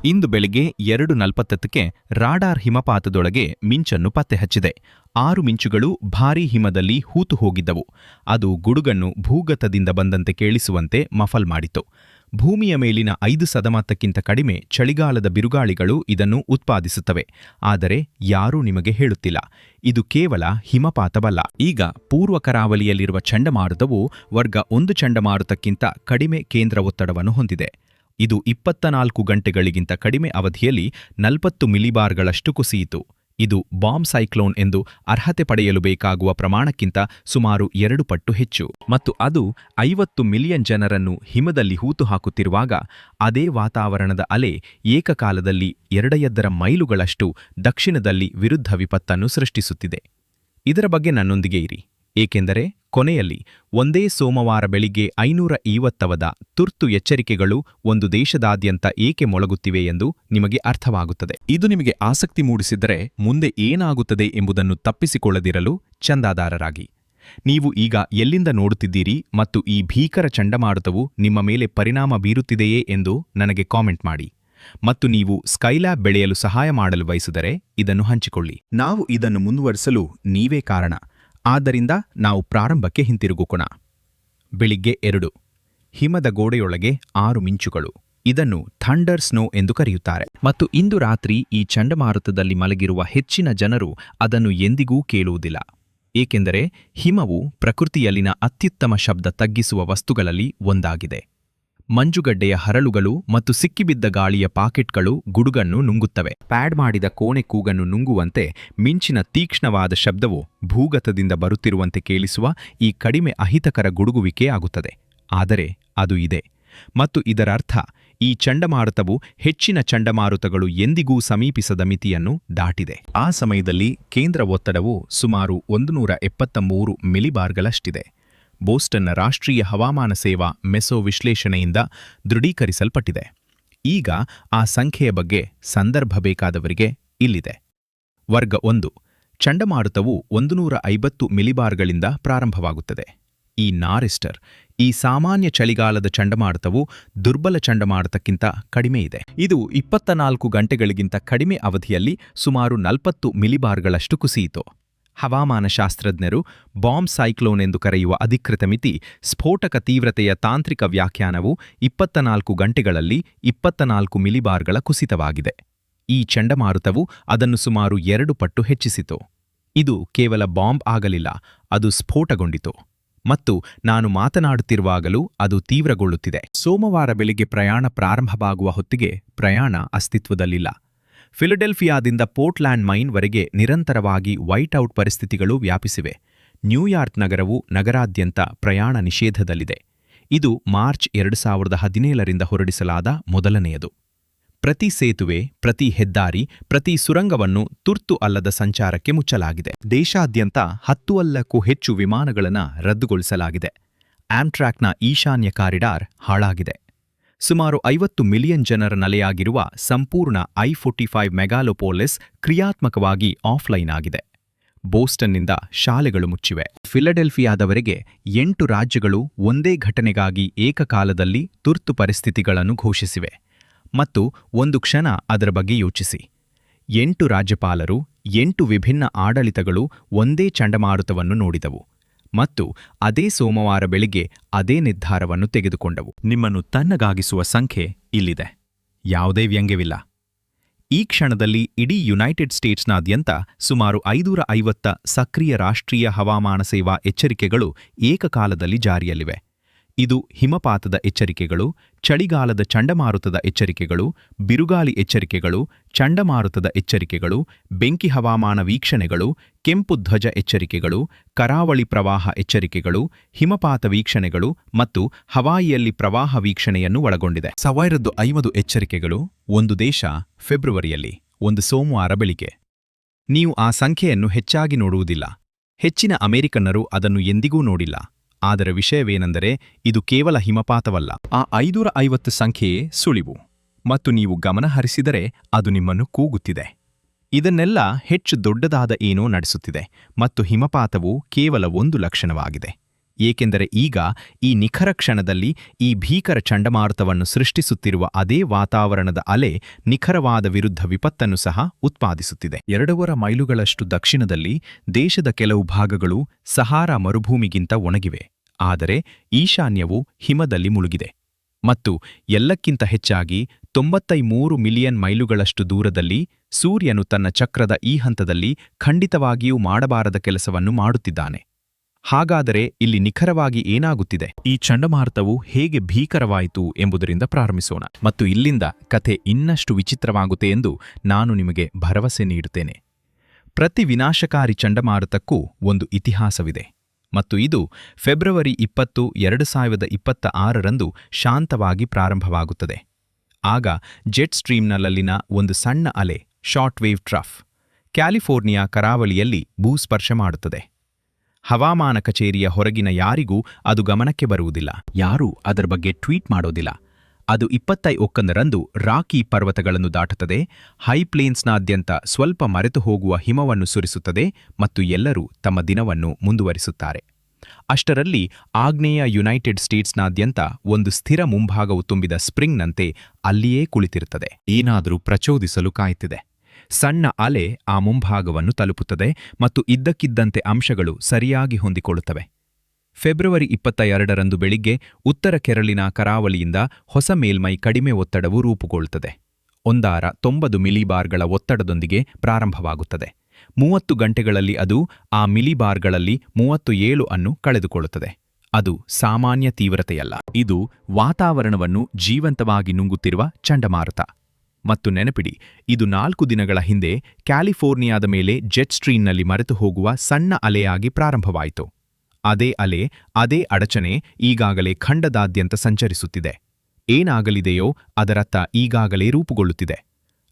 ಇಂದು ಬೆಳಿಗ್ಗೆ 2:40ಕ್ಕೆ ರಾಡಾರ್ ಹಿಮಪಾತದೊಳಗೆ ಮಿಂಚನ್ನು ಪತ್ತೆಹಚ್ಚಿದೆ. 6 ಮಿಂಚುಗಳು ಭಾರೀ ಹಿಮದಲ್ಲಿ ಹೂತು ಹೋಗಿದ್ದವು. ಅದು ಗುಡುಗನ್ನು ಭೂಗತದಿಂದ ಬಂದಂತೆ ಕೇಳಿಸುವಂತೆ ಮಫಲ್ ಮಾಡಿತು. ಭೂಮಿಯ ಮೇಲಿನ 5% ಕಡಿಮೆ ಚಳಿಗಾಲದ ಬಿರುಗಾಳಿಗಳು ಇದನ್ನು ಉತ್ಪಾದಿಸುತ್ತವೆ. ಆದರೆ ಯಾರೂ ನಿಮಗೆ ಹೇಳುತ್ತಿಲ್ಲ, ಇದು ಕೇವಲ ಹಿಮಪಾತವಲ್ಲ. ಈಗ ಪೂರ್ವ ಕರಾವಳಿಯಲ್ಲಿರುವ ಚಂಡಮಾರುತವು ವರ್ಗ 1 ಚಂಡಮಾರುತಕ್ಕಿಂತ ಕಡಿಮೆ ಕೇಂದ್ರ ಒತ್ತಡವನ್ನು ಹೊಂದಿದೆ. ಇದು 24 ಗಂಟೆಗಳಿಗಿಂತ ಕಡಿಮೆ ಅವಧಿಯಲ್ಲಿ 40 ಮಿಲಿಬಾರ್ಗಳಷ್ಟು ಕುಸಿಯಿತು. ಇದು ಬಾಂಬ್ ಸೈಕ್ಲೋನ್ ಎಂದು ಅರ್ಹತೆ ಪಡೆಯಲು ಬೇಕಾಗುವ ಪ್ರಮಾಣಕ್ಕಿಂತ ಸುಮಾರು 2 ಪಟ್ಟು ಹೆಚ್ಚು. ಮತ್ತು ಅದು 50 ಮಿಲಿಯನ್ ಜನರನ್ನು ಹಿಮದಲ್ಲಿ ಹೂತು ಹಾಕುತ್ತಿರುವಾಗ ಅದೇ ವಾತಾವರಣದ ಅಲೆ ಏಕಕಾಲದಲ್ಲಿ 2 ಮೈಲುಗಳಷ್ಟು ದಕ್ಷಿಣದಲ್ಲಿ ವಿರುದ್ಧ ವಿಪತ್ತನ್ನು ಸೃಷ್ಟಿಸುತ್ತಿದೆ. ಇದರ ಬಗ್ಗೆ ನನ್ನೊಂದಿಗೆ ಇರಿ, ಏಕೆಂದರೆ ಕೊನೆಯಲ್ಲಿ ಒಂದೇ ಸೋಮವಾರ ಬೆಳಿಗ್ಗೆ 550ದ ತುರ್ತು ಎಚ್ಚರಿಕೆಗಳು ಒಂದು ದೇಶದಾದ್ಯಂತ ಏಕೆ ಮೊಳಗುತ್ತಿವೆ ಎಂದು ನಿಮಗೆ ಅರ್ಥವಾಗುತ್ತದೆ. ಇದು ನಿಮಗೆ ಆಸಕ್ತಿ ಮೂಡಿಸಿದರೆ ಮುಂದೆ ಏನಾಗುತ್ತದೆ ಎಂಬುದನ್ನು ತಪ್ಪಿಸಿಕೊಳ್ಳದಿರಲು ಚಂದಾದಾರರಾಗಿ. ನೀವು ಈಗ ಎಲ್ಲಿಂದ ನೋಡುತ್ತಿದ್ದೀರಿ ಮತ್ತು ಈ ಭೀಕರ ಚಂಡಮಾರುತವು ನಿಮ್ಮ ಮೇಲೆ ಪರಿಣಾಮ ಬೀರುತ್ತಿದೆಯೇ ಎಂದು ನನಗೆ ಕಾಮೆಂಟ್ ಮಾಡಿ. ಮತ್ತು ನೀವು ಸ್ಕೈಲ್ಯಾಬ್ ಬೆಳೆಯಲು ಸಹಾಯ ಮಾಡಲು ಬಯಸಿದರೆ ಇದನ್ನು ಹಂಚಿಕೊಳ್ಳಿ. ನಾವು ಇದನ್ನು ಮುಂದುವರಿಸಲು ನೀವೇ ಕಾರಣ. ಆದ್ದರಿಂದ ನಾವು ಪ್ರಾರಂಭಕ್ಕೆ ಹಿಂತಿರುಗೋಣ. ಬೆಳಿಗ್ಗೆ 2. ಹಿಮದ ಗೋಡೆಯೊಳಗೆ 6 ಮಿಂಚುಗಳು. ಇದನ್ನು ಥಂಡರ್ ಸ್ನೋ ಎಂದು ಕರೆಯುತ್ತಾರೆ. ಮತ್ತು ಇಂದು ರಾತ್ರಿ ಈ ಚಂಡಮಾರುತದಲ್ಲಿ ಮಲಗಿರುವ ಹೆಚ್ಚಿನ ಜನರು ಅದನ್ನು ಎಂದಿಗೂ ಕೇಳುವುದಿಲ್ಲ, ಏಕೆಂದರೆ ಹಿಮವು ಪ್ರಕೃತಿಯಲ್ಲಿನ ಅತ್ಯುತ್ತಮ ಶಬ್ದ ತಗ್ಗಿಸುವ ವಸ್ತುಗಳಲ್ಲಿ ಒಂದಾಗಿದೆ. ಮಂಜುಗಡ್ಡೆಯ ಹರಳುಗಳು ಮತ್ತು ಸಿಕ್ಕಿಬಿದ್ದ ಗಾಳಿಯ ಪಾಕೆಟ್ಗಳು ಗುಡುಗನ್ನು ನುಂಗುತ್ತವೆ. ಪ್ಯಾಡ್ ಮಾಡಿದ ಕೋಣೆ ಕೂಗನ್ನು ನುಂಗುವಂತೆ ಮಿಂಚಿನ ತೀಕ್ಷ್ಣವಾದ ಶಬ್ದವು ಭೂಗತದಿಂದ ಬರುತ್ತಿರುವಂತೆ ಕೇಳಿಸುವ ಈ ಕಡಿಮೆ ಅಹಿತಕರ ಗುಡುಗುವಿಕೆ ಆಗುತ್ತದೆ. ಆದರೆ ಅದು ಇದೆ. ಮತ್ತು ಇದರರ್ಥ ಈ ಚಂಡಮಾರುತವು ಹೆಚ್ಚಿನ ಚಂಡಮಾರುತಗಳು ಎಂದಿಗೂ ಸಮೀಪಿಸದ ಮಿತಿಯನ್ನು ದಾಟಿದೆ. ಆ ಸಮಯದಲ್ಲಿ ಕೇಂದ್ರ ಒತ್ತಡವು ಸುಮಾರು 173 ಮಿಲಿಬಾರ್ಗಳಷ್ಟಿದೆ. ಬೋಸ್ಟನ್ನ ರಾಷ್ಟ್ರೀಯ ಹವಾಮಾನ ಸೇವಾ ಮೆಸೋ ವಿಶ್ಲೇಷಣೆಯಿಂದ ದೃಢೀಕರಿಸಲ್ಪಟ್ಟಿದೆ. ಈಗ ಆ ಸಂಖ್ಯೆಯ ಬಗ್ಗೆ ಸಂದರ್ಭ ಬೇಕಾದವರಿಗೆ ಇಲ್ಲಿದೆ. ವರ್ಗ 1 ಚಂಡಮಾರುತವು 150 ಮಿಲಿಬಾರ್ಗಳಿಂದ ಪ್ರಾರಂಭವಾಗುತ್ತದೆ. ಈ ನಾರಿಸ್ಟರ್, ಈ ಸಾಮಾನ್ಯ ಚಳಿಗಾಲದ ಚಂಡಮಾರುತವು ದುರ್ಬಲ ಚಂಡಮಾರುತಕ್ಕಿಂತ ಕಡಿಮೆ ಇದೆ. ಇದು 24 ಗಂಟೆಗಳಿಗಿಂತ ಕಡಿಮೆ ಅವಧಿಯಲ್ಲಿ ಸುಮಾರು 40 ಮಿಲಿಬಾರ್ಗಳಷ್ಟು ಕುಸಿಯಿತು. ಹವಾಮಾನ ಶಾಸ್ತ್ರಜ್ಞರು ಬಾಂಬ್ ಸೈಕ್ಲೋನ್ ಎಂದು ಕರೆಯುವ ಅಧಿಕೃತ ಮಿತಿ ಸ್ಫೋಟಕ ತೀವ್ರತೆಯ ತಾಂತ್ರಿಕ ವ್ಯಾಖ್ಯಾನವು 24 ಗಂಟೆಗಳಲ್ಲಿ 24 ಮಿಲಿಬಾರ್ಗಳ ಕುಸಿತವಾಗಿದೆ. ಈ ಚಂಡಮಾರುತವು ಅದನ್ನು ಸುಮಾರು 2 ಪಟ್ಟು ಹೆಚ್ಚಿಸಿತು. ಇದು ಕೇವಲ ಬಾಂಬ್ ಆಗಲಿಲ್ಲ, ಅದು ಸ್ಫೋಟಗೊಂಡಿತು. ಮತ್ತು ನಾನು ಮಾತನಾಡುತ್ತಿರುವಾಗಲೂ ಅದು ತೀವ್ರಗೊಳ್ಳುತ್ತಿದೆ. ಸೋಮವಾರ ಬೆಳಿಗ್ಗೆ ಪ್ರಯಾಣ ಪ್ರಾರಂಭವಾಗುವ ಹೊತ್ತಿಗೆ ಪ್ರಯಾಣ ಅಸ್ತಿತ್ವದಲ್ಲಿಲ್ಲ. ಫಿಲಡೆಲ್ಫಿಯಾದಿಂದ ಪೋರ್ಟ್ಲ್ಯಾಂಡ್ ಮೈನ್ವರೆಗೆ ನಿರಂತರವಾಗಿ ವೈಟ್ಔಟ್ ಪರಿಸ್ಥಿತಿಗಳು ವ್ಯಾಪಿಸಿವೆ. ನ್ಯೂಯಾರ್ಕ್ ನಗರವು ನಗರಾದ್ಯಂತ ಪ್ರಯಾಣ ನಿಷೇಧದಲ್ಲಿದೆ. ಇದು ಮಾರ್ಚ್ 2017ರಿಂದ ಹೊರಡಿಸಲಾದ ಮೊದಲನೆಯದು. ಪ್ರತಿ ಸೇತುವೆ, ಪ್ರತಿ ಹೆದ್ದಾರಿ, ಪ್ರತಿ ಸುರಂಗವನ್ನು ತುರ್ತು ಅಲ್ಲದ ಸಂಚಾರಕ್ಕೆ ಮುಚ್ಚಲಾಗಿದೆ. ದೇಶಾದ್ಯಂತ 10ಕ್ಕೂ ಹೆಚ್ಚು ವಿಮಾನಗಳನ್ನು ರದ್ದುಗೊಳಿಸಲಾಗಿದೆ. ಆಮ್ಟ್ರಾಕ್ನ ಈಶಾನ್ಯ ಕಾರಿಡಾರ್ ಹಾಳಾಗಿದೆ. ಸುಮಾರು 50 ಮಿಲಿಯನ್ ಜನರ ನೆಲೆಯಾಗಿರುವ ಸಂಪೂರ್ಣ I-45 ಮೆಗಾಲೋಪೋಲಿಸ್ ಕ್ರಿಯಾತ್ಮಕವಾಗಿ ಆಫ್ಲೈನ್ ಆಗಿದೆ. ಬೋಸ್ಟನ್ನಿಂದ ಶಾಲೆಗಳು ಮುಚ್ಚಿವೆ. ಫಿಲಡೆಲ್ಫಿಯಾದವರೆಗೆ 8 ರಾಜ್ಯಗಳು ಒಂದೇ ಘಟನೆಗಾಗಿ ಏಕಕಾಲದಲ್ಲಿ ತುರ್ತು ಪರಿಸ್ಥಿತಿಗಳನ್ನು ಘೋಷಿಸಿವೆ. ಮತ್ತು ಒಂದು ಕ್ಷಣ ಅದರ ಬಗ್ಗೆ ಯೋಚಿಸಿ. 8 ರಾಜ್ಯಪಾಲರು, 8 ವಿಭಿನ್ನ ಆಡಳಿತಗಳು ಒಂದೇ ಚಂಡಮಾರುತವನ್ನು ನೋಡಿದವು ಮತ್ತು ಅದೇ ಸೋಮವಾರ ಬೆಳಿಗ್ಗೆ ಅದೇ ನಿರ್ಧಾರವನ್ನು ತೆಗೆದುಕೊಂಡವು. ನಿಮ್ಮನ್ನು ತಣ್ಣಗಾಗಿಸುವ ಸಂಖ್ಯೆ ಇಲ್ಲಿದೆ. ಯಾವುದೇ ವ್ಯಂಗ್ಯವಿಲ್ಲ. ಈ ಕ್ಷಣದಲ್ಲಿ ಇಡೀ ಯುನೈಟೆಡ್ ಸ್ಟೇಟ್ಸ್ನಾದ್ಯಂತ ಸುಮಾರು 550 ಸಕ್ರಿಯ ರಾಷ್ಟ್ರೀಯ ಹವಾಮಾನ ಸೇವಾ ಎಚ್ಚರಿಕೆಗಳು ಏಕಕಾಲದಲ್ಲಿ ಜಾರಿಯಲ್ಲಿವೆ. ಇದು ಹಿಮಪಾತದ ಎಚ್ಚರಿಕೆಗಳು, ಚಳಿಗಾಲದ ಚಂಡಮಾರುತದ ಎಚ್ಚರಿಕೆಗಳು, ಬಿರುಗಾಳಿ ಎಚ್ಚರಿಕೆಗಳು, ಚಂಡಮಾರುತದ ಎಚ್ಚರಿಕೆಗಳು, ಬೆಂಕಿ ಹವಾಮಾನ ವೀಕ್ಷಣೆಗಳು, ಕೆಂಪು ಧ್ವಜ ಎಚ್ಚರಿಕೆಗಳು, ಕರಾವಳಿ ಪ್ರವಾಹ ಎಚ್ಚರಿಕೆಗಳು, ಹಿಮಪಾತ ವೀಕ್ಷಣೆಗಳು ಮತ್ತು ಹವಾಯಿಯಲ್ಲಿ ಪ್ರವಾಹ ವೀಕ್ಷಣೆಯನ್ನು ಒಳಗೊಂಡಿದೆ. 1050 ಎಚ್ಚರಿಕೆಗಳು. ಒಂದು ದೇಶ, ಫೆಬ್ರವರಿಯಲ್ಲಿ, ಒಂದು ಸೋಮವಾರ ಬೆಳಿಗ್ಗೆ. ನೀವು ಆ ಸಂಖ್ಯೆಯನ್ನು ಹೆಚ್ಚಾಗಿ ನೋಡುವುದಿಲ್ಲ. ಹೆಚ್ಚಿನ ಅಮೆರಿಕನ್ನರು ಅದನ್ನು ಎಂದಿಗೂ ನೋಡಿಲ್ಲ. ಆದರೆ ವಿಷಯವೇನೆಂದರೆ ಇದು ಕೇವಲ ಹಿಮಪಾತವಲ್ಲ. ಆ 550 ಸಂಖ್ಯೆಯೇ ಸುಳಿವು. ಮತ್ತು ನೀವು ಗಮನ ಹರಿಸಿದರೆ ಅದು ನಿಮ್ಮನ್ನು ಕೂಗುತ್ತಿದೆ. ಇದನ್ನೆಲ್ಲ ಹೆಚ್ಚು ದೊಡ್ಡದಾದ ಏನೋ ನಡೆಸುತ್ತಿದೆ ಮತ್ತು ಹಿಮಪಾತವು ಕೇವಲ ಒಂದು ಲಕ್ಷಣವಾಗಿದೆ. ಏಕೆಂದರೆ ಈಗ ಈ ನಿಖರ ಕ್ಷಣದಲ್ಲಿ ಈ ಭೀಕರ ಚಂಡಮಾರುತವನ್ನು ಸೃಷ್ಟಿಸುತ್ತಿರುವ ಅದೇ ವಾತಾವರಣದ ಅಲೆ ನಿಖರವಾದ ವಿರುದ್ಧ ವಿಪತ್ತನ್ನು ಸಹ ಉತ್ಪಾದಿಸುತ್ತಿದೆ. 2 ಮೈಲುಗಳಷ್ಟು ದಕ್ಷಿಣದಲ್ಲಿ ದೇಶದ ಕೆಲವು ಭಾಗಗಳು ಸಹಾರಾ ಮರುಭೂಮಿಗಿಂತ ಒಣಗಿವೆ, ಆದರೆ ಈಶಾನ್ಯವು ಹಿಮದಲ್ಲಿ ಮುಳುಗಿದೆ. ಮತ್ತು ಎಲ್ಲಕ್ಕಿಂತ ಹೆಚ್ಚಾಗಿ 93 ಮಿಲಿಯನ್ ಮೈಲುಗಳಷ್ಟು ದೂರದಲ್ಲಿ ಸೂರ್ಯನು ತನ್ನ ಚಕ್ರದ ಈ ಹಂತದಲ್ಲಿ ಖಂಡಿತವಾಗಿಯೂ ಮಾಡಬಾರದ ಕೆಲಸವನ್ನು ಮಾಡುತ್ತಿದ್ದಾನೆ. ಹಾಗಾದರೆ ಇಲ್ಲಿ ನಿಖರವಾಗಿ ಏನಾಗುತ್ತಿದೆ? ಈ ಚಂಡಮಾರುತವು ಹೇಗೆ ಭೀಕರವಾಯಿತು ಎಂಬುದರಿಂದ ಪ್ರಾರಂಭಿಸೋಣ, ಮತ್ತು ಇಲ್ಲಿಂದ ಕಥೆ ಇನ್ನಷ್ಟು ವಿಚಿತ್ರವಾಗುತ್ತೆ ಎಂದು ನಾನು ನಿಮಗೆ ಭರವಸೆ ನೀಡುತ್ತೇನೆ. ಪ್ರತಿ ವಿನಾಶಕಾರಿ ಚಂಡಮಾರುತಕ್ಕೂ ಒಂದು ಇತಿಹಾಸವಿದೆ, ಮತ್ತು ಇದು ಫೆಬ್ರವರಿ 20, 2026ರಂದು ಶಾಂತವಾಗಿ ಪ್ರಾರಂಭವಾಗುತ್ತದೆ. ಆಗ ಜೆಟ್ ಸ್ಟ್ರೀಮ್ನಲ್ಲಿನ ಒಂದು ಸಣ್ಣ ಅಲೆ, ಶಾರ್ಟ್ ವೇವ್ ಟ್ರಫ್, ಕ್ಯಾಲಿಫೋರ್ನಿಯಾ ಕರಾವಳಿಯಲ್ಲಿ ಭೂಸ್ಪರ್ಶ ಮಾಡುತ್ತದೆ. ಹವಾಮಾನ ಕಚೇರಿಯ ಹೊರಗಿನ ಯಾರಿಗೂ ಅದು ಗಮನಕ್ಕೆ ಬರುವುದಿಲ್ಲ, ಯಾರೂ ಅದರ ಬಗ್ಗೆ ಟ್ವೀಟ್ ಮಾಡೋದಿಲ್ಲ. ಅದು 21ರಂದು ರಾಕಿ ಪರ್ವತಗಳನ್ನು ದಾಟುತ್ತದೆ, ಹೈಪ್ಲೇನ್ಸ್ನಾದ್ಯಂತ ಸ್ವಲ್ಪ ಮರೆತು ಹೋಗುವ ಹಿಮವನ್ನು ಸುರಿಸುತ್ತದೆ ಮತ್ತು ಎಲ್ಲರೂ ತಮ್ಮ ದಿನವನ್ನು ಮುಂದುವರಿಸುತ್ತಾರೆ. ಅಷ್ಟರಲ್ಲಿ ಆಗ್ನೇಯ ಯುನೈಟೆಡ್ ಸ್ಟೇಟ್ಸ್ನಾದ್ಯಂತ ಒಂದು ಸ್ಥಿರ ಮುಂಭಾಗವು ತುಂಬಿದ ಸ್ಪ್ರಿಂಗ್ನಂತೆ ಅಲ್ಲಿಯೇ ಕುಳಿತಿರುತ್ತದೆ, ಏನಾದರೂ ಪ್ರಚೋದಿಸಲು ಕಾಯುತ್ತಿದೆ. ಸಣ್ಣ ಅಲೆ ಆ ಮುಂಭಾಗವನ್ನು ತಲುಪುತ್ತದೆ ಮತ್ತು ಇದ್ದಕ್ಕಿದ್ದಂತೆ ಅಂಶಗಳು ಸರಿಯಾಗಿ ಹೊಂದಿಕೊಳ್ಳುತ್ತವೆ. ಫೆಬ್ರವರಿ 22ರಂದು ಬೆಳಿಗ್ಗೆ ಉತ್ತರ ಕೆರಳಿನ ಕರಾವಳಿಯಿಂದ ಹೊಸ ಮೇಲ್ಮೈ ಕಡಿಮೆ ಒತ್ತಡವು ರೂಪುಗೊಳ್ಳುತ್ತದೆ. 90 ಮಿಲಿಬಾರ್ಗಳ ಒತ್ತಡದೊಂದಿಗೆ ಪ್ರಾರಂಭವಾಗುತ್ತದೆ. 30 ಗಂಟೆಗಳಲ್ಲಿ ಅದು ಆ ಮಿಲಿಬಾರ್ಗಳಲ್ಲಿ 37 ಅನ್ನು ಕಳೆದುಕೊಳ್ಳುತ್ತದೆ. ಅದು ಸಾಮಾನ್ಯ ತೀವ್ರತೆಯಲ್ಲ, ಇದು ವಾತಾವರಣವನ್ನು ಜೀವಂತವಾಗಿ ನುಂಗುತ್ತಿರುವ ಚಂಡಮಾರುತ. ಮತ್ತು ನೆನಪಿಡಿ, ಇದು 4 ದಿನಗಳ ಹಿಂದೆ ಕ್ಯಾಲಿಫೋರ್ನಿಯಾದ ಮೇಲೆ ಜೆಟ್ ಸ್ಟ್ರೀಮ್ನಲ್ಲಿ ಮರೆತು ಹೋಗುವ ಸಣ್ಣ ಅಲೆಯಾಗಿ ಪ್ರಾರಂಭವಾಯಿತು. ಅದೇ ಅಲೆ, ಅದೇ ಅಡಚಣೆ ಈಗಾಗಲೇ ಖಂಡದಾದ್ಯಂತ ಸಂಚರಿಸುತ್ತಿದೆ. ಏನಾಗಲಿದೆಯೋ ಅದರತ್ತ ಈಗಾಗಲೇ ರೂಪುಗೊಳ್ಳುತ್ತಿದೆ.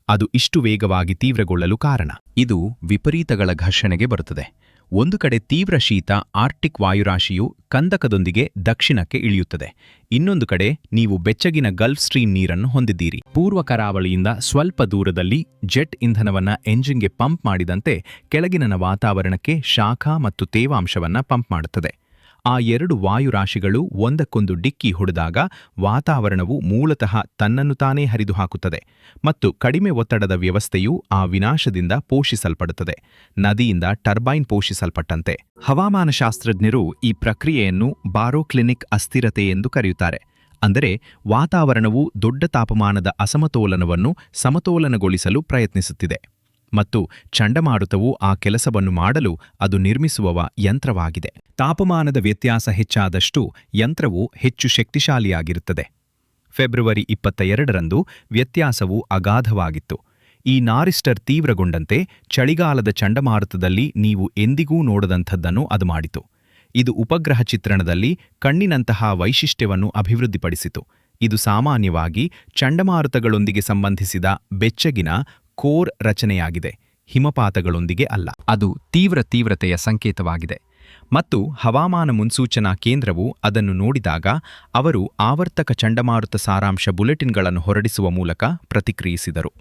ಅದು ಇಷ್ಟು ವೇಗವಾಗಿ ತೀವ್ರಗೊಳ್ಳಲು ಕಾರಣ, ಇದು ವಿಪರೀತಗಳ ಘರ್ಷಣೆಗೆ ಬರುತ್ತದೆ. ಒಂದು ಕಡೆ ತೀವ್ರ ಶೀತ ಆರ್ಟಿಕ್ ವಾಯುರಾಶಿಯು ಕಂದಕದೊಂದಿಗೆ ದಕ್ಷಿಣಕ್ಕೆ ಇಳಿಯುತ್ತದೆ. ಇನ್ನೊಂದು ಕಡೆ ನೀವು ಬೆಚ್ಚಗಿನ ಗಲ್ಫ್ ಸ್ಟ್ರೀಮ್ ನೀರನ್ನು ಹೊಂದಿದ್ದೀರಿ. ಪೂರ್ವ ಕರಾವಳಿಯಿಂದ ಸ್ವಲ್ಪ ದೂರದಲ್ಲಿ ಜೆಟ್ ಇಂಧನವನ್ನ ಎಂಜಿನ್ಗೆ ಪಂಪ್ ಮಾಡಿದಂತೆ ಕೆಳಗಿನ ವಾತಾವರಣಕ್ಕೆ ಶಾಖ ಮತ್ತು ತೇವಾಂಶವನ್ನ ಪಂಪ್ ಮಾಡುತ್ತದೆ. ಆ 2 ವಾಯುರಾಶಿಗಳು ಒಂದಕ್ಕೊಂದು ಡಿಕ್ಕಿ ಹೊಡೆದಾಗ ವಾತಾವರಣವು ಮೂಲತಃ ತನ್ನನ್ನು ತಾನೇ ಹರಿದು ಹಾಕುತ್ತದೆ ಮತ್ತು ಕಡಿಮೆ ಒತ್ತಡದ ವ್ಯವಸ್ಥೆಯು ಆ ವಿನಾಶದಿಂದ ಪೋಷಿಸಲ್ಪಡುತ್ತದೆ, ನದಿಯಿಂದ ಟರ್ಬೈನ್ ಪೋಷಿಸಲ್ಪಟ್ಟಂತೆ. ಹವಾಮಾನಶಾಸ್ತ್ರಜ್ಞರು ಈ ಪ್ರಕ್ರಿಯೆಯನ್ನು ಬಾರೋಕ್ಲಿನಿಕ್ ಅಸ್ಥಿರತೆ ಎಂದು ಕರೆಯುತ್ತಾರೆ. ಅಂದರೆ ವಾತಾವರಣವು ದೊಡ್ಡ ತಾಪಮಾನದ ಅಸಮತೋಲನವನ್ನು ಸಮತೋಲನಗೊಳಿಸಲು ಪ್ರಯತ್ನಿಸುತ್ತಿದೆ ಮತ್ತು ಚಂಡಮಾರುತವು ಆ ಕೆಲಸವನ್ನು ಮಾಡಲು ಅದು ನಿರ್ಮಿಸುವ ಯಂತ್ರವಾಗಿದೆ. ತಾಪಮಾನದ ವ್ಯತ್ಯಾಸ ಹೆಚ್ಚಾದಷ್ಟು ಯಂತ್ರವು ಹೆಚ್ಚು ಶಕ್ತಿಶಾಲಿಯಾಗಿರುತ್ತದೆ. ಫೆಬ್ರವರಿ 22ರಂದು ವ್ಯತ್ಯಾಸವು ಅಗಾಧವಾಗಿತ್ತು. ಈ ನಾರಿಸ್ಟರ್ ತೀವ್ರಗೊಂಡಂತೆ ಚಳಿಗಾಲದ ಚಂಡಮಾರುತದಲ್ಲಿ ನೀವು ಎಂದಿಗೂ ನೋಡದಂಥದ್ದನ್ನು ಅದು ಮಾಡಿತು. ಇದು ಉಪಗ್ರಹ ಚಿತ್ರಣದಲ್ಲಿ ಕಣ್ಣಿನಂತಹ ವೈಶಿಷ್ಟ್ಯವನ್ನು ಅಭಿವೃದ್ಧಿಪಡಿಸಿತು. ಇದು ಸಾಮಾನ್ಯವಾಗಿ ಚಂಡಮಾರುತಗಳೊಂದಿಗೆ ಸಂಬಂಧಿಸಿದ ಬೆಚ್ಚಗಿನ ಕೋರ್ ರಚನೆಯಾಗಿದೆ, ಹಿಮಪಾತಗಳೊಂದಿಗೆ ಅಲ್ಲ. ಅದು ತೀವ್ರತೆಯ ಸಂಕೇತವಾಗಿದೆ. ಮತ್ತು ಹವಾಮಾನ ಮುನ್ಸೂಚನಾ ಕೇಂದ್ರವು ಅದನ್ನು ನೋಡಿದಾಗ ಅವರು ಆವರ್ತಕ ಚಂಡಮಾರುತ ಸಾರಾಂಶ ಬುಲೆಟಿನ್ಗಳನ್ನು ಹೊರಡಿಸುವ ಮೂಲಕ ಪ್ರತಿಕ್ರಿಯಿಸಿದರು.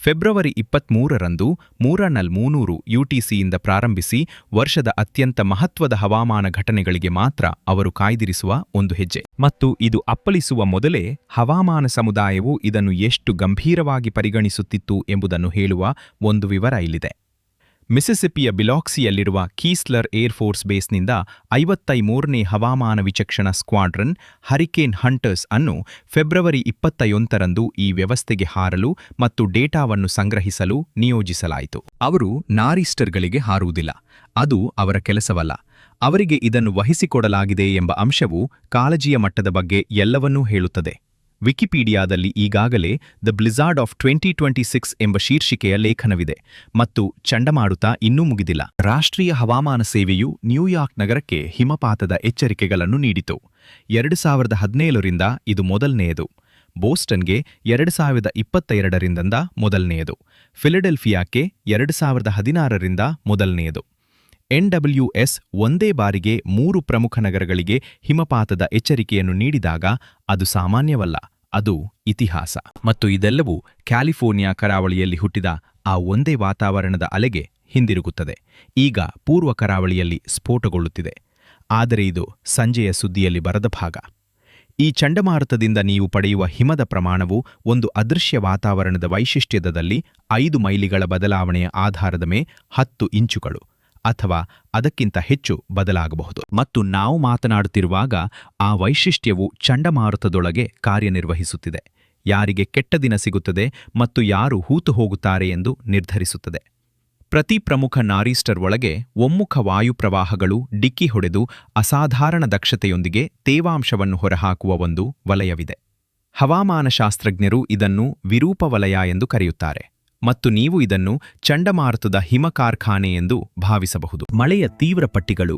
ಫೆಬ್ರವರಿ 23ರಂದು 300 UTCಯಿಂದ ಪ್ರಾರಂಭಿಸಿ ವರ್ಷದ ಅತ್ಯಂತ ಮಹತ್ವದ ಹವಾಮಾನ ಘಟನೆಗಳಿಗೆ ಮಾತ್ರ ಅವರು ಕಾಯ್ದಿರಿಸುವ ಒಂದು ಹೆಜ್ಜೆ. ಮತ್ತು ಇದು ಅಪ್ಪಳಿಸುವ ಮೊದಲೇ ಹವಾಮಾನ ಸಮುದಾಯವು ಇದನ್ನು ಎಷ್ಟು ಗಂಭೀರವಾಗಿ ಪರಿಗಣಿಸುತ್ತಿತ್ತು ಎಂಬುದನ್ನು ಹೇಳುವ ಒಂದು ವಿವರ ಇಲ್ಲಿದೆ. ಮಿಸಿಸಿಪ್ಪಿಯ ಬಿಲಾಕ್ಸಿಯಲ್ಲಿರುವ ಕೀಸ್ಲರ್ ಏರ್ಫೋರ್ಸ್ ಬೇಸ್ನಿಂದ 53ನೇ ಹವಾಮಾನ ವಿಚಕ್ಷಣ ಸ್ಕ್ವಾಡ್ರನ್ ಹರಿಕೇನ್ ಹಂಟರ್ಸ್ ಅನ್ನು ಫೆಬ್ರವರಿ 21ರಂದು ಈ ವ್ಯವಸ್ಥೆಗೆ ಹಾರಲು ಮತ್ತು ಡೇಟಾವನ್ನು ಸಂಗ್ರಹಿಸಲು ನಿಯೋಜಿಸಲಾಯಿತು. ಅವರು ನಾರಿಸ್ಟರ್ಗಳಿಗೆ ಹಾರುವುದಿಲ್ಲ, ಅದು ಅವರ ಕೆಲಸವಲ್ಲ. ಅವರಿಗೆ ಇದನ್ನು ವಹಿಸಿಕೊಡಲಾಗಿದೆ ಎಂಬ ಅಂಶವು ಕಾಳಜಿಯ ಮಟ್ಟದ ಬಗ್ಗೆ ಎಲ್ಲವನ್ನೂ ಹೇಳುತ್ತದೆ. ವಿಕಿಪೀಡಿಯಾದಲ್ಲಿ ಈಗಾಗಲೇ ದ ಬ್ಲಿಜಾರ್ಡ್ ಆಫ್ 2026 ಎಂಬ ಶೀರ್ಷಿಕೆಯ ಲೇಖನವಿದೆ ಮತ್ತು ಚಂಡಮಾರುತ ಇನ್ನೂ ಮುಗಿದಿಲ್ಲ. ರಾಷ್ಟ್ರೀಯ ಹವಾಮಾನ ಸೇವೆಯು ನ್ಯೂಯಾರ್ಕ್ ನಗರಕ್ಕೆ ಹಿಮಪಾತದ ಎಚ್ಚರಿಕೆಗಳನ್ನು ನೀಡಿತು. 2017ರಿಂದ ಇದು ಮೊದಲನೆಯದು. ಬೋಸ್ಟನ್ಗೆ 2022ರಿಂದ ಮೊದಲನೆಯದು. ಫಿಲಡೆಲ್ಫಿಯಾಕ್ಕೆ 2016ರಿಂದ ಮೊದಲನೆಯದು. NWS ಒಂದೇ ಬಾರಿಗೆ 3 ಪ್ರಮುಖ ನಗರಗಳಿಗೆ ಹಿಮಪಾತದ ಎಚ್ಚರಿಕೆಯನ್ನು ನೀಡಿದಾಗ ಅದು ಸಾಮಾನ್ಯವಲ್ಲ, ಅದು ಇತಿಹಾಸ. ಮತ್ತು ಇದೆಲ್ಲವೂ ಕ್ಯಾಲಿಫೋರ್ನಿಯಾ ಕರಾವಳಿಯಲ್ಲಿ ಹುಟ್ಟಿದ ಆ ಒಂದೇ ವಾತಾವರಣದ ಅಲೆಗೆ ಹಿಂದಿರುಗುತ್ತದೆ. ಈಗ ಪೂರ್ವ ಕರಾವಳಿಯಲ್ಲಿ ಸ್ಫೋಟಗೊಳ್ಳುತ್ತಿದೆ. ಆದರೆ ಇದು ಸಂಜೆಯ ಸುದ್ದಿಯಲ್ಲಿ ಬರದ ಭಾಗ. ಈ ಚಂಡಮಾರುತದಿಂದ ನೀವು ಪಡೆಯುವ ಹಿಮದ ಪ್ರಮಾಣವು ಒಂದು ಅದೃಶ್ಯ ವಾತಾವರಣದ ವೈಶಿಷ್ಟ್ಯದಲ್ಲಿ 5 ಮೈಲಿಗಳ ಬದಲಾವಣೆಯ ಆಧಾರದ ಮೇಲೆ 10 ಇಂಚುಗಳು ಅಥವಾ ಅದಕ್ಕಿಂತ ಹೆಚ್ಚು ಬದಲಾಗಬಹುದು. ಮತ್ತು ನಾವು ಮಾತನಾಡುತ್ತಿರುವಾಗ ಆ ವೈಶಿಷ್ಟ್ಯವು ಚಂಡಮಾರುತದೊಳಗೆ ಕಾರ್ಯನಿರ್ವಹಿಸುತ್ತಿದೆ. ಯಾರಿಗೆ ಕೆಟ್ಟ ದಿನ ಸಿಗುತ್ತದೆ ಮತ್ತು ಯಾರು ಹೂತು ಹೋಗುತ್ತಾರೆ ಎಂದು ನಿರ್ಧರಿಸುತ್ತದೆ. ಪ್ರತಿ ಪ್ರಮುಖ ನಾರೀಸ್ಟರ್ ಒಳಗೆ ಒಮ್ಮುಖ ವಾಯುಪ್ರವಾಹಗಳು ಡಿಕ್ಕಿ ಹೊಡೆದು ಅಸಾಧಾರಣ ದಕ್ಷತೆಯೊಂದಿಗೆ ತೇವಾಂಶವನ್ನು ಹೊರಹಾಕುವ ಒಂದು ವಲಯವಿದೆ. ಹವಾಮಾನಶಾಸ್ತ್ರಜ್ಞರು ಇದನ್ನು ವಿರೂಪ ವಲಯ ಎಂದು ಕರೆಯುತ್ತಾರೆ ಮತ್ತು ನೀವು ಇದನ್ನು ಚಂಡಮಾರುತದ ಹಿಮ ಕಾರ್ಖಾನೆ ಎಂದು ಭಾವಿಸಬಹುದು. ಮಳೆಯ ತೀವ್ರ ಪಟ್ಟಿಗಳು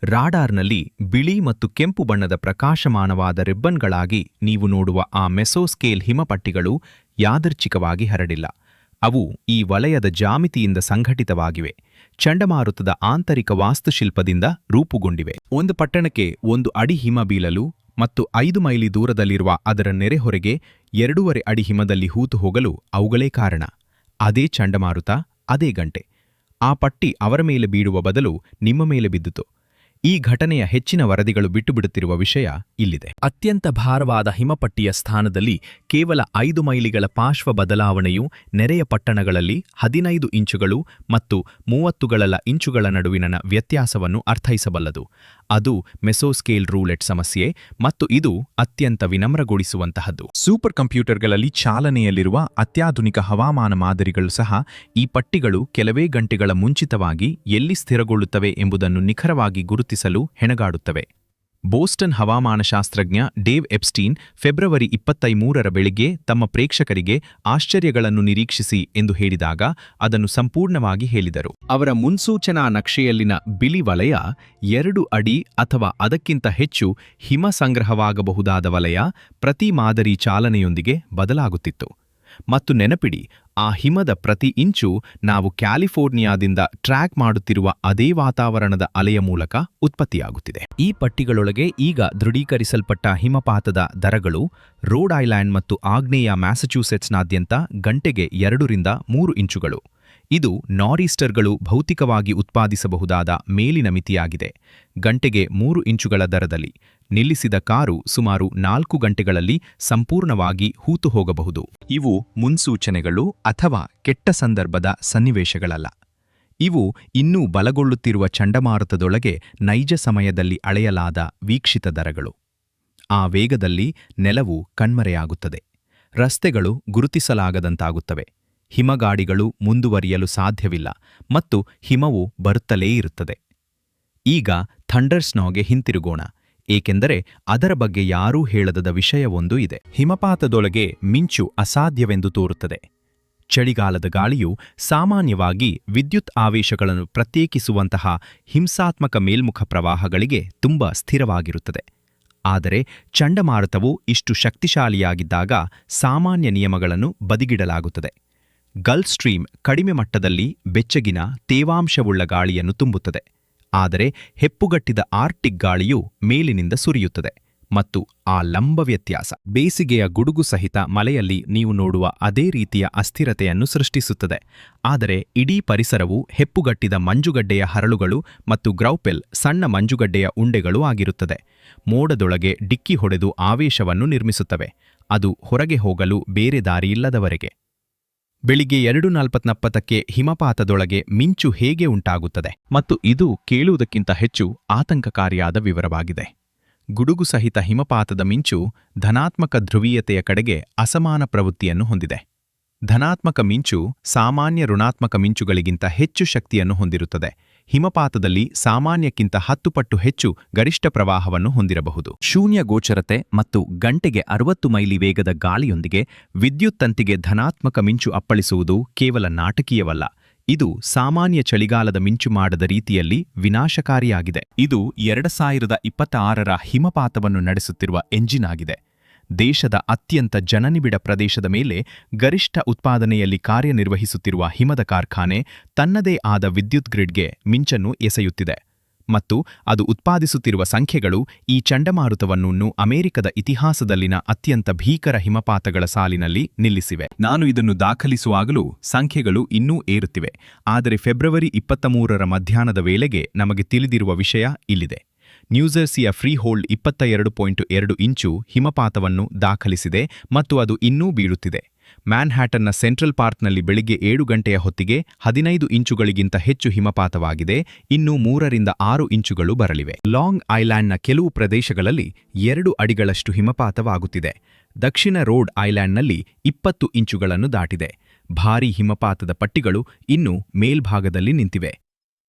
ರಾಡಾರ್ನಲ್ಲಿ ಬಿಳಿ ಮತ್ತು ಕೆಂಪು ಬಣ್ಣದ ಪ್ರಕಾಶಮಾನವಾದ ರಿಬ್ಬನ್ಗಳಾಗಿ ನೀವು ನೋಡುವ ಆ ಮೆಸೋಸ್ಕೇಲ್ ಹಿಮಪಟ್ಟಿಗಳು ಯಾದೃಚ್ಛಿಕವಾಗಿ ಹರಡಿಲ್ಲ. ಅವು ಈ ವಲಯದ ಜಾಮಿತಿಯಿಂದ ಸಂಘಟಿತವಾಗಿವೆ, ಚಂಡಮಾರುತದ ಆಂತರಿಕ ವಾಸ್ತುಶಿಲ್ಪದಿಂದ ರೂಪುಗೊಂಡಿವೆ. ಒಂದು ಪಟ್ಟಣಕ್ಕೆ 1 ಅಡಿ ಹಿಮ ಬೀಳಲು ಮತ್ತು 5 ಮೈಲಿ ದೂರದಲ್ಲಿರುವ ಅದರ ನೆರೆಹೊರೆಗೆ 2.5 ಅಡಿ ಹಿಮದಲ್ಲಿ ಹೂತು ಹೋಗಲು ಅವುಗಳೇ ಕಾರಣ. ಅದೇ ಚಂಡಮಾರುತ, ಅದೇ ಗಂಟೆ. ಆ ಪಟ್ಟಿ ಅವರ ಮೇಲೆ ಬೀಳುವ ಬದಲು ನಿಮ್ಮ ಮೇಲೆ ಬಿದ್ದಿತು. ಈ ಘಟನೆಯ ಹೆಚ್ಚಿನ ವರದಿಗಳು ಬಿಟ್ಟುಬಿಡುತ್ತಿರುವ ವಿಷಯ ಇಲ್ಲಿದೆ. ಅತ್ಯಂತ ಭಾರವಾದ ಹಿಮಪಟ್ಟಿಯ ಸ್ಥಾನದಲ್ಲಿ ಕೇವಲ 5 ಮೈಲಿಗಳ ಪಾರ್ಶ್ವ ಬದಲಾವಣೆಯು ನೆರೆಯ ಪಟ್ಟಣಗಳಲ್ಲಿ 15 ಇಂಚುಗಳು ಮತ್ತು 30 ಇಂಚುಗಳ ನಡುವಿನ ವ್ಯತ್ಯಾಸವನ್ನು ಅರ್ಥೈಸಬಲ್ಲದು. ಅದು ಮೆಸೋಸ್ಕೇಲ್ ರೂಲೆಟ್ ಸಮಸ್ಯೆ ಮತ್ತು ಇದು ಅತ್ಯಂತ ವಿನಮ್ರಗೊಳಿಸುವಂತಹದ್ದು. ಸೂಪರ್ ಕಂಪ್ಯೂಟರ್ಗಳಲ್ಲಿ ಚಾಲನೆಯಲ್ಲಿರುವ ಅತ್ಯಾಧುನಿಕ ಹವಾಮಾನ ಮಾದರಿಗಳು ಸಹ ಈ ಪಟ್ಟಿಗಳು ಕೆಲವೇ ಗಂಟೆಗಳ ಮುಂಚಿತವಾಗಿ ಎಲ್ಲಿ ಸ್ಥಿರಗೊಳ್ಳುತ್ತವೆ ಎಂಬುದನ್ನು ನಿಖರವಾಗಿ ಗುರುತಿಸಲು ಹೆಣಗಾಡುತ್ತವೆ. ಬೋಸ್ಟನ್ ಹವಾಮಾನಶಾಸ್ತ್ರಜ್ಞ ಡೇವ್ ಎಪ್ಸ್ಟೀನ್ ಫೆಬ್ರವರಿ 23ರ ಬೆಳಿಗ್ಗೆ ತಮ್ಮ ಪ್ರೇಕ್ಷಕರಿಗೆ ಆಶ್ಚರ್ಯಗಳನ್ನು ನಿರೀಕ್ಷಿಸಿ ಎಂದು ಹೇಳಿದಾಗ ಅದನ್ನು ಸಂಪೂರ್ಣವಾಗಿ ಹೇಳಿದರು. ಅವರ ಮುನ್ಸೂಚನಾ ನಕ್ಷೆಯಲ್ಲಿನ ಬಿಳಿ ವಲಯ 2 ಅಡಿ ಅಥವಾ ಅದಕ್ಕಿಂತ ಹೆಚ್ಚು ಹಿಮ ಸಂಗ್ರಹವಾಗಬಹುದಾದ ವಲಯ ಪ್ರತಿ ಮಾದರಿ ಚಾಲನೆಯೊಂದಿಗೆ ಬದಲಾಗುತ್ತಿತ್ತು. ಮತ್ತು ನೆನಪಿಡಿ, ಆ ಹಿಮದ ಪ್ರತಿ ಇಂಚು ನಾವು ಕ್ಯಾಲಿಫೋರ್ನಿಯಾದಿಂದ ಟ್ರ್ಯಾಕ್ ಮಾಡುತ್ತಿರುವ ಅದೇ ವಾತಾವರಣದ ಅಲೆಯ ಮೂಲಕ ಉತ್ಪತ್ತಿಯಾಗುತ್ತಿದೆ. ಈ ಪಟ್ಟಿಗಳೊಳಗೆ ಈಗ ದೃಢೀಕರಿಸಲ್ಪಟ್ಟ ಹಿಮಪಾತದ ದರಗಳು ರೋಡ್ ಐಲ್ಯಾಂಡ್ ಮತ್ತು ಆಗ್ನೇಯ ಮ್ಯಾಸಚ್ಯೂಸೆಟ್ಸ್ನಾದ್ಯಂತ ಗಂಟೆಗೆ 2 ರಿಂದ 3 ಇಂಚುಗಳು. ಇದು ನಾರೀಸ್ಟರ್ಗಳು ಭೌತಿಕವಾಗಿ ಉತ್ಪಾದಿಸಬಹುದಾದ ಮೇಲಿನ ಮಿತಿಯಾಗಿದೆ. ಗಂಟೆಗೆ 3 ಇಂಚುಗಳ ದರದಲ್ಲಿ ನಿಲ್ಲಿಸಿದ ಕಾರು ಸುಮಾರು 4 ಗಂಟೆಗಳಲ್ಲಿ ಸಂಪೂರ್ಣವಾಗಿ ಹೂತು ಹೋಗಬಹುದು. ಇವು ಮುನ್ಸೂಚನೆಗಳು ಅಥವಾ ಕೆಟ್ಟ ಸಂದರ್ಭದ ಸನ್ನಿವೇಶಗಳಲ್ಲ. ಇವು ಇನ್ನೂ ಬಲಗೊಳ್ಳುತ್ತಿರುವ ಚಂಡಮಾರುತದೊಳಗೆ ನೈಜ ಸಮಯದಲ್ಲಿ ಅಳೆಯಲಾದ ವೀಕ್ಷಿತ ದರಗಳು. ಆ ವೇಗದಲ್ಲಿ ನೆಲವು ಕಣ್ಮರೆಯಾಗುತ್ತದೆ, ರಸ್ತೆಗಳು ಗುರುತಿಸಲಾಗದಂತಾಗುತ್ತವೆ, ಹಿಮಗಾಡಿಗಳು ಮುಂದುವರಿಯಲು ಸಾಧ್ಯವಿಲ್ಲ ಮತ್ತು ಹಿಮವು ಬರುತ್ತಲೇ ಇರುತ್ತದೆ. ಈಗ ಥಂಡರ್ಸ್ನೋಗೆ ಹಿಂತಿರುಗೋಣ, ಏಕೆಂದರೆ ಅದರ ಬಗ್ಗೆ ಯಾರೂ ಹೇಳದ ವಿಷಯವೊಂದು ಇದೆ. ಹಿಮಪಾತದೊಳಗೆ ಮಿಂಚು ಅಸಾಧ್ಯವೆಂದು ತೋರುತ್ತದೆ. ಚಳಿಗಾಲದ ಗಾಳಿಯು ಸಾಮಾನ್ಯವಾಗಿ ವಿದ್ಯುತ್ ಆವೇಶಗಳನ್ನು ಪ್ರತ್ಯೇಕಿಸುವಂತಹ ಹಿಂಸಾತ್ಮಕ ಮೇಲ್ಮುಖ ಪ್ರವಾಹಗಳಿಗೆ ತುಂಬ ಸ್ಥಿರವಾಗಿರುತ್ತದೆ. ಆದರೆ ಚಂಡಮಾರುತವು ಇಷ್ಟು ಶಕ್ತಿಶಾಲಿಯಾಗಿದ್ದಾಗ ಸಾಮಾನ್ಯ ನಿಯಮಗಳನ್ನು ಬದಿಗಿಡಲಾಗುತ್ತದೆ. ಗಲ್ಫ್ ಸ್ಟ್ರೀಮ್ ಕಡಿಮೆ ಮಟ್ಟದಲ್ಲಿ ಬೆಚ್ಚಗಿನ ತೇವಾಂಶವುಳ್ಳ ಗಾಳಿಯನ್ನು ತುಂಬುತ್ತದೆ, ಆದರೆ ಹೆಪ್ಪುಗಟ್ಟಿದ ಆರ್ಟಿಕ್ ಗಾಳಿಯು ಮೇಲಿನಿಂದ ಸುರಿಯುತ್ತದೆ ಮತ್ತು ಆ ಲಂಬ ವ್ಯತ್ಯಾಸ ಬೇಸಿಗೆಯ ಗುಡುಗು ಸಹಿತ ಮಳೆಯಲ್ಲಿ ನೀವು ನೋಡುವ ಅದೇ ರೀತಿಯ ಅಸ್ಥಿರತೆಯನ್ನು ಸೃಷ್ಟಿಸುತ್ತದೆ. ಆದರೆ ಇಡೀ ಪರಿಸರವು ಹೆಪ್ಪುಗಟ್ಟಿದ ಮಂಜುಗಡ್ಡೆಯ ಹರಳುಗಳು ಮತ್ತು ಗ್ರೌಪೆಲ್ ಸಣ್ಣ ಮಂಜುಗಡ್ಡೆಯ ಉಂಡೆಗಳು ಆಗಿರುತ್ತದೆ. ಮೋಡದೊಳಗೆ ಡಿಕ್ಕಿ ಹೊಡೆದು ಆವೇಶವನ್ನು ನಿರ್ಮಿಸುತ್ತವೆ, ಅದು ಹೊರಗೆ ಹೋಗಲು ಬೇರೆ ದಾರಿಯಿಲ್ಲದವರೆಗೆ. ಬೆಳಿಗ್ಗೆ 2:40ಕ್ಕೆ ಹಿಮಪಾತದೊಳಗೆ ಮಿಂಚು ಹೇಗೆ ಉಂಟಾಗುತ್ತದೆ ಮತ್ತು ಇದು ಕೇಳುವುದಕ್ಕಿಂತ ಹೆಚ್ಚು ಆತಂಕಕಾರಿಯಾದ ವಿವರವಾಗಿದೆ. ಗುಡುಗು ಸಹಿತ ಹಿಮಪಾತದ ಮಿಂಚು ಧನಾತ್ಮಕ ಧ್ರುವೀಯತೆಯ ಕಡೆಗೆ ಅಸಮಾನ ಪ್ರವೃತ್ತಿಯನ್ನು ಹೊಂದಿದೆ. ಧನಾತ್ಮಕ ಮಿಂಚು ಸಾಮಾನ್ಯ ಋಣಾತ್ಮಕ ಮಿಂಚುಗಳಿಗಿಂತ ಹೆಚ್ಚು ಶಕ್ತಿಯನ್ನು ಹೊಂದಿರುತ್ತದೆ. ಹಿಮಪಾತದಲ್ಲಿ ಸಾಮಾನ್ಯಕ್ಕಿಂತ 10 ಪಟ್ಟು ಹೆಚ್ಚು ಗರಿಷ್ಠ ಪ್ರವಾಹವನ್ನು ಹೊಂದಿರಬಹುದು. ಶೂನ್ಯ ಗೋಚರತೆ ಮತ್ತು ಗಂಟೆಗೆ 60 ಮೈಲಿ ವೇಗದ ಗಾಳಿಯೊಂದಿಗೆ ವಿದ್ಯುತ್ ತಂತಿಗೆ ಧನಾತ್ಮಕ ಮಿಂಚು ಅಪ್ಪಳಿಸುವುದು ಕೇವಲ ನಾಟಕೀಯವಲ್ಲ, ಇದು ಸಾಮಾನ್ಯ ಚಳಿಗಾಲದ ಮಿಂಚು ಮಾಡದ ರೀತಿಯಲ್ಲಿ ವಿನಾಶಕಾರಿಯಾಗಿದೆ. ಇದು 2026ರ ಹಿಮಪಾತವನ್ನು ನಡೆಸುತ್ತಿರುವ ಎಂಜಿನ್ ಆಗಿದೆ. ದೇಶದ ಅತ್ಯಂತ ಜನನಿಬಿಡ ಪ್ರದೇಶದ ಮೇಲೆ ಗರಿಷ್ಠ ಉತ್ಪಾದನೆಯಲ್ಲಿ ಕಾರ್ಯನಿರ್ವಹಿಸುತ್ತಿರುವ ಹಿಮದ ಕಾರ್ಖಾನೆ ತನ್ನದೇ ಆದ ವಿದ್ಯುತ್ ಗ್ರಿಡ್ಗೆ ಮಿಂಚನ್ನು ಎಸೆಯುತ್ತಿದೆ ಮತ್ತು ಅದು ಉತ್ಪಾದಿಸುತ್ತಿರುವ ಸಂಖ್ಯೆಗಳು ಈ ಚಂಡಮಾರುತವನ್ನು ಅಮೆರಿಕದ ಇತಿಹಾಸದಲ್ಲಿನ ಅತ್ಯಂತ ಭೀಕರ ಹಿಮಪಾತಗಳ ಸಾಲಿನಲ್ಲಿ ನಿಲ್ಲಿಸಿವೆ. ನಾನು ಇದನ್ನು ದಾಖಲಿಸುವಾಗಲೂ ಸಂಖ್ಯೆಗಳು ಇನ್ನೂ ಏರುತ್ತಿವೆ, ಆದರೆ ಫೆಬ್ರವರಿ 23ರ ಮಧ್ಯಾಹ್ನದ ವೇಳೆಗೆ ನಮಗೆ ತಿಳಿದಿರುವ ವಿಷಯ ಇಲ್ಲಿದೆ. ನ್ಯೂಜೆರ್ಸಿಯ ಫ್ರೀಹೋಲ್ಡ್ 22.2 ಇಂಚು ಹಿಮಪಾತವನ್ನು ದಾಖಲಿಸಿದೆ ಮತ್ತು ಅದು ಇನ್ನೂ ಬೀಳುತ್ತಿದೆ. ಮ್ಯಾನ್ಹ್ಯಾಟನ್ನ ಸೆಂಟ್ರಲ್ ಪಾರ್ಕ್ನಲ್ಲಿ ಬೆಳಿಗ್ಗೆ 7 ಗಂಟೆಯ ಹೊತ್ತಿಗೆ 15 ಇಂಚುಗಳಿಗಿಂತ ಹೆಚ್ಚು ಹಿಮಪಾತವಾಗಿದೆ. ಇನ್ನೂ 3ರಿಂದ 6 ಇಂಚುಗಳು ಬರಲಿವೆ. ಲಾಂಗ್ ಐಲ್ಯಾಂಡ್ನ ಕೆಲವು ಪ್ರದೇಶಗಳಲ್ಲಿ 2 ಅಡಿಗಳಷ್ಟು ಹಿಮಪಾತವಾಗುತ್ತಿದೆ. ದಕ್ಷಿಣ ರೋಡ್ ಐಲ್ಯಾಂಡ್ನಲ್ಲಿ 20 ಇಂಚುಗಳನ್ನು ದಾಟಿದೆ. ಭಾರೀ ಹಿಮಪಾತದ ಪಟ್ಟಿಗಳು ಇನ್ನೂ ಮೇಲ್ಭಾಗದಲ್ಲಿ ನಿಂತಿವೆ.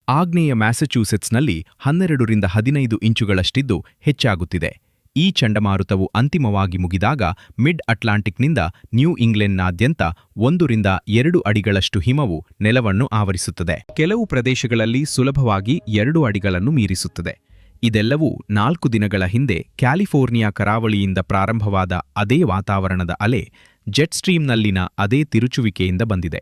ಆಗ್ನೇಯ ಮ್ಯಾಸಚ್ಯೂಸೆಟ್ಸ್ನಲ್ಲಿ 12ರಿಂದ 15 ಇಂಚುಗಳಷ್ಟಿದ್ದು ಹೆಚ್ಚಾಗುತ್ತಿದೆ. ಈ ಚಂಡಮಾರುತವು ಅಂತಿಮವಾಗಿ ಮುಗಿದಾಗ ಮಿಡ್ ಅಟ್ಲಾಂಟಿಕ್ನಿಂದ ನ್ಯೂ ಇಂಗ್ಲೆಂಡ್ನಾದ್ಯಂತ 1ರಿಂದ 2 ಅಡಿಗಳಷ್ಟು ಹಿಮವು ನೆಲವನ್ನು ಆವರಿಸುತ್ತದೆ. ಕೆಲವು ಪ್ರದೇಶಗಳಲ್ಲಿ ಸುಲಭವಾಗಿ 2 ಅಡಿಗಳನ್ನು ಮೀರಿಸುತ್ತದೆ. ಇದೆಲ್ಲವೂ 4 ದಿನಗಳ ಹಿಂದೆ ಕ್ಯಾಲಿಫೋರ್ನಿಯಾ ಕರಾವಳಿಯಿಂದ ಪ್ರಾರಂಭವಾದ ಅದೇ ವಾತಾವರಣದ ಅಲೆ ಜೆಟ್ ಸ್ಟ್ರೀಮ್ನಲ್ಲಿನ ಅದೇ ತಿರುಚುವಿಕೆಯಿಂದ ಬಂದಿದೆ.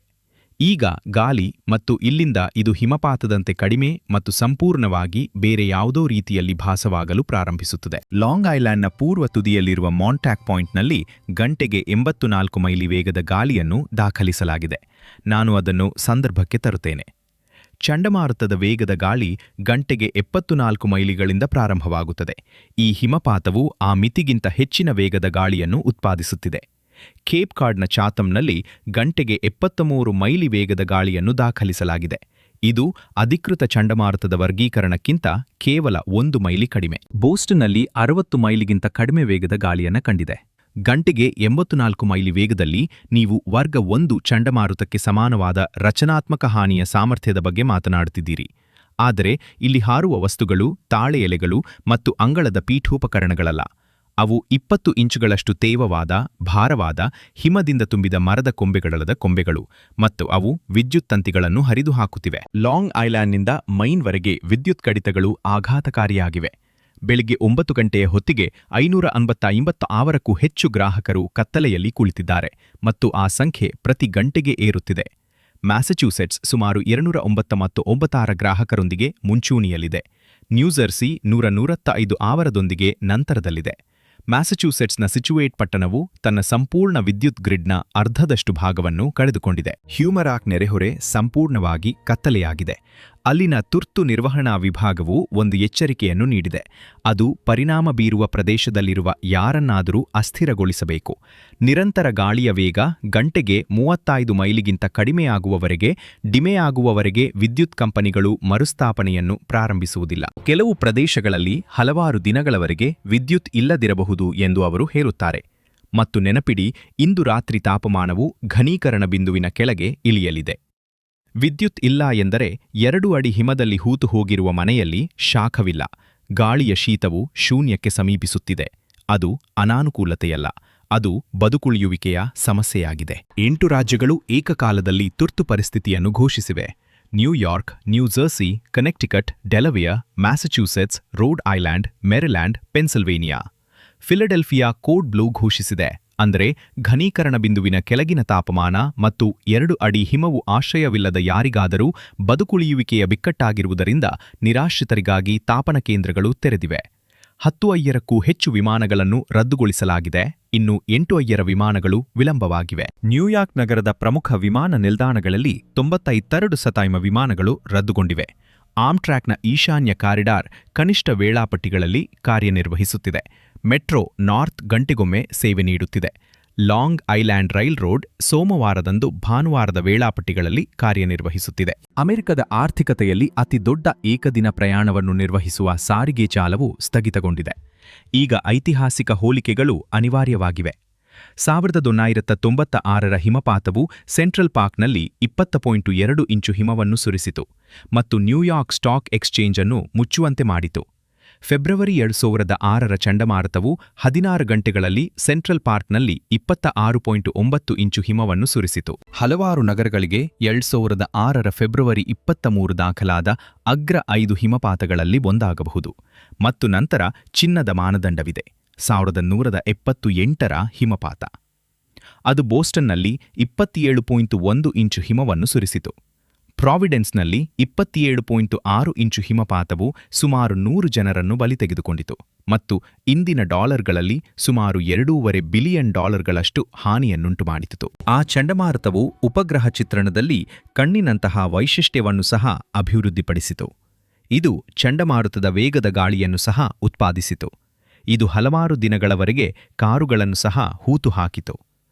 ಈಗ ಗಾಳಿ ಮತ್ತು ಇಲ್ಲಿಂದ ಇದು ಹಿಮಪಾತದಂತೆ ಕಡಿಮೆ ಮತ್ತು ಸಂಪೂರ್ಣವಾಗಿ ಬೇರೆ ಯಾವುದೋ ರೀತಿಯಲ್ಲಿ ಭಾಸವಾಗಲು ಪ್ರಾರಂಭಿಸುತ್ತದೆ. ಲಾಂಗ್ ಐಲ್ಯಾಂಡ್ನ ಪೂರ್ವ ತುದಿಯಲ್ಲಿರುವ ಮಾಂಟ್ಯಾಕ್ ಪಾಯಿಂಟ್ನಲ್ಲಿ ಗಂಟೆಗೆ 84 ಮೈಲಿ ವೇಗದ ಗಾಳಿಯನ್ನು ದಾಖಲಿಸಲಾಗಿದೆ. ನಾನು ಅದನ್ನು ಸಂದರ್ಭಕ್ಕೆ ತರುತ್ತೇನೆ. ಚಂಡಮಾರುತದ ವೇಗದ ಗಾಳಿ ಗಂಟೆಗೆ 74 ಮೈಲಿಗಳಿಂದ ಪ್ರಾರಂಭವಾಗುತ್ತದೆ. ಈ ಹಿಮಪಾತವು ಆ ಮಿತಿಗಿಂತ ಹೆಚ್ಚಿನ ವೇಗದ ಗಾಳಿಯನ್ನು ಉತ್ಪಾದಿಸುತ್ತಿದೆ. ಕೇಪ್ ಕಾರ್ಡ್ನ ಚಾಥಮ್ನಲ್ಲಿ ಗಂಟೆಗೆ 73 ಮೈಲಿ ವೇಗದ ಗಾಳಿಯನ್ನು ದಾಖಲಿಸಲಾಗಿದೆ. ಇದು ಅಧಿಕೃತ ಚಂಡಮಾರುತದ ವರ್ಗೀಕರಣಕ್ಕಿಂತ ಕೇವಲ 1 ಮೈಲಿ ಕಡಿಮೆ. ಬೋಸ್ಟನ್ನಲ್ಲಿ 60 ಮೈಲಿಗಿಂತ ಕಡಿಮೆ ವೇಗದ ಗಾಳಿಯನ್ನು ಕಂಡಿದೆ. ಗಂಟೆಗೆ 84 ಮೈಲಿ ವೇಗದಲ್ಲಿ ನೀವು ವರ್ಗ 1 ಚಂಡಮಾರುತಕ್ಕೆ ಸಮಾನವಾದ ರಚನಾತ್ಮಕ ಹಾನಿಯ ಸಾಮರ್ಥ್ಯದ ಬಗ್ಗೆ ಮಾತನಾಡುತ್ತಿದ್ದೀರಿ. ಆದರೆ ಇಲ್ಲಿ ಹಾರುವ ವಸ್ತುಗಳು ತಾಳೆ ಎಲೆಗಳು ಮತ್ತು ಅಂಗಳದ ಪೀಠೋಪಕರಣಗಳಲ್ಲ. ಅವು 20 ಇಂಚುಗಳಷ್ಟು ತೇವವಾದ, ಭಾರವಾದ, ಹಿಮದಿಂದ ತುಂಬಿದ ಮರದ ಕೊಂಬೆಗಳು ಮತ್ತು ಅವು ವಿದ್ಯುತ್ ತಂತಿಗಳನ್ನು ಹರಿದು ಹಾಕುತ್ತಿವೆ. ಲಾಂಗ್ ಐಲ್ಯಾಂಡ್ನಿಂದ ಮೈನ್ವರೆಗೆ ವಿದ್ಯುತ್ ಕಡಿತಗಳು ಆಘಾತಕಾರಿಯಾಗಿವೆ. ಬೆಳಿಗ್ಗೆ 9 ಗಂಟೆಯ ಹೊತ್ತಿಗೆ 556ಕ್ಕೂ ಹೆಚ್ಚು ಗ್ರಾಹಕರು ಕತ್ತಲೆಯಲ್ಲಿ ಕುಳಿತಿದ್ದಾರೆ ಮತ್ತು ಆ ಸಂಖ್ಯೆ ಪ್ರತಿ ಗಂಟೆಗೆ ಏರುತ್ತಿದೆ. ಮ್ಯಾಸಚ್ಯೂಸೆಟ್ಸ್ ಸುಮಾರು 296 ಗ್ರಾಹಕರೊಂದಿಗೆ ಮುಂಚೂಣಿಯಲ್ಲಿದೆ. ನ್ಯೂಜೆರ್ಸಿ 145 ಆವರದೊಂದಿಗೆ ನಂತರದಲ್ಲಿದೆ. ಮ್ಯಾಸಚ್ಯೂಸೆಟ್ಸ್ನ ಸಿಚುವೇಟ್ ಪಟ್ಟಣವು ತನ್ನ ಸಂಪೂರ್ಣ ವಿದ್ಯುತ್ ಗ್ರಿಡ್ನ ಅರ್ಧದಷ್ಟು ಭಾಗವನ್ನು ಕಳೆದುಕೊಂಡಿದೆ. ಹ್ಯೂಮರಾಕ್ ನೆರೆಹೊರೆ ಸಂಪೂರ್ಣವಾಗಿ ಕತ್ತಲೆಯಾಗಿದೆ. ಅಲ್ಲಿನ ತುರ್ತು ನಿರ್ವಹಣಾ ವಿಭಾಗವು ಒಂದು ಎಚ್ಚರಿಕೆಯನ್ನು ನೀಡಿದೆ. ಅದು ಪರಿಣಾಮ ಬೀರುವ ಪ್ರದೇಶದಲ್ಲಿರುವ ಯಾರನ್ನಾದರೂ ಅಸ್ಥಿರಗೊಳಿಸಬೇಕು. ನಿರಂತರ ಗಾಳಿಯ ವೇಗ ಗಂಟೆಗೆ 35 ಮೈಲಿಗಿಂತ ಕಡಿಮೆಯಾಗುವವರೆಗೆ ಡಿಮೆಯಾಗುವವರೆಗೆ ವಿದ್ಯುತ್ ಕಂಪನಿಗಳು ಮರುಸ್ಥಾಪನೆಯನ್ನು ಪ್ರಾರಂಭಿಸುವುದಿಲ್ಲ. ಕೆಲವು ಪ್ರದೇಶಗಳಲ್ಲಿ ಹಲವಾರು ದಿನಗಳವರೆಗೆ ವಿದ್ಯುತ್ ಇಲ್ಲದಿರಬಹುದು ಎಂದು ಅವರು ಹೇಳುತ್ತಾರೆ. ಮತ್ತು ನೆನಪಿಡಿ, ಇಂದು ರಾತ್ರಿ ತಾಪಮಾನವು ಘನೀಕರಣ ಬಿಂದುವಿನ ಕೆಳಗೆ ಇಳಿಯಲಿದೆ. ವಿದ್ಯುತ್ ಇಲ್ಲ ಎಂದರೆ 2 ಅಡಿ ಹಿಮದಲ್ಲಿ ಹೂತು ಹೋಗಿರುವ ಮನೆಯಲ್ಲಿ ಶಾಖವಿಲ್ಲ. ಗಾಳಿಯ ಶೀತವು ಶೂನ್ಯಕ್ಕೆ ಸಮೀಪಿಸುತ್ತಿದೆ. ಅದು ಅನಾನುಕೂಲತೆಯಲ್ಲ, ಅದು ಬದುಕುಳಿಯುವಿಕೆಯ ಸಮಸ್ಯೆಯಾಗಿದೆ. 8 ರಾಜ್ಯಗಳು ಏಕಕಾಲದಲ್ಲಿ ತುರ್ತು ಪರಿಸ್ಥಿತಿಯನ್ನು ಘೋಷಿಸಿವೆ. New York, New Jersey, Connecticut, Delaware, Massachusetts, Rhode Island, Maryland, Pennsylvania. Philadelphia code blue ಘೋಷಿಸಿದೆ. ಅಂದರೆ ಘನೀಕರಣ ಬಿಂದುವಿನ ಕೆಳಗಿನ ತಾಪಮಾನ ಮತ್ತು 2 ಅಡಿ ಹಿಮವು ಆಶ್ರಯವಿಲ್ಲದ ಯಾರಿಗಾದರೂ ಬದುಕುಳಿಯುವಿಕೆಯ ಬಿಕ್ಕಟ್ಟಾಗಿರುವುದರಿಂದ ನಿರಾಶ್ರಿತರಿಗಾಗಿ ತಾಪನ ಕೇಂದ್ರಗಳು ತೆರೆದಿವೆ. 10 ಅಯ್ಯರಕ್ಕೂ ಹೆಚ್ಚು ವಿಮಾನಗಳನ್ನು ರದ್ದುಗೊಳಿಸಲಾಗಿದೆ. ಇನ್ನು 8 ಅಯ್ಯರ ವಿಮಾನಗಳು ವಿಳಂಬವಾಗಿವೆ. ನ್ಯೂಯಾರ್ಕ್ ನಗರದ ಪ್ರಮುಖ ವಿಮಾನ ನಿಲ್ದಾಣಗಳಲ್ಲಿ 92% ವಿಮಾನಗಳು ರದ್ದುಗೊಂಡಿವೆ. ಆಮ್ಟ್ರಾಕ್ನ ಈಶಾನ್ಯ ಕಾರಿಡಾರ್ ಕನಿಷ್ಠ ವೇಳಾಪಟ್ಟಿಗಳಲ್ಲಿ ಕಾರ್ಯನಿರ್ವಹಿಸುತ್ತಿದೆ. ಮೆಟ್ರೋ ನಾರ್ತ್ ಗಂಟೆಗೊಮ್ಮೆ ಸೇವೆ ನೀಡುತ್ತಿದೆ. ಲಾಂಗ್ ಐಲ್ಯಾಂಡ್ ರೈಲ್ ರೋಡ್ ಸೋಮವಾರದಂದು ಭಾನುವಾರದ ವೇಳಾಪಟ್ಟಿಗಳಲ್ಲಿ ಕಾರ್ಯನಿರ್ವಹಿಸುತ್ತಿದೆ. ಅಮೆರಿಕದ ಆರ್ಥಿಕತೆಯಲ್ಲಿ ಅತಿದೊಡ್ಡ ಏಕದಿನ ಪ್ರಯಾಣವನ್ನು ನಿರ್ವಹಿಸುವ ಸಾರಿಗೆ ಜಾಲವು ಸ್ಥಗಿತಗೊಂಡಿದೆ. ಈಗ ಐತಿಹಾಸಿಕ ಹೋಲಿಕೆಗಳು ಅನಿವಾರ್ಯವಾಗಿವೆ. 1996ರ ಹಿಮಪಾತವು ಸೆಂಟ್ರಲ್ ಪಾರ್ಕ್ನಲ್ಲಿ 20.2 ಇಂಚು ಹಿಮವನ್ನು ಸುರಿಸಿತು ಮತ್ತು ನ್ಯೂಯಾರ್ಕ್ ಸ್ಟಾಕ್ ಎಕ್ಸ್ಚೇಂಜ್ ಅನ್ನು ಮುಚ್ಚುವಂತೆ ಮಾಡಿತು. ಫೆಬ್ರವರಿ 2006ರ ಚಂಡಮಾರುತವು 16 ಗಂಟೆಗಳಲ್ಲಿ ಸೆಂಟ್ರಲ್ ಪಾರ್ಕ್ನಲ್ಲಿ 26.9 ಇಂಚು ಹಿಮವನ್ನು ಸುರಿಸಿತು. ಹಲವಾರು ನಗರಗಳಿಗೆ 2006ರ ಫೆಬ್ರವರಿ 23 ದಾಖಲಾದ ಅಗ್ರ 5 ಹಿಮಪಾತಗಳಲ್ಲಿ ಒಂದಾಗಬಹುದು. ಮತ್ತು ನಂತರ ಚಿನ್ನದ ಮಾನದಂಡವಿದೆ, 1178ರ ಹಿಮಪಾತ. ಅದು ಬೋಸ್ಟನ್ನಲ್ಲಿ 27.1 ಇಂಚು ಹಿಮವನ್ನು ಸುರಿಸಿತು. ಪ್ರಾವಿಡೆನ್ಸ್ನಲ್ಲಿ 27.6 ಇಂಚು ಹಿಮಪಾತವು ಸುಮಾರು 100 ಜನರನ್ನು ಬಲಿ ತೆಗೆದುಕೊಂಡಿತು ಮತ್ತು ಇಂದಿನ ಡಾಲರ್ಗಳಲ್ಲಿ ಸುಮಾರು $2.5 ಬಿಲಿಯನ್ ಹಾನಿಯನ್ನುಂಟು ಮಾಡಿತು. ಆ ಚಂಡಮಾರುತವು ಉಪಗ್ರಹ ಚಿತ್ರಣದಲ್ಲಿ ಕಣ್ಣಿನಂತಹ ವೈಶಿಷ್ಟ್ಯವನ್ನು ಸಹ ಅಭಿವೃದ್ಧಿಪಡಿಸಿತು. ಇದು ಚಂಡಮಾರುತದ ವೇಗದ ಗಾಳಿಯನ್ನು ಸಹ ಉತ್ಪಾದಿಸಿತು. ಇದು ಹಲವಾರು ದಿನಗಳವರೆಗೆ ಕಾರುಗಳನ್ನು ಸಹ ಹೂತು ಹಾಕಿತು.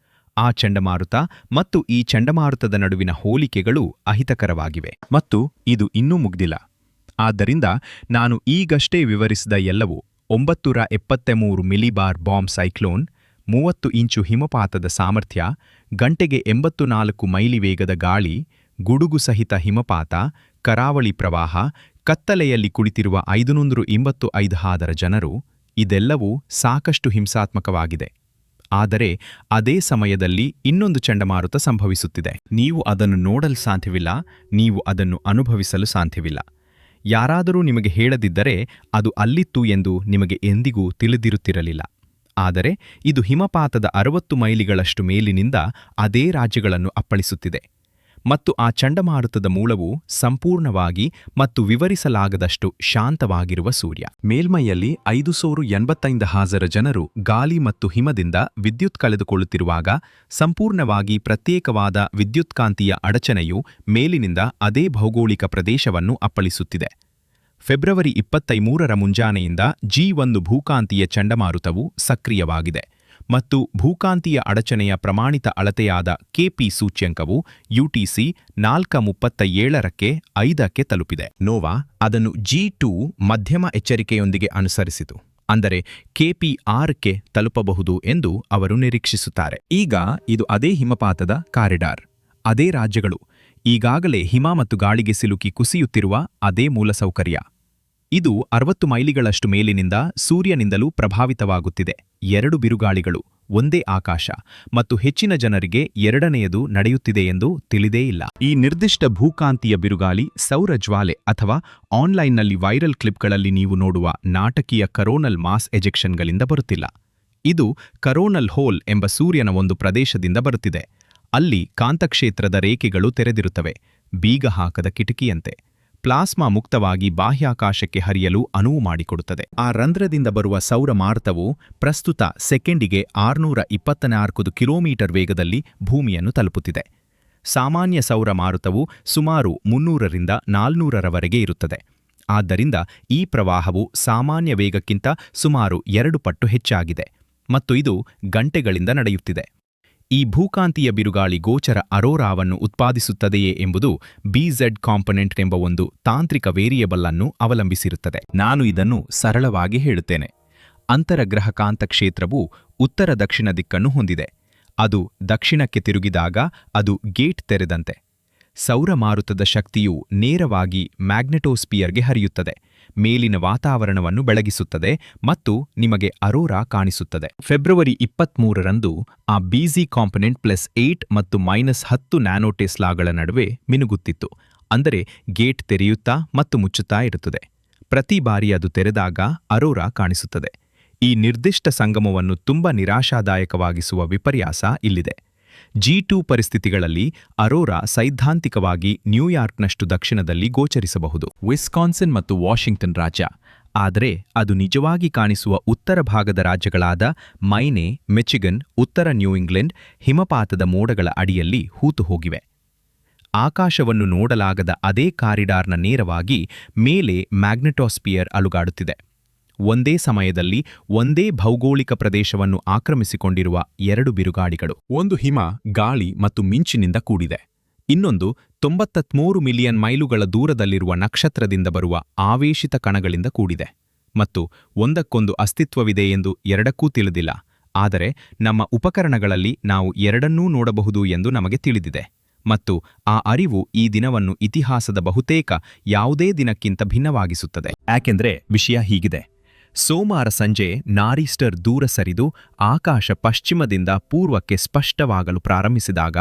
ಆ ಚಂಡಮಾರುತ ಮತ್ತು ಈ ಚಂಡಮಾರುತದ ನಡುವಿನ ಹೋಲಿಕೆಗಳು ಅಹಿತಕರವಾಗಿವೆ. ಮತ್ತು ಇದು ಇನ್ನೂ ಮುಗ್ದಿಲ್ಲ. ಆದ್ದರಿಂದ ನಾನು ಈಗಷ್ಟೇ ವಿವರಿಸಿದ ಎಲ್ಲವೂ 973 ಮಿಲಿಬಾರ್ ಬಾಂಬ್ ಸೈಕ್ಲೋನ್, 30 ಇಂಚು ಹಿಮಪಾತದ ಸಾಮರ್ಥ್ಯ, ಗಂಟೆಗೆ 84 ಮೈಲಿ ವೇಗದ ಗಾಳಿ, ಗುಡುಗು ಸಹಿತ ಹಿಮಪಾತ, ಕರಾವಳಿ ಪ್ರವಾಹ, ಕತ್ತಲೆಯಲ್ಲಿ ಕುಳಿತಿರುವ 585 ಜನರು, ಇದೆಲ್ಲವೂ ಸಾಕಷ್ಟು ಹಿಂಸಾತ್ಮಕವಾಗಿದೆ. ಆದರೆ ಅದೇ ಸಮಯದಲ್ಲಿ ಇನ್ನೊಂದು ಚಂಡಮಾರುತ ಸಂಭವಿಸುತ್ತಿದೆ. ನೀವು ಅದನ್ನು ನೋಡಲು ಸಾಧ್ಯವಿಲ್ಲ, ನೀವು ಅದನ್ನು ಅನುಭವಿಸಲು ಸಾಧ್ಯವಿಲ್ಲ. ಯಾರಾದರೂ ನಿಮಗೆ ಹೇಳದಿದ್ದರೆ ಅದು ಅಲ್ಲಿತ್ತು ಎಂದು ನಿಮಗೆ ಎಂದಿಗೂ ತಿಳಿದಿರುತ್ತಿರಲಿಲ್ಲ. ಆದರೆ ಇದು ಹಿಮಪಾತದ 60 ಮೈಲಿಗಳಷ್ಟು ಮೇಲಿನಿಂದ ಅದೇ ರಾಜ್ಯಗಳನ್ನು ಅಪ್ಪಳಿಸುತ್ತಿದೆ. ಮತ್ತು ಆ ಚಂಡಮಾರುತದ ಮೂಲವು ಸಂಪೂರ್ಣವಾಗಿ ಮತ್ತು ವಿವರಿಸಲಾಗದಷ್ಟು ಶಾಂತವಾಗಿರುವ ಸೂರ್ಯ. ಮೇಲ್ಮೈಯಲ್ಲಿ 585,000 ಜನರು ಗಾಳಿ ಮತ್ತು ಹಿಮದಿಂದ ವಿದ್ಯುತ್ ಕಳೆದುಕೊಳ್ಳುತ್ತಿರುವಾಗ ಸಂಪೂರ್ಣವಾಗಿ ಪ್ರತ್ಯೇಕವಾದ ವಿದ್ಯುತ್ಕಾಂತೀಯ ಅಡಚಣೆಯು ಮೇಲಿನಿಂದ ಅದೇ ಭೌಗೋಳಿಕ ಪ್ರದೇಶವನ್ನು ಅಪ್ಪಳಿಸುತ್ತಿದೆ. ಫೆಬ್ರವರಿ 23ರ ಮುಂಜಾನೆಯಿಂದ G1 ಭೂಕಾಂತೀಯ ಚಂಡಮಾರುತವು ಸಕ್ರಿಯವಾಗಿದೆ ಮತ್ತು ಭೂಕಾಂತೀಯ ಅಡಚಣೆಯ ಪ್ರಮಾಣಿತ ಅಳತೆಯಾದ KP ಸೂಚ್ಯಂಕವು UTC 4:37ಕ್ಕೆ 5ಕ್ಕೆ ತಲುಪಿದೆ. ನೋವಾ ಅದನ್ನು G2 ಮಧ್ಯಮ ಎಚ್ಚರಿಕೆಯೊಂದಿಗೆ ಅನುಸರಿಸಿತು, ಅಂದರೆ KP 6ಕ್ಕೆ ತಲುಪಬಹುದು ಎಂದು ಅವರು ನಿರೀಕ್ಷಿಸುತ್ತಾರೆ. ಈಗ ಇದು ಅದೇ ಹಿಮಪಾತದ ಕಾರಿಡಾರ್, ಅದೇ ರಾಜ್ಯಗಳು, ಈಗಾಗಲೇ ಹಿಮ ಮತ್ತು ಗಾಳಿಗೆ ಸಿಲುಕಿ ಕುಸಿಯುತ್ತಿರುವ ಅದೇ ಮೂಲಸೌಕರ್ಯ. ಇದು 60 ಮೈಲಿಗಳಷ್ಟು ಮೇಲಿನಿಂದ ಸೂರ್ಯನಿಂದಲೂ ಪ್ರಭಾವಿತವಾಗುತ್ತಿದೆ. 2 ಬಿರುಗಾಳಿಗಳು, ಒಂದೇ ಆಕಾಶ, ಮತ್ತು ಹೆಚ್ಚಿನ ಜನರಿಗೆ ಎರಡನೆಯದು ನಡೆಯುತ್ತಿದೆ ಎಂದು ತಿಳಿದೇ ಇಲ್ಲ. ಈ ನಿರ್ದಿಷ್ಟ ಭೂಕಾಂತೀಯ ಬಿರುಗಾಳಿ ಸೌರ ಜ್ವಾಲೆ ಅಥವಾ ಆನ್ಲೈನ್ನಲ್ಲಿ ವೈರಲ್ ಕ್ಲಿಪ್ಗಳಲ್ಲಿ ನೀವು ನೋಡುವ ನಾಟಕೀಯ ಕರೋನಲ್ ಮಾಸ್ ಎಜೆಕ್ಷನ್ಗಳಿಂದ ಬರುತ್ತಿಲ್ಲ. ಇದು ಕರೋನಲ್ ಹೋಲ್ ಎಂಬ ಸೂರ್ಯನ ಒಂದು ಪ್ರದೇಶದಿಂದ ಬರುತ್ತಿದೆ. ಅಲ್ಲಿ ಕಾಂತಕ್ಷೇತ್ರದ ರೇಖೆಗಳು ತೆರೆದಿರುತ್ತವೆ, ಬೀಗ ಹಾಕದ ಕಿಟಕಿಯಂತೆ. ಪ್ಲಾಸ್ಮಾ ಮುಕ್ತವಾಗಿ ಬಾಹ್ಯಾಕಾಶಕ್ಕೆ ಹರಿಯಲು ಅನುವು ಮಾಡಿಕೊಡುತ್ತದೆ. ಆ ರಂಧ್ರದಿಂದ ಬರುವ ಸೌರ ಮಾರುತವು ಪ್ರಸ್ತುತ ಸೆಕೆಂಡಿಗೆ 624 ಕಿಲೋಮೀಟರ್ ವೇಗದಲ್ಲಿ ಭೂಮಿಯನ್ನು ತಲುಪುತ್ತಿದೆ. ಸಾಮಾನ್ಯ ಸೌರ ಮಾರುತವು ಸುಮಾರು 300ರಿಂದ 400ರವರೆಗೆ ಇರುತ್ತದೆ. ಆದ್ದರಿಂದ ಈ ಪ್ರವಾಹವು ಸಾಮಾನ್ಯ ವೇಗಕ್ಕಿಂತ ಸುಮಾರು 2 ಪಟ್ಟು ಹೆಚ್ಚಾಗಿದೆ ಮತ್ತು ಇದು ಗಂಟೆಗಳಿಂದ ನಡೆಯುತ್ತಿದೆ. ಈ ಭೂಕಾಂತೀಯ ಬಿರುಗಾಳಿ ಗೋಚರ ಅರೋರಾವನ್ನು ಉತ್ಪಾದಿಸುತ್ತದೆಯೇ ಎಂಬುದು BZ ಕಾಂಪೊನೆಂಟ್ ಎಂಬ ಒಂದು ತಾಂತ್ರಿಕ ವೇರಿಯಬಲ್ ಅನ್ನು ಅವಲಂಬಿಸಿರುತ್ತದೆ. ನಾನು ಇದನ್ನು ಸರಳವಾಗಿ ಹೇಳುತ್ತೇನೆ. ಅಂತರಗ್ರಹ ಕಾಂತಕ್ಷೇತ್ರವು ಉತ್ತರ ದಕ್ಷಿಣ ದಿಕ್ಕನ್ನು ಹೊಂದಿದೆ. ಅದು ದಕ್ಷಿಣಕ್ಕೆ ತಿರುಗಿದಾಗ ಅದು ಗೇಟ್ ತೆರೆದಂತೆ. ಸೌರ ಮಾರುತದ ಶಕ್ತಿಯು ನೇರವಾಗಿ ಮ್ಯಾಗ್ನೆಟೋಸ್ಪಿಯರ್ಗೆ ಹರಿಯುತ್ತದೆ, ಮೇಲಿನ ವಾತಾವರಣವನ್ನು ಬೆಳಗಿಸುತ್ತದೆ ಮತ್ತು ನಿಮಗೆ ಅರೋರಾ ಕಾಣಿಸುತ್ತದೆ. ಫೆಬ್ರವರಿ 23ರಂದು ಆ BZ ಕಾಂಪೊನೆಂಟ್ +8 ಮತ್ತು -10 ನ್ಯಾನೋಟೆಸ್ಲಾಗಳ ನಡುವೆ ಮಿನುಗುತ್ತಿತ್ತು. ಅಂದರೆ ಗೇಟ್ ತೆರೆಯುತ್ತಾ ಮತ್ತು ಮುಚ್ಚುತ್ತಾ ಇರುತ್ತದೆ. ಪ್ರತಿ ಬಾರಿ ಅದು ತೆರೆದಾಗ ಅರೋರಾ ಕಾಣಿಸುತ್ತದೆ. ಈ ನಿರ್ದಿಷ್ಟ ಸಂಗಮವನ್ನು ತುಂಬಾ ನಿರಾಶಾದಾಯಕವಾಗಿಸುವ ವಿಪರ್ಯಾಸ ಇಲ್ಲಿದೆ. G2 ಪರಿಸ್ಥಿತಿಗಳಲ್ಲಿ ಅರೋರಾ ಸೈದ್ಧಾಂತಿಕವಾಗಿ ನ್ಯೂಯಾರ್ಕ್ನಷ್ಟು ದಕ್ಷಿಣದಲ್ಲಿ ಗೋಚರಿಸಬಹುದು, ವಿಸ್ಕಾನ್ಸಿನ್ ಮತ್ತು ವಾಷಿಂಗ್ಟನ್ ರಾಜ್ಯ. ಆದರೆ ಅದು ನಿಜವಾಗಿ ಕಾಣಿಸುವ ಉತ್ತರ ಭಾಗದ ರಾಜ್ಯಗಳಾದ ಮೈನೆ, ಮಿಚಿಗನ್, ಉತ್ತರ ನ್ಯೂ ಇಂಗ್ಲೆಂಡ್ ಹಿಮಪಾತದ ಮೋಡಗಳ ಅಡಿಯಲ್ಲಿ ಹೂತು ಹೋಗಿವೆ. ಆಕಾಶವನ್ನು ನೋಡಲಾಗದ ಅದೇ ಕಾರಿಡಾರ್ನ ನೇರವಾಗಿ ಮೇಲೆ ಮ್ಯಾಗ್ನೆಟೋಸ್ಪಿಯರ್ ಅಲುಗಾಡುತ್ತಿದೆ. ಒಂದೇ ಸಮಯದಲ್ಲಿ ಒಂದೇ ಭೌಗೋಳಿಕ ಪ್ರದೇಶವನ್ನು ಆಕ್ರಮಿಸಿಕೊಂಡಿರುವ 2 ಬಿರುಗಾಳಿಗಳು. ಒಂದು ಹಿಮ, ಗಾಳಿ ಮತ್ತು ಮಿಂಚಿನಿಂದ ಕೂಡಿದೆ. ಇನ್ನೊಂದು 93 ಮಿಲಿಯನ್ ಮೈಲುಗಳ ದೂರದಲ್ಲಿರುವ ನಕ್ಷತ್ರದಿಂದ ಬರುವ ಆವೇಶಿತ ಕಣಗಳಿಂದ ಕೂಡಿದೆ. ಮತ್ತು ಒಂದಕ್ಕೊಂದು ಅಸ್ತಿತ್ವವಿದೆ ಎಂದು ಎರಡಕ್ಕೂ ತಿಳಿದಿಲ್ಲ. ಆದರೆ ನಮ್ಮ ಉಪಕರಣಗಳಲ್ಲಿ ನಾವು ಎರಡನ್ನೂ ನೋಡಬಹುದು ಎಂದು ನಮಗೆ ತಿಳಿದಿದೆ. ಮತ್ತು ಆ ಅರಿವು ಈ ದಿನವನ್ನು ಇತಿಹಾಸದ ಬಹುತೇಕ ಯಾವುದೇ ದಿನಕ್ಕಿಂತ ಭಿನ್ನವಾಗಿಸುತ್ತದೆ. ಯಾಕೆಂದ್ರೆ ವಿಷಯ ಹೀಗಿದೆ. ಸೋಮವಾರ ಸಂಜೆ ನಾರೀಸ್ಟರ್ ದೂರ ಸರಿದು ಆಕಾಶ ಪಶ್ಚಿಮದಿಂದ ಪೂರ್ವಕ್ಕೆ ಸ್ಪಷ್ಟವಾಗಲು ಪ್ರಾರಂಭಿಸಿದಾಗ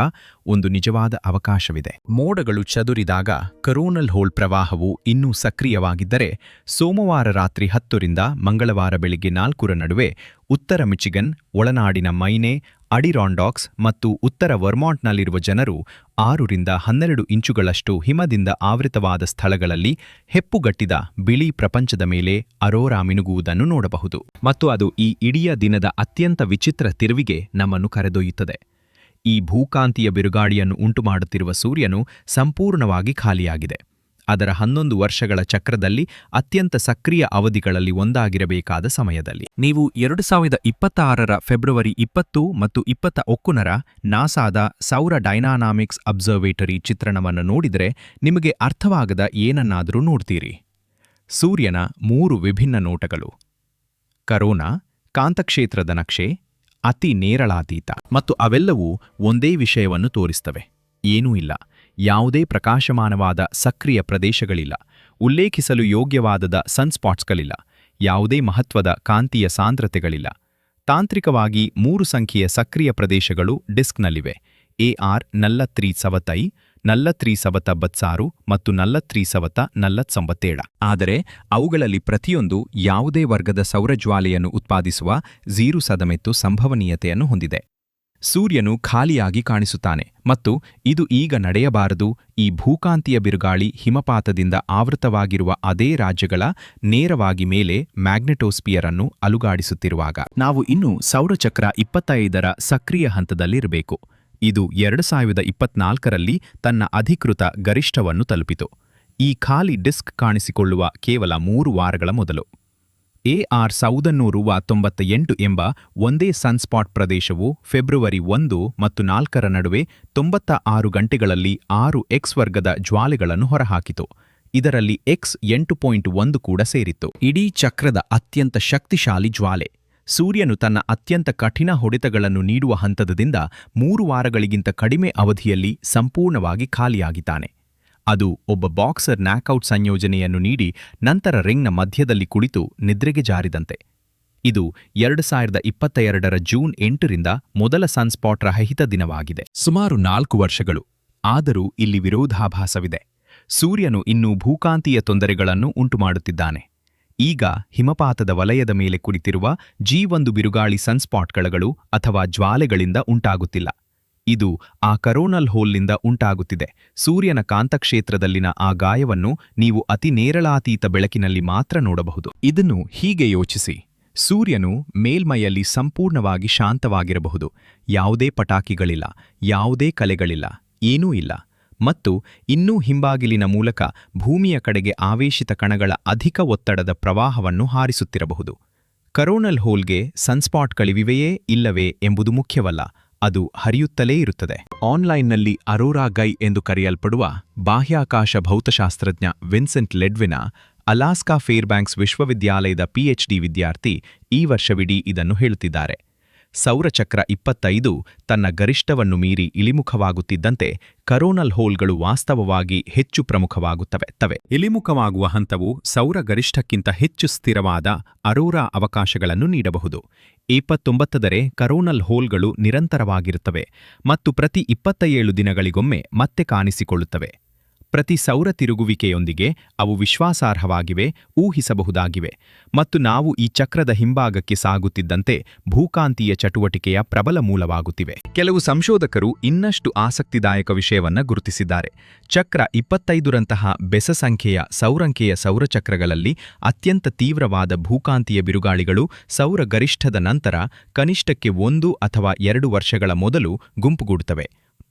ಒಂದು ನಿಜವಾದ ಅವಕಾಶವಿದೆ. ಮೋಡಗಳು ಚದುರಿದಾಗ ಕರೋನಲ್ ಹೋಲ್ ಪ್ರವಾಹವು ಇನ್ನೂ ಸಕ್ರಿಯವಾಗಿದ್ದರೆ ಸೋಮವಾರ ರಾತ್ರಿ 10ರಿಂದ ಮಂಗಳವಾರ ಬೆಳಿಗ್ಗೆ 4ರ ನಡುವೆ ಉತ್ತರ ಮಿಚಿಗನ್, ಒಳನಾಡಿನ ಮೈನೆ, ಅಡಿರಾಂಡಾಕ್ಸ್ ಮತ್ತು ಉತ್ತರ ವರ್ಮಾಂಟ್ನಲ್ಲಿರುವ ಜನರು 6ರಿಂದ 12 ಇಂಚುಗಳಷ್ಟು ಹಿಮದಿಂದ ಆವೃತವಾದ ಸ್ಥಳಗಳಲ್ಲಿ ಹೆಪ್ಪುಗಟ್ಟಿದ ಬಿಳಿ ಪ್ರಪಂಚದ ಮೇಲೆ ಅರೋರಾ ಮಿನುಗುವುದನ್ನು ನೋಡಬಹುದು. ಮತ್ತು ಅದು ಈ ಇಡೀ ದಿನದ ಅತ್ಯಂತ ವಿಚಿತ್ರ ತಿರುವಿಗೆ ನಮ್ಮನ್ನು ಕರೆದೊಯ್ಯುತ್ತದೆ. ಈ ಭೂಕಾಂತೀಯ ಬಿರುಗಾಳಿಯನ್ನು ಉಂಟುಮಾಡುತ್ತಿರುವ ಸೂರ್ಯನು ಸಂಪೂರ್ಣವಾಗಿ ಖಾಲಿಯಾಗಿದೆ. ಅದರ 11 ವರ್ಷಗಳ ಚಕ್ರದಲ್ಲಿ ಅತ್ಯಂತ ಸಕ್ರಿಯ ಅವಧಿಗಳಲ್ಲಿ ಒಂದಾಗಿರಬೇಕಾದ ಸಮಯದಲ್ಲಿ. ನೀವು 2026ರ ಫೆಬ್ರವರಿ 20 ಮತ್ತು 21ರ ನಾಸಾದ ಸೌರ ಡೈನಾಮಿಕ್ಸ್ ಅಬ್ಸರ್ವೇಟರಿ ಚಿತ್ರಣವನ್ನು ನೋಡಿದರೆ ನಿಮಗೆ ಅರ್ಥವಾಗದ ಏನನ್ನಾದರೂ ನೋಡ್ತೀರಿ. ಸೂರ್ಯನ 3 ವಿಭಿನ್ನ ನೋಟಗಳು, ಕರೋನಾ, ಕಾಂತಕ್ಷೇತ್ರದ ನಕ್ಷೆ, ಅತಿ ನೇರಳಾತೀತ, ಮತ್ತು ಅವೆಲ್ಲವೂ ಒಂದೇ ವಿಷಯವನ್ನು ತೋರಿಸ್ತವೆ. ಏನೂ ಇಲ್ಲ, ಯಾವುದೇ ಪ್ರಕಾಶಮಾನವಾದ ಸಕ್ರಿಯ ಪ್ರದೇಶಗಳಿಲ್ಲ, ಉಲ್ಲೇಖಿಸಲು ಯೋಗ್ಯವಾದ ಸನ್ಸ್ಪಾಟ್ಸ್ಗಳಿಲ್ಲ, ಯಾವುದೇ ಮಹತ್ವದ ಕಾಂತೀಯ ಸಾಂದ್ರತೆಗಳಿಲ್ಲ. ತಾಂತ್ರಿಕವಾಗಿ 3 ಸಂಖ್ಯೆಯ ಸಕ್ರಿಯ ಪ್ರದೇಶಗಳು ಡಿಸ್ಕ್ನಲ್ಲಿವೆ: AR 43 43 ಮತ್ತು 43 ಆದರೆ ಅವುಗಳಲ್ಲಿ ಪ್ರತಿಯೊಂದು ಯಾವುದೇ ವರ್ಗದ ಸೌರಜ್ವಾಲೆಯನ್ನು ಉತ್ಪಾದಿಸುವ 0% ಸಂಭವನೀಯತೆಯನ್ನು ಹೊಂದಿದೆ. ಸೂರ್ಯನು ಖಾಲಿಯಾಗಿ ಕಾಣಿಸುತ್ತಾನೆ, ಮತ್ತು ಇದು ಈಗ ನಡೆಯಬಾರದು. ಈ ಭೂಕಾಂತೀಯ ಬಿರುಗಾಳಿ ಹಿಮಪಾತದಿಂದ ಆವೃತವಾಗಿರುವ ಅದೇ ರಾಜ್ಯಗಳ ನೇರವಾಗಿ ಮೇಲೆ ಮ್ಯಾಗ್ನೆಟೋಸ್ಪಿಯರ್ ಅನ್ನು ಅಲುಗಾಡಿಸುತ್ತಿರುವಾಗ ನಾವು ಇನ್ನೂ ಸೌರಚಕ್ರ 25ರ ಸಕ್ರಿಯ ಹಂತದಲ್ಲಿರಬೇಕು. ಇದು 2024ರಲ್ಲಿ ತನ್ನ ಅಧಿಕೃತ ಗರಿಷ್ಠವನ್ನು ತಲುಪಿತು, ಈ ಖಾಲಿ ಡಿಸ್ಕ್ ಕಾಣಿಸಿಕೊಳ್ಳುವ ಕೇವಲ 3 ವಾರಗಳ ಮೊದಲು. AR 1198 ಎಂಬ ಒಂದೇ ಸನ್ಸ್ಪಾಟ್ ಪ್ರದೇಶವು ಫೆಬ್ರವರಿ 1 ಮತ್ತು 4ರ ನಡುವೆ 96 ಗಂಟೆಗಳಲ್ಲಿ 6 X ವರ್ಗದ ಜ್ವಾಲೆಗಳನ್ನು ಹೊರಹಾಕಿತು. ಇದರಲ್ಲಿ X 8.1 ಕೂಡ ಸೇರಿತ್ತು. ಇಡೀ ಚಕ್ರದ ಅತ್ಯಂತ ಶಕ್ತಿಶಾಲಿ ಜ್ವಾಲೆ. ಸೂರ್ಯನು ತನ್ನ ಅತ್ಯಂತ ಕಠಿಣ ಹೊಡೆತಗಳನ್ನು ನೀಡುವ ಹಂತದಿಂದ 3 ವಾರಗಳಿಗಿಂತ ಕಡಿಮೆ ಅವಧಿಯಲ್ಲಿ ಸಂಪೂರ್ಣವಾಗಿ ಖಾಲಿಯಾಗಿದ್ದಾನೆ. ಅದು ಒಬ್ಬ ಬಾಕ್ಸರ್ ನ್ಯಾಕ್ಔಟ್ ಸಂಯೋಜನೆಯನ್ನು ನೀಡಿ ನಂತರ ರಿಂಗ್ನ ಮಧ್ಯದಲ್ಲಿ ಕುಳಿತು ನಿದ್ರೆಗೆ ಜಾರಿದಂತೆ. ಇದು 2022ರ ಜೂನ್ 8ರಿಂದ ಮೊದಲ ಸನ್ಸ್ಪಾಟ್ ರಹಿತ ದಿನವಾಗಿದೆ. ಸುಮಾರು 4 ವರ್ಷಗಳು. ಆದರೂ ಇಲ್ಲಿ ವಿರೋಧಾಭಾಸವಿದೆ. ಸೂರ್ಯನು ಇನ್ನೂ ಭೂಕಾಂತೀಯ ತೊಂದರೆಗಳನ್ನು ಉಂಟುಮಾಡುತ್ತಿದ್ದಾನೆ. ಈಗ ಹಿಮಪಾತದ ವಲಯದ ಮೇಲೆ ಕುಳಿತಿರುವ G1 ಬಿರುಗಾಳಿ ಸನ್ಸ್ಪಾಟ್ಗಳು ಅಥವಾ ಜ್ವಾಲೆಗಳಿಂದ ಉಂಟಾಗುತ್ತಿಲ್ಲ. ಇದು ಆ ಕರೋನಲ್ ಹೋಲ್ನಿಂದ ಉಂಟಾಗುತ್ತಿದೆ. ಸೂರ್ಯನ ಕಾಂತಕ್ಷೇತ್ರದಲ್ಲಿನ ಆ ಗಾಯವನ್ನು ನೀವು ಅತಿ ನೇರಳಾತೀತ ಬೆಳಕಿನಲ್ಲಿ ಮಾತ್ರ ನೋಡಬಹುದು. ಇದನ್ನು ಹೀಗೆ ಯೋಚಿಸಿ: ಸೂರ್ಯನು ಮೇಲ್ಮೈಯಲ್ಲಿ ಸಂಪೂರ್ಣವಾಗಿ ಶಾಂತವಾಗಿರಬಹುದು, ಯಾವುದೇ ಪಟಾಕಿಗಳಿಲ್ಲ, ಯಾವುದೇ ಕಲೆಗಳಿಲ್ಲ, ಏನೂ ಇಲ್ಲ, ಮತ್ತು ಇನ್ನೂ ಹಿಂಬಾಗಿಲಿನ ಮೂಲಕ ಭೂಮಿಯ ಕಡೆಗೆ ಆವೇಶಿತ ಕಣಗಳ ಅಧಿಕ ಒತ್ತಡದ ಪ್ರವಾಹವನ್ನು ಹಾರಿಸುತ್ತಿರಬಹುದು. ಕರೋನಲ್ ಹೋಲ್ಗೆ ಸನ್ಸ್ಪಾಟ್ಗಳಿವೆಯೇ ಇಲ್ಲವೇ ಎಂಬುದು ಮುಖ್ಯವಲ್ಲ, ಅದು ಹರಿಯುತ್ತಲೇ ಇರುತ್ತದೆ. ಆನ್ಲೈನ್ನಲ್ಲಿ ಅರೋರಾ ಗೈ ಎಂದು ಕರೆಯಲ್ಪಡುವ ಬಾಹ್ಯಾಕಾಶ ಭೌತಶಾಸ್ತ್ರಜ್ಞ ವಿನ್ಸೆಂಟ್ ಲೆಡ್ವಿನ ಅಲಾಸ್ಕಾ ಫೇರ್ಬ್ಯಾಂಕ್ಸ್ ವಿಶ್ವವಿದ್ಯಾಲಯದ PhD ವಿದ್ಯಾರ್ಥಿ ಈ ವರ್ಷವಿಡೀ ಇದನ್ನು ಹೇಳುತ್ತಿದ್ದಾರೆ. ಸೌರಚಕ್ರ 25 ತನ್ನ ಗರಿಷ್ಠವನ್ನು ಮೀರಿ ಇಳಿಮುಖವಾಗುತ್ತಿದ್ದಂತೆ ಕರೋನಲ್ ಹೋಲ್ಗಳು ವಾಸ್ತವವಾಗಿ ಹೆಚ್ಚು ಪ್ರಮುಖವಾಗುತ್ತವೆ. ಇಳಿಮುಖವಾಗುವ ಹಂತವು ಸೌರ ಗರಿಷ್ಠಕ್ಕಿಂತ ಹೆಚ್ಚು ಸ್ಥಿರವಾದ ಅರೋರಾ ಅವಕಾಶಗಳನ್ನು ನೀಡಬಹುದು. 29ದರೆ ಕರೋನಲ್ ಹೋಲ್ಗಳು ನಿರಂತರವಾಗಿರುತ್ತವೆ ಮತ್ತು ಪ್ರತಿ 27 ದಿನಗಳಿಗೊಮ್ಮೆ ಮತ್ತೆ ಕಾಣಿಸಿಕೊಳ್ಳುತ್ತವೆ. ಪ್ರತಿ ಸೌರ ತಿರುಗುವಿಕೆಯೊಂದಿಗೆ ಅವು ವಿಶ್ವಾಸಾರ್ಹವಾಗಿವೆ, ಊಹಿಸಬಹುದಾಗಿವೆ, ಮತ್ತು ನಾವು ಈ ಚಕ್ರದ ಹಿಂಭಾಗಕ್ಕೆ ಸಾಗುತ್ತಿದ್ದಂತೆ ಭೂಕಾಂತೀಯ ಚಟುವಟಿಕೆಯ ಪ್ರಬಲ ಮೂಲವಾಗುತ್ತಿವೆ. ಕೆಲವು ಸಂಶೋಧಕರು ಇನ್ನಷ್ಟು ಆಸಕ್ತಿದಾಯಕ ವಿಷಯವನ್ನ ಗುರುತಿಸಿದ್ದಾರೆ. ಚಕ್ರ 25ರಂತಹ ಬೆಸ ಸಂಖ್ಯೆಯ ಸೌರಂಕೆಯ ಸೌರಚಕ್ರಗಳಲ್ಲಿ ಅತ್ಯಂತ ತೀವ್ರವಾದ ಭೂಕಾಂತೀಯ ಬಿರುಗಾಳಿಗಳು ಸೌರ ಗರಿಷ್ಠದ ನಂತರ ಕನಿಷ್ಠಕ್ಕೆ 1 ಅಥವಾ 2 ವರ್ಷಗಳ ಮೊದಲು ಗುಂಪುಗೂಡುತ್ತವೆ.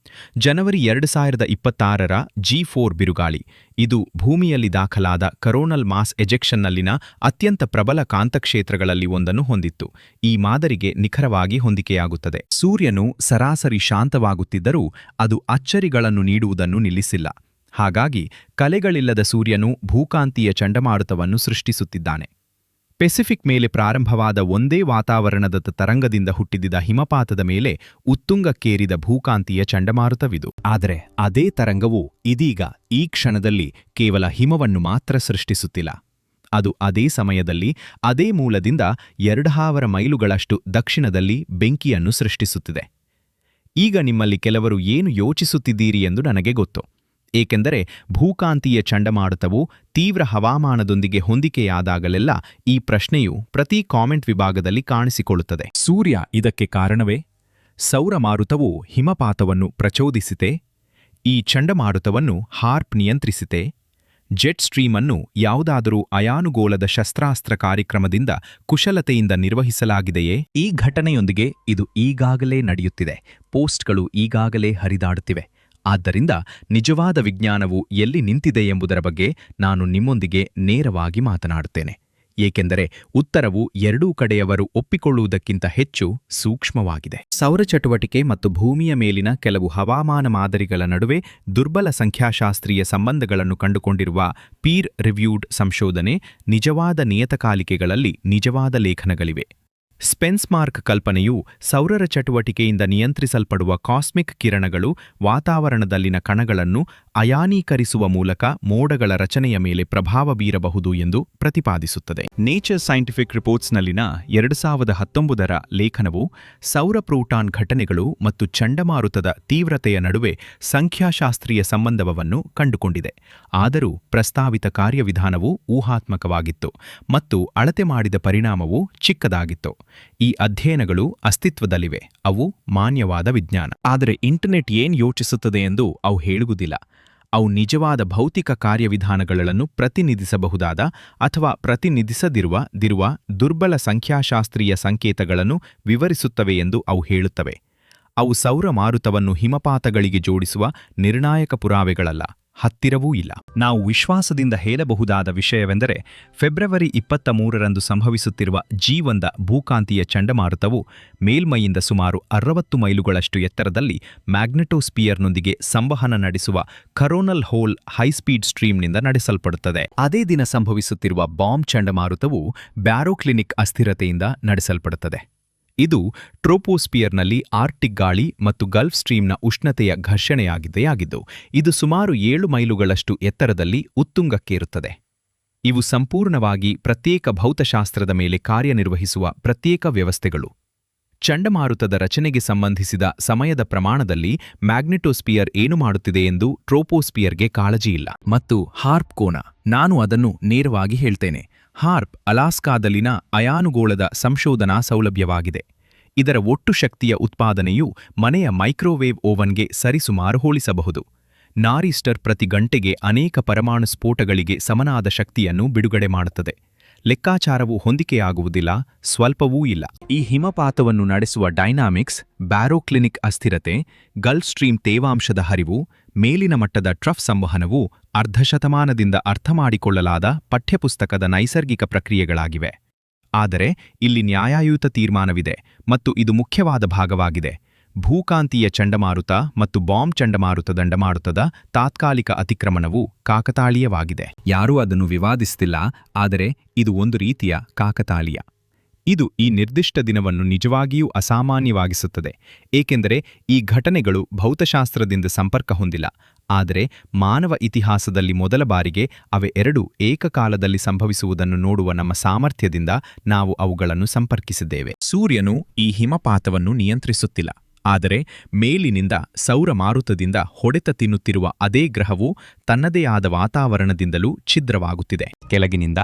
ಜನವರಿ 2026ರ G4 ಬಿರುಗಾಳಿ, ಇದು ಭೂಮಿಯಲ್ಲಿ ದಾಖಲಾದ ಕರೋನಲ್ ಮಾಸ್ ಎಜೆಕ್ಷನ್ನಲ್ಲಿನ ಅತ್ಯಂತ ಪ್ರಬಲ ಕಾಂತಕ್ಷೇತ್ರಗಳಲ್ಲಿ ಒಂದನ್ನು ಹೊಂದಿತ್ತು. ಈ ಮಾದರಿಗೆ ನಿಖರವಾಗಿ ಹೊಂದಿಕೆಯಾಗುತ್ತದೆ. ಸೂರ್ಯನು ಸರಾಸರಿ ಶಾಂತವಾಗುತ್ತಿದ್ದರೂ ಅದು ಅಚ್ಚರಿಗಳನ್ನು ನೀಡುವುದನ್ನು ನಿಲ್ಲಿಸಿಲ್ಲ. ಹಾಗಾಗಿ ಕಲೆಗಳಿಲ್ಲದ ಸೂರ್ಯನು ಭೂಕಾಂತೀಯ ಚಂಡಮಾರುತವನ್ನು ಸೃಷ್ಟಿಸುತ್ತಿದ್ದಾನೆ. ಪೆಸಿಫಿಕ್ ಮೇಲೆ ಪ್ರಾರಂಭವಾದ ಒಂದೇ ವಾತಾವರಣದ ತರಂಗದಿಂದ ಹುಟ್ಟಿದ ಹಿಮಪಾತದ ಮೇಲೆ ಉತ್ತುಂಗಕ್ಕೇರಿದ ಭೂಕಾಂತೀಯ ಚಂಡಮಾರುತವಿದು. ಆದರೆ ಅದೇ ತರಂಗವು ಇದೀಗ ಈ ಕ್ಷಣದಲ್ಲಿ ಕೇವಲ ಹಿಮವನ್ನು ಮಾತ್ರ ಸೃಷ್ಟಿಸುತ್ತಿಲ್ಲ. ಅದು ಅದೇ ಸಮಯದಲ್ಲಿ ಅದೇ ಮೂಲದಿಂದ 2000 ಮೈಲುಗಳಷ್ಟು ದಕ್ಷಿಣದಲ್ಲಿ ಬೆಂಕಿಯನ್ನು ಸೃಷ್ಟಿಸುತ್ತಿದೆ. ಈಗ ನಿಮ್ಮಲ್ಲಿ ಕೆಲವರು ಏನು ಯೋಚಿಸುತ್ತಿದ್ದೀರಿ ಎಂದು ನನಗೆ ಗೊತ್ತು. ಏಕೆಂದರೆ ಭೂಕಾಂತೀಯ ಚಂಡಮಾರುತವು ತೀವ್ರ ಹವಾಮಾನದೊಂದಿಗೆ ಹೊಂದಿಕೆಯಾದಾಗಲೆಲ್ಲ ಈ ಪ್ರಶ್ನೆಯು ಪ್ರತಿ ಕಾಮೆಂಟ್ ವಿಭಾಗದಲ್ಲಿ ಕಾಣಿಸಿಕೊಳ್ಳುತ್ತದೆ. ಸೂರ್ಯ ಇದಕ್ಕೆ ಕಾರಣವೇ? ಸೌರಮಾರುತವು ಹಿಮಪಾತವನ್ನು ಪ್ರಚೋದಿಸಿತೆ? ಈ ಚಂಡಮಾರುತವನ್ನು ಹಾರ್ಪ್ ನಿಯಂತ್ರಿಸಿತೆ? ಜೆಟ್ ಸ್ಟ್ರೀಮ್ ಅನ್ನು ಯಾವುದಾದರೂ ಅಯಾನುಗೋಲದ ಶಸ್ತ್ರಾಸ್ತ್ರ ಕಾರ್ಯಕ್ರಮದಿಂದ ಕುಶಲತೆಯಿಂದ ನಿರ್ವಹಿಸಲಾಗಿದೆಯೇ? ಈ ಘಟನೆಯೊಂದಿಗೆ ಇದು ಈಗಾಗಲೇ ನಡೆಯುತ್ತಿದೆ. ಪೋಸ್ಟ್ಗಳು ಈಗಾಗಲೇ ಹರಿದಾಡುತ್ತಿವೆ. ಆದ್ದರಿಂದ ನಿಜವಾದ ವಿಜ್ಞಾನವು ಎಲ್ಲಿ ನಿಂತಿದೆ ಎಂಬುದರ ಬಗ್ಗೆ ನಾನು ನಿಮ್ಮೊಂದಿಗೆ ನೇರವಾಗಿ ಮಾತನಾಡುತ್ತೇನೆ, ಏಕೆಂದರೆ ಉತ್ತರವು ಎರಡೂ ಕಡೆಯವರು ಒಪ್ಪಿಕೊಳ್ಳುವುದಕ್ಕಿಂತ ಹೆಚ್ಚು ಸೂಕ್ಷ್ಮವಾಗಿದೆ. ಸೌರ ಚಟುವಟಿಕೆ ಮತ್ತು ಭೂಮಿಯ ಮೇಲಿನ ಕೆಲವು ಹವಾಮಾನ ಮಾದರಿಗಳ ನಡುವೆ ದುರ್ಬಲ ಸಂಖ್ಯಾಶಾಸ್ತ್ರೀಯ ಸಂಬಂಧಗಳನ್ನು ಕಂಡುಕೊಂಡಿರುವ ಪೀರ್ ರಿವ್ಯೂಡ್ ಸಂಶೋಧನೆ, ನಿಜವಾದ ನಿಯತಕಾಲಿಕೆಗಳಲ್ಲಿ ನಿಜವಾದ ಲೇಖನಗಳಿವೆ. ಸ್ಪೆನ್ಸ್ಮಾರ್ಕ್ ಕಲ್ಪನೆಯು ಸೌರರ ಚಟುವಟಿಕೆಯಿಂದ ನಿಯಂತ್ರಿಸಲ್ಪಡುವ ಕಾಸ್ಮಿಕ್ ಕಿರಣಗಳು ವಾತಾವರಣದಲ್ಲಿನ ಕಣಗಳನ್ನು ಅಯಾನೀಕರಿಸುವ ಮೂಲಕ ಮೋಡಗಳ ರಚನೆಯ ಮೇಲೆ ಪ್ರಭಾವ ಬೀರಬಹುದು ಎಂದು ಪ್ರತಿಪಾದಿಸುತ್ತದೆ. ನೇಚರ್ ಸೈಂಟಿಫಿಕ್ ರಿಪೋರ್ಟ್ಸ್ನಲ್ಲಿನ 2019ರ ಲೇಖನವು ಸೌರ ಪ್ರೋಟಾನ್ ಘಟನೆಗಳು ಮತ್ತು ಚಂಡಮಾರುತದ ತೀವ್ರತೆಯ ನಡುವೆ ಸಂಖ್ಯಾಶಾಸ್ತ್ರೀಯ ಸಂಬಂಧವನ್ನು ಕಂಡುಕೊಂಡಿದೆ. ಆದರೂ ಪ್ರಸ್ತಾವಿತ ಕಾರ್ಯವಿಧಾನವು ಊಹಾತ್ಮಕವಾಗಿತ್ತು ಮತ್ತು ಅಳತೆ ಮಾಡಿದ ಪರಿಣಾಮವು ಚಿಕ್ಕದಾಗಿತ್ತು. ಈ ಅಧ್ಯಯನಗಳು ಅಸ್ತಿತ್ವದಲ್ಲಿವೆ, ಅವು ಮಾನ್ಯವಾದ ವಿಜ್ಞಾನ. ಆದರೆ ಇಂಟರ್ನೆಟ್ ಏನ್ ಯೋಚಿಸುತ್ತದೆ ಎಂದು ಅವು ಹೇಳುವುದಿಲ್ಲ. ಅವು ನಿಜವಾದ ಭೌತಿಕ ಕಾರ್ಯವಿಧಾನಗಳನ್ನು ಪ್ರತಿನಿಧಿಸಬಹುದಾದ ಅಥವಾ ಪ್ರತಿನಿಧಿಸದಿರುವ ದುರ್ಬಲ ಸಂಖ್ಯಾಶಾಸ್ತ್ರೀಯ ಸಂಕೇತಗಳನ್ನು ವಿವರಿಸುತ್ತವೆ ಎಂದು ಅವು ಹೇಳುತ್ತವೆ. ಅವು ಸೌರ ಮಾರುತವನ್ನು ಹಿಮಪಾತಗಳಿಗೆ ಜೋಡಿಸುವ ನಿರ್ಣಾಯಕ ಪುರಾವೆಗಳಲ್ಲ, ಹತ್ತಿರವೂ ಇಲ್ಲ. ನಾವು ವಿಶ್ವಾಸದಿಂದ ಹೇಳಬಹುದಾದ ವಿಷಯವೆಂದರೆ ಫೆಬ್ರವರಿ 23ರಂದು ಸಂಭವಿಸುತ್ತಿರುವ G1 ಭೂಕಾಂತೀಯ ಚಂಡಮಾರುತವು ಮೇಲ್ಮೈಯಿಂದ ಸುಮಾರು 60 ಮೈಲುಗಳಷ್ಟು ಎತ್ತರದಲ್ಲಿ ಮ್ಯಾಗ್ನೆಟೋಸ್ಪಿಯರ್ನೊಂದಿಗೆ ಸಂವಹನ ನಡೆಸುವ ಕರೋನಲ್ ಹೋಲ್ ಹೈಸ್ಪೀಡ್ ಸ್ಟ್ರೀಮ್ನಿಂದ ನಡೆಸಲ್ಪಡುತ್ತದೆ. ಅದೇ ದಿನ ಸಂಭವಿಸುತ್ತಿರುವ ಬಾಂಬ್ ಚಂಡಮಾರುತವು ಬ್ಯಾರೋಕ್ಲಿನಿಕ್ ಅಸ್ಥಿರತೆಯಿಂದ ನಡೆಸಲ್ಪಡುತ್ತದೆ. ಇದು ಟ್ರೋಪೋಸ್ಪಿಯರ್ನಲ್ಲಿ ಆರ್ಟಿಕ್ ಗಾಳಿ ಮತ್ತು ಗಲ್ಫ್ ಸ್ಟ್ರೀಮ್ನ ಉಷ್ಣತೆಯ ಘರ್ಷಣೆಯಾಗಿದ್ದು ಇದು ಸುಮಾರು 7 ಮೈಲುಗಳಷ್ಟು ಎತ್ತರದಲ್ಲಿ ಉತ್ತುಂಗಕ್ಕೇರುತ್ತದೆ. ಇವು ಸಂಪೂರ್ಣವಾಗಿ ಪ್ರತ್ಯೇಕ ಭೌತಶಾಸ್ತ್ರದ ಮೇಲೆ ಕಾರ್ಯನಿರ್ವಹಿಸುವ ಪ್ರತ್ಯೇಕ ವ್ಯವಸ್ಥೆಗಳು. ಚಂಡಮಾರುತದ ರಚನೆಗೆ ಸಂಬಂಧಿಸಿದ ಸಮಯದ ಪ್ರಮಾಣದಲ್ಲಿ ಮ್ಯಾಗ್ನೆಟೋಸ್ಪಿಯರ್ ಏನು ಮಾಡುತ್ತಿದೆ ಎಂದು ಟ್ರೋಪೋಸ್ಪಿಯರ್ಗೆ ಕಾಳಜಿಯಿಲ್ಲ. ಮತ್ತು ಹಾರ್ಪ್ ಕೋನ, ನಾನು ಅದನ್ನು ನೇರವಾಗಿ ಹೇಳ್ತೇನೆ. ಹಾರ್ಪ್ ಅಲಾಸ್ಕಾದಲ್ಲಿನ ಅಯಾನುಗೋಳದ ಸಂಶೋಧನಾ ಸೌಲಭ್ಯವಾಗಿದೆ. ಇದರ ಒಟ್ಟು ಶಕ್ತಿಯ ಉತ್ಪಾದನೆಯು ಮನೆಯ ಮೈಕ್ರೋವೇವ್ ಓವನ್ಗೆ ಸರಿಸುಮಾರು ಹೋಲಿಸಬಹುದು. ನಾರಿಸ್ಟರ್ ಪ್ರತಿ ಗಂಟೆಗೆ ಅನೇಕ ಪರಮಾಣು ಸ್ಫೋಟಗಳಿಗೆ ಸಮನಾದ ಶಕ್ತಿಯನ್ನು ಬಿಡುಗಡೆ ಮಾಡುತ್ತದೆ. ಲೆಕ್ಕಾಚಾರವು ಹೊಂದಿಕೆಯಾಗುವುದಿಲ್ಲ, ಸ್ವಲ್ಪವೂ ಇಲ್ಲ. ಈ ಹಿಮಪಾತವನ್ನು ನಡೆಸುವ ಡೈನಾಮಿಕ್ಸ್, ಬ್ಯಾರೋಕ್ಲಿನಿಕ್ ಅಸ್ಥಿರತೆ, ಗಲ್ಫ್ ಸ್ಟ್ರೀಮ್ ತೇವಾಂಶದ ಹರಿವು, ಮೇಲಿನ ಮಟ್ಟದ ಟ್ರಫ್ ಸಂವಹನವು ಅರ್ಧಶತಮಾನದಿಂದ ಅರ್ಥಮಾಡಿಕೊಳ್ಳಲಾದ ಪಠ್ಯಪುಸ್ತಕದ ನೈಸರ್ಗಿಕ ಪ್ರಕ್ರಿಯೆಗಳಾಗಿವೆ. ಆದರೆ ಇಲ್ಲಿ ನ್ಯಾಯಯುತ ತೀರ್ಮಾನವಿದೆ ಮತ್ತು ಇದು ಮುಖ್ಯವಾದ ಭಾಗವಾಗಿದೆ. ಭೂಕಾಂತೀಯ ಚಂಡಮಾರುತ ಮತ್ತು ಬಾಂಬ್ ಚಂಡಮಾರುತದ ತಾತ್ಕಾಲಿಕ ಅತಿಕ್ರಮಣವು ಕಾಕತಾಳೀಯವಾಗಿದೆ. ಯಾರೂ ಅದನ್ನು ವಿವಾದಿಸುತ್ತಿಲ್ಲ, ಆದರೆ ಇದು ಒಂದು ರೀತಿಯ ಕಾಕತಾಳೀಯ. ಇದು ಈ ನಿರ್ದಿಷ್ಟ ದಿನವನ್ನು ನಿಜವಾಗಿಯೂ ಅಸಾಮಾನ್ಯವಾಗಿಸುತ್ತದೆ, ಏಕೆಂದರೆ ಈ ಘಟನೆಗಳು ಭೌತಶಾಸ್ತ್ರದಿಂದ ಸಂಪರ್ಕ ಹೊಂದಿಲ್ಲ. ಆದರೆ ಮಾನವ ಇತಿಹಾಸದಲ್ಲಿ ಮೊದಲ ಬಾರಿಗೆ ಅವೆ ಎರಡೂ ಏಕಕಾಲದಲ್ಲಿ ಸಂಭವಿಸುವುದನ್ನು ನೋಡುವ ನಮ್ಮ ಸಾಮರ್ಥ್ಯದಿಂದ ನಾವು ಅವುಗಳನ್ನು ಸಂಪರ್ಕಿಸಿದ್ದೇವೆ. ಸೂರ್ಯನು ಈ ಹಿಮಪಾತವನ್ನು ನಿಯಂತ್ರಿಸುತ್ತಿಲ್ಲ, ಆದರೆ ಮೇಲಿನಿಂದ ಸೌರ ಮಾರುತದಿಂದ ಹೊಡೆತ ತಿನ್ನುತ್ತಿರುವ ಅದೇ ಗ್ರಹವು ತನ್ನದೇ ಆದ ವಾತಾವರಣದಿಂದಲೂ ಛಿದ್ರವಾಗುತ್ತಿದೆ. ಕೆಳಗಿನಿಂದ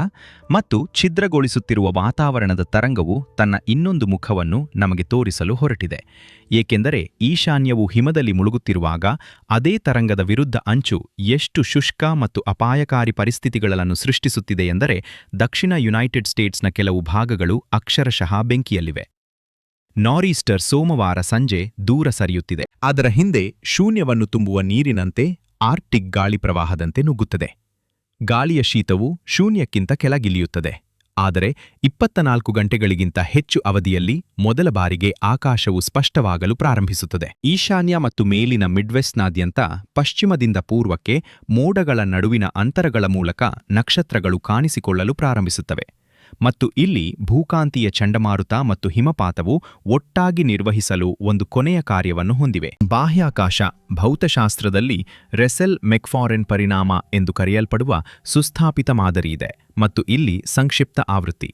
ಮತ್ತು ಛಿದ್ರಗೊಳಿಸುತ್ತಿರುವ ವಾತಾವರಣದ ತರಂಗವು ತನ್ನ ಇನ್ನೊಂದು ಮುಖವನ್ನು ನಮಗೆ ತೋರಿಸಲು ಹೊರಟಿದೆ, ಏಕೆಂದರೆ ಈಶಾನ್ಯವು ಹಿಮದಲ್ಲಿ ಮುಳುಗುತ್ತಿರುವಾಗ ಅದೇ ತರಂಗದ ವಿರುದ್ಧ ಅಂಚು ಎಷ್ಟು ಶುಷ್ಕ ಮತ್ತು ಅಪಾಯಕಾರಿ ಪರಿಸ್ಥಿತಿಗಳನ್ನು ಸೃಷ್ಟಿಸುತ್ತಿದೆ ಎಂದರೆ ದಕ್ಷಿಣ ಯುನೈಟೆಡ್ ಸ್ಟೇಟ್ಸ್ನ ಕೆಲವು ಭಾಗಗಳು ಅಕ್ಷರಶಃ ಬೆಂಕಿಯಲ್ಲಿವೆ. ನಾರೀಸ್ಟರ್ ಸೋಮವಾರ ಸಂಜೆ ದೂರ ಸರಿಯುತ್ತಿದೆ. ಅದರ ಹಿಂದೆ ಶೂನ್ಯವನ್ನು ತುಂಬುವ ನೀರಿನಂತೆ ಆರ್ಟಿಕ್ ಗಾಳಿ ಪ್ರವಾಹದಂತೆ ನುಗ್ಗುತ್ತದೆ. ಗಾಳಿಯ ಶೀತವು ಶೂನ್ಯಕ್ಕಿಂತ ಕೆಳಗಿಳಿಯುತ್ತದೆ. ಆದರೆ 24 ಗಂಟೆಗಳಿಗಿಂತ ಹೆಚ್ಚು ಅವಧಿಯಲ್ಲಿ ಮೊದಲ ಬಾರಿಗೆ ಆಕಾಶವು ಸ್ಪಷ್ಟವಾಗಲು ಪ್ರಾರಂಭಿಸುತ್ತದೆ. ಈಶಾನ್ಯ ಮತ್ತು ಮೇಲಿನ ಮಿಡ್ವೆಸ್ಟ್ನಾದ್ಯಂತ ಪಶ್ಚಿಮದಿಂದ ಪೂರ್ವಕ್ಕೆ ಮೋಡಗಳ ನಡುವಿನ ಅಂತರಗಳ ಮೂಲಕ ನಕ್ಷತ್ರಗಳು ಕಾಣಿಸಿಕೊಳ್ಳಲು ಪ್ರಾರಂಭಿಸುತ್ತವೆ. ಮತ್ತು ಇಲ್ಲಿ ಭೂಕಾಂತೀಯ ಚಂಡಮಾರುತ ಮತ್ತು ಹಿಮಪಾತವು ಒಟ್ಟಾಗಿ ನಿರ್ವಹಿಸಲು ಒಂದು ಕೊನೆಯ ಕಾರ್ಯವನ್ನು ಹೊಂದಿವೆ. ಬಾಹ್ಯಾಕಾಶ ಭೌತಶಾಸ್ತ್ರದಲ್ಲಿ ರೆಸೆಲ್ ಮೆಕ್ಫಾರೆನ್ ಪರಿಣಾಮ ಎಂದು ಕರೆಯಲ್ಪಡುವ ಸುಸ್ಥಾಪಿತ ಮಾದರಿಯಿದೆ ಮತ್ತು ಇಲ್ಲಿ ಸಂಕ್ಷಿಪ್ತ ಆವೃತ್ತಿ.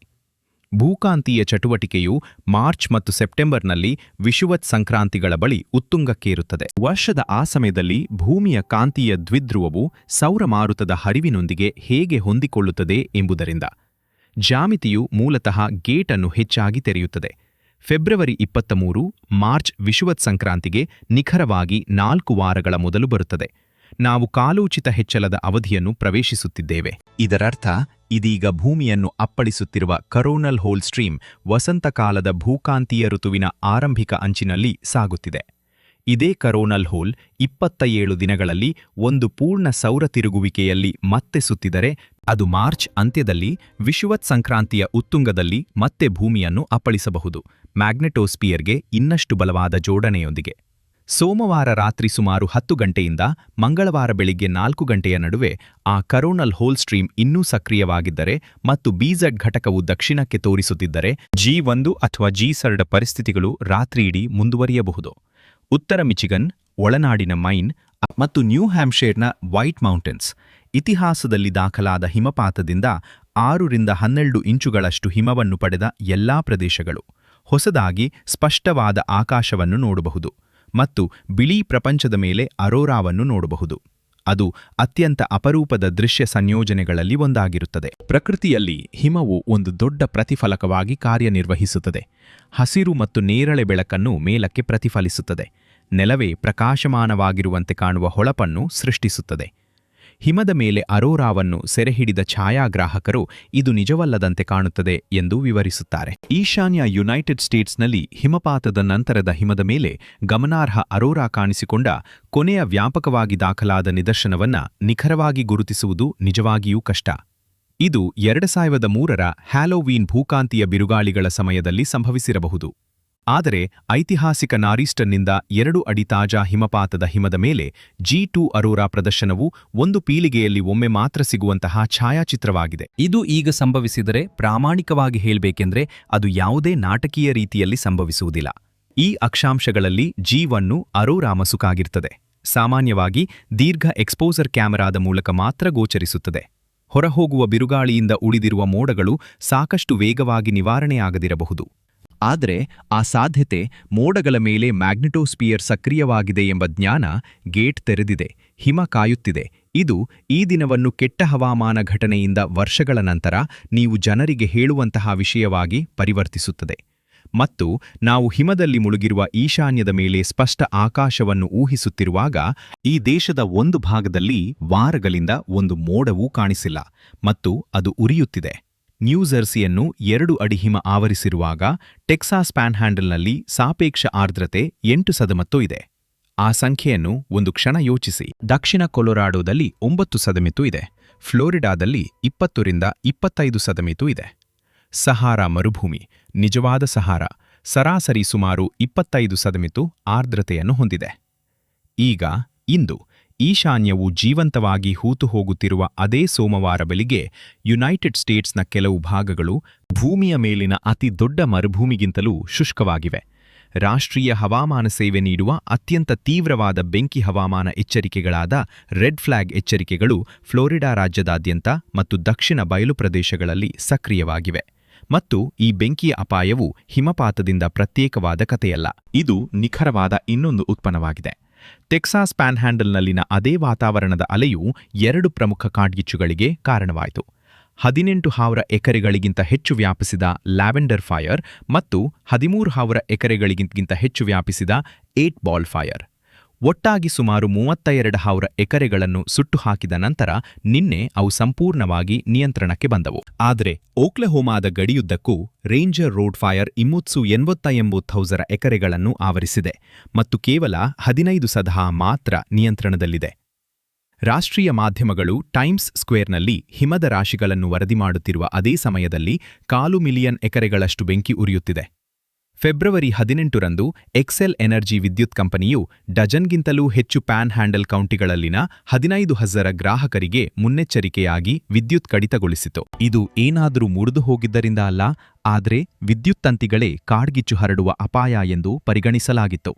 ಭೂಕಾಂತೀಯ ಚಟುವಟಿಕೆಯು ಮಾರ್ಚ್ ಮತ್ತು ಸೆಪ್ಟೆಂಬರ್ನಲ್ಲಿ ವಿಷುವತ್ ಸಂಕ್ರಾಂತಿಗಳ ಬಳಿ ಉತ್ತುಂಗಕ್ಕೇರುತ್ತದೆ. ವರ್ಷದ ಆ ಸಮಯದಲ್ಲಿ ಭೂಮಿಯ ಕಾಂತೀಯ ದ್ವಿಧ್ರುವವು ಸೌರ ಮಾರುತದ ಹರಿವಿನೊಂದಿಗೆ ಹೇಗೆ ಹೊಂದಿಕೊಳ್ಳುತ್ತದೆ ಎಂಬುದರಿಂದ ಜಾಮಿತಿಯು ಮೂಲತಃ ಗೇಟ್ ಅನ್ನು ಹೆಚ್ಚಾಗಿ ತೆರೆಯುತ್ತದೆ. ಫೆಬ್ರವರಿ 23 ಮಾರ್ಚ್ ವಿಷುವತ್ ಸಂಕ್ರಾಂತಿಗೆ ನಿಖರವಾಗಿ 4 ವಾರಗಳ ಮೊದಲು ಬರುತ್ತದೆ. ನಾವು ಕಾಲೋಚಿತ ಹೆಚ್ಚಳದ ಅವಧಿಯನ್ನು ಪ್ರವೇಶಿಸುತ್ತಿದ್ದೇವೆ. ಇದರರ್ಥ ಇದೀಗ ಭೂಮಿಯನ್ನು ಅಪ್ಪಳಿಸುತ್ತಿರುವ ಕರೋನಲ್ ಹೋಲ್ ಸ್ಟ್ರೀಮ್ ವಸಂತಕಾಲದ ಭೂಕಾಂತೀಯ ಋತುವಿನ ಆರಂಭಿಕ ಅಂಚಿನಲ್ಲಿ ಸಾಗುತ್ತಿದೆ. ಇದೇ ಕರೋನಲ್ ಹೋಲ್ 27 ದಿನಗಳಲ್ಲಿ ಒಂದು ಪೂರ್ಣ ಸೌರ ತಿರುಗುವಿಕೆಯಲ್ಲಿ ಮತ್ತೆ ಸುತ್ತಿದರೆ ಅದು ಮಾರ್ಚ್ ಅಂತ್ಯದಲ್ಲಿ ವಿಷುವತ್ ಸಂಕ್ರಾಂತಿಯ ಉತ್ತುಂಗದಲ್ಲಿ ಮತ್ತೆ ಭೂಮಿಯನ್ನು ಅಪ್ಪಳಿಸಬಹುದು, ಮ್ಯಾಗ್ನೆಟೋಸ್ಪಿಯರ್ಗೆ ಇನ್ನಷ್ಟು ಬಲವಾದ ಜೋಡಣೆಯೊಂದಿಗೆ. ಸೋಮವಾರ ರಾತ್ರಿ ಸುಮಾರು 10 ಗಂಟೆಯಿಂದ ಮಂಗಳವಾರ ಬೆಳಿಗ್ಗೆ 4 ಗಂಟೆಯ ನಡುವೆ ಆ ಕರೋನಲ್ ಹೋಲ್ ಸ್ಟ್ರೀಮ್ ಇನ್ನೂ ಸಕ್ರಿಯವಾಗಿದ್ದರೆ ಮತ್ತು ಬಿಝಡ್ ಘಟಕವು ದಕ್ಷಿಣಕ್ಕೆ ತೋರಿಸುತ್ತಿದ್ದರೆ G1 ಅಥವಾ G2 ಪರಿಸ್ಥಿತಿಗಳು ರಾತ್ರಿಯಿಡೀ ಮುಂದುವರಿಯಬಹುದು. ಉತ್ತರ ಮಿಚಿಗನ್, ಒಳನಾಡಿನ ಮೈನ್ ಮತ್ತು ನ್ಯೂ ಹ್ಯಾಂಪ್ಶೈರ್ನ ವೈಟ್ ಮೌಂಟೇನ್ಸ್ ಇತಿಹಾಸದಲ್ಲಿ ದಾಖಲಾದ ಹಿಮಪಾತದಿಂದ 6 ರಿಂದ 12 ಇಂಚುಗಳಷ್ಟು ಹಿಮವನ್ನು ಪಡೆದ ಎಲ್ಲಾ ಪ್ರದೇಶಗಳು ಹೊಸದಾಗಿ ಸ್ಪಷ್ಟವಾದ ಆಕಾಶವನ್ನು ನೋಡಬಹುದು ಮತ್ತು ಬಿಳಿ ಪ್ರಪಂಚದ ಮೇಲೆ ಅರೋರಾವನ್ನು ನೋಡಬಹುದು. ಅದು ಅತ್ಯಂತ ಅಪರೂಪದ ದೃಶ್ಯ ಸಂಯೋಜನೆಗಳಲ್ಲಿ ಒಂದಾಗಿರುತ್ತದೆ. ಪ್ರಕೃತಿಯಲ್ಲಿ ಹಿಮವು ಒಂದು ದೊಡ್ಡ ಪ್ರತಿಫಲಕವಾಗಿ ಕಾರ್ಯನಿರ್ವಹಿಸುತ್ತದೆ. ಹಸಿರು ಮತ್ತು ನೇರಳೆ ಬೆಳಕನ್ನು ಮೇಲಕ್ಕೆ ಪ್ರತಿಫಲಿಸುತ್ತದೆ. ನೆಲವೇ ಪ್ರಕಾಶಮಾನವಾಗಿರುವಂತೆ ಕಾಣುವ ಹೊಳಪನ್ನು ಸೃಷ್ಟಿಸುತ್ತದೆ. ಹಿಮದ ಮೇಲೆ ಅರೋರಾವನ್ನು ಸೆರೆಹಿಡಿದ ಛಾಯಾಗ್ರಾಹಕರು ಇದು ನಿಜವಲ್ಲದಂತೆ ಕಾಣುತ್ತದೆ ಎಂದು ವಿವರಿಸುತ್ತಾರೆ. ಈಶಾನ್ಯ ಯುನೈಟೆಡ್ ಸ್ಟೇಟ್ಸ್ನಲ್ಲಿ ಹಿಮಪಾತದ ನಂತರದ ಹಿಮದ ಮೇಲೆ ಗಮನಾರ್ಹ ಅರೋರಾ ಕಾಣಿಸಿಕೊಂಡ ಕೊನೆಯ ವ್ಯಾಪಕವಾಗಿ ದಾಖಲಾದ ನಿದರ್ಶನವನ್ನ ನಿಖರವಾಗಿ ಗುರುತಿಸುವುದು ನಿಜವಾಗಿಯೂ ಕಷ್ಟ. ಇದು 2003ರ ಹ್ಯಾಲೋವೀನ್ ಭೂಕಾಂತೀಯ ಬಿರುಗಾಳಿಗಳ ಸಮಯದಲ್ಲಿ ಸಂಭವಿಸಿರಬಹುದು. ಆದರೆ ಐತಿಹಾಸಿಕ ನಾರೀಸ್ಟನ್ನಿಂದ 2 ಅಡಿ ತಾಜಾ ಹಿಮಪಾತದ ಹಿಮದ ಮೇಲೆ G2 ಅರೋರಾ ಪ್ರದರ್ಶನವು ಒಂದು ಪೀಳಿಗೆಯಲ್ಲಿ ಒಮ್ಮೆ ಮಾತ್ರ ಸಿಗುವಂತಹ ಛಾಯಾಚಿತ್ರವಾಗಿದೆ. ಇದು ಈಗ ಸಂಭವಿಸಿದರೆ ಪ್ರಾಮಾಣಿಕವಾಗಿ ಹೇಳಬೇಕೆಂದ್ರೆ ಅದು ಯಾವುದೇ ನಾಟಕೀಯ ರೀತಿಯಲ್ಲಿ ಸಂಭವಿಸುವುದಿಲ್ಲ. ಈ ಅಕ್ಷಾಂಶಗಳಲ್ಲಿ G1 ಅರೋರಾ ಮಸುಕಾಗಿರ್ತದೆ. ಸಾಮಾನ್ಯವಾಗಿ ದೀರ್ಘ ಎಕ್ಸ್ಪೋಸರ್ ಕ್ಯಾಮೆರಾದ ಮೂಲಕ ಮಾತ್ರ ಗೋಚರಿಸುತ್ತದೆ. ಹೊರಹೋಗುವ ಬಿರುಗಾಳಿಯಿಂದ ಉಳಿದಿರುವ ಮೋಡಗಳು ಸಾಕಷ್ಟು ವೇಗವಾಗಿ ನಿವಾರಣೆಯಾಗದಿರಬಹುದು. ಆದರೆ ಆ ಸಾಧ್ಯತೆ, ಮೋಡಗಳ ಮೇಲೆ ಮ್ಯಾಗ್ನೆಟೋಸ್ಪಿಯರ್ ಸಕ್ರಿಯವಾಗಿದೆ ಎಂಬ ಜ್ಞಾನ, ಗೇಟ್ ತೆರೆದಿದೆ, ಹಿಮ ಕಾಯುತ್ತಿದೆ, ಇದು ಈ ದಿನವನ್ನು ಕೆಟ್ಟ ಹವಾಮಾನ ಘಟನೆಯಿಂದ ವರ್ಷಗಳ ನಂತರ ನೀವು ಜನರಿಗೆ ಹೇಳುವಂತಹ ವಿಷಯವಾಗಿ ಪರಿವರ್ತಿಸುತ್ತದೆ. ಮತ್ತು ನಾವು ಹಿಮದಲ್ಲಿ ಮುಳುಗಿರುವ ಈಶಾನ್ಯದ ಮೇಲೆ ಸ್ಪಷ್ಟ ಆಕಾಶವನ್ನು ಊಹಿಸುತ್ತಿರುವಾಗ ಈ ದೇಶದ ಒಂದು ಭಾಗದಲ್ಲಿ ವಾರಗಳಿಂದ ಒಂದು ಮೋಡವೂ ಕಾಣಿಸಿಲ್ಲ ಮತ್ತು ಅದು ಉರಿಯುತ್ತಿದೆ. ನ್ಯೂಜೆರ್ಸಿಯನ್ನು 2 ಅಡಿ ಹಿಮ ಆವರಿಸಿರುವಾಗ ಟೆಕ್ಸಾಸ್ ಪ್ಯಾನ್ಹ್ಯಾಂಡಲ್ನಲ್ಲಿ ಸಾಪೇಕ್ಷ ಆರ್ದ್ರತೆ 8% ಇದೆ. ಆ ಸಂಖ್ಯೆಯನ್ನು ಒಂದು ಕ್ಷಣ ಯೋಚಿಸಿ. ದಕ್ಷಿಣ ಕೊಲೊರಾಡೋದಲ್ಲಿ 9% ಇದೆ. ಫ್ಲೋರಿಡಾದಲ್ಲಿ 20 ರಿಂದ 25% ಇದೆ. ಸಹಾರಾ ಮರುಭೂಮಿ, ನಿಜವಾದ ಸಹಾರಾ, ಸರಾಸರಿ ಸುಮಾರು 25% ಆರ್ದ್ರತೆಯನ್ನು ಹೊಂದಿದೆ. ಈಗ ಇಂದು ಈಶಾನ್ಯವು ಜೀವಂತವಾಗಿ ಹೂತು ಹೋಗುತ್ತಿರುವ ಅದೇ ಸೋಮವಾರ ಬೆಳಿಗ್ಗೆ ಯುನೈಟೆಡ್ ಸ್ಟೇಟ್ಸ್ನ ಕೆಲವು ಭಾಗಗಳು ಭೂಮಿಯ ಮೇಲಿನ ಅತಿ ದೊಡ್ಡ ಮರುಭೂಮಿಗಿಂತಲೂ ಶುಷ್ಕವಾಗಿವೆ. ರಾಷ್ಟ್ರೀಯ ಹವಾಮಾನ ಸೇವೆ ನೀಡುವ ಅತ್ಯಂತ ತೀವ್ರವಾದ ಬೆಂಕಿ ಹವಾಮಾನ ಎಚ್ಚರಿಕೆಗಳಾದ ರೆಡ್ ಫ್ಲಾಗ್ ಎಚ್ಚರಿಕೆಗಳು ಫ್ಲೋರಿಡಾ ರಾಜ್ಯದಾದ್ಯಂತ ಮತ್ತು ದಕ್ಷಿಣ ಬಯಲು ಪ್ರದೇಶಗಳಲ್ಲಿ ಸಕ್ರಿಯವಾಗಿವೆ. ಮತ್ತು ಈ ಬೆಂಕಿಯ ಅಪಾಯವು ಹಿಮಪಾತದಿಂದ ಪ್ರತ್ಯೇಕವಾದ ಕಥೆಯಲ್ಲ, ಇದು ನಿಖರವಾದ ಇನ್ನೊಂದು ಉತ್ಪನ್ನವಾಗಿದೆ. ಟೆಕ್ಸಾಸ್ ಪ್ಯಾನ್ಹ್ಯಾಂಡಲ್ನಲ್ಲಿನ ಅದೇ ವಾತಾವರಣದ ಅಲೆಯು 2 ಪ್ರಮುಖ ಕಾಡ್ಗಿಚ್ಚುಗಳಿಗೆ ಕಾರಣವಾಯಿತು. 18,000 ಎಕರೆಗಳಿಗಿಂತ ಹೆಚ್ಚು ವ್ಯಾಪಿಸಿದ ಲ್ಯಾವೆಂಡರ್ ಫೈರ್ ಮತ್ತು 13,000 ಎಕರೆಗಳಿಗಿಂತ ಹೆಚ್ಚು ವ್ಯಾಪಿಸಿದ 8 ಬಾಲ್ ಫೈರ್. ಒಟ್ಟಾಗಿ ಸುಮಾರು 32,000 ಎಕರೆಗಳನ್ನು ಸುಟ್ಟು ಹಾಕಿದ ನಂತರ ನಿನ್ನೆ ಅವು ಸಂಪೂರ್ಣವಾಗಿ ನಿಯಂತ್ರಣಕ್ಕೆ ಬಂದವು. ಆದರೆ ಓಕ್ಲಹೋಮಾದ ಗಡಿಯುದ್ದಕ್ಕೂ ರೇಂಜರ್ ರೋಡ್ ಫೈರ್ 289,000 ಎಕರೆಗಳನ್ನು ಆವರಿಸಿದೆ ಮತ್ತು ಕೇವಲ 15% ಮಾತ್ರ ನಿಯಂತ್ರಣದಲ್ಲಿದೆ. ರಾಷ್ಟ್ರೀಯ ಮಾಧ್ಯಮಗಳು ಟೈಮ್ಸ್ ಸ್ಕ್ವೇರ್ನಲ್ಲಿ ಹಿಮದ ರಾಶಿಗಳನ್ನು ವರದಿ ಮಾಡುತ್ತಿರುವ ಅದೇ ಸಮಯದಲ್ಲಿ 500,000 ಎಕರೆಗಳಷ್ಟು ಬೆಂಕಿ ಉರಿಯುತ್ತಿದೆ. ಫೆಬ್ರವರಿ 18ರಂದು ಎಕ್ಸೆಲ್ ಎನರ್ಜಿ ವಿದ್ಯುತ್ ಕಂಪನಿಯು ಡಜನ್ಗಿಂತಲೂ ಹೆಚ್ಚು ಪ್ಯಾನ್ ಹ್ಯಾಂಡಲ್ ಕೌಂಟಿಗಳಲ್ಲಿನ 15,000 ಗ್ರಾಹಕರಿಗೆ ಮುನ್ನೆಚ್ಚರಿಕೆಯಾಗಿ ವಿದ್ಯುತ್ ಕಡಿತಗೊಳಿಸಿತು. ಇದು ಏನಾದರೂ ಮುರಿದು ಹೋಗಿದ್ದರಿಂದ ಅಲ್ಲ, ಆದರೆ ವಿದ್ಯುತ್ ತಂತಿಗಳೇ ಕಾಡ್ಗಿಚ್ಚು ಹರಡುವ ಅಪಾಯ ಎಂದು ಪರಿಗಣಿಸಲಾಗಿತ್ತು.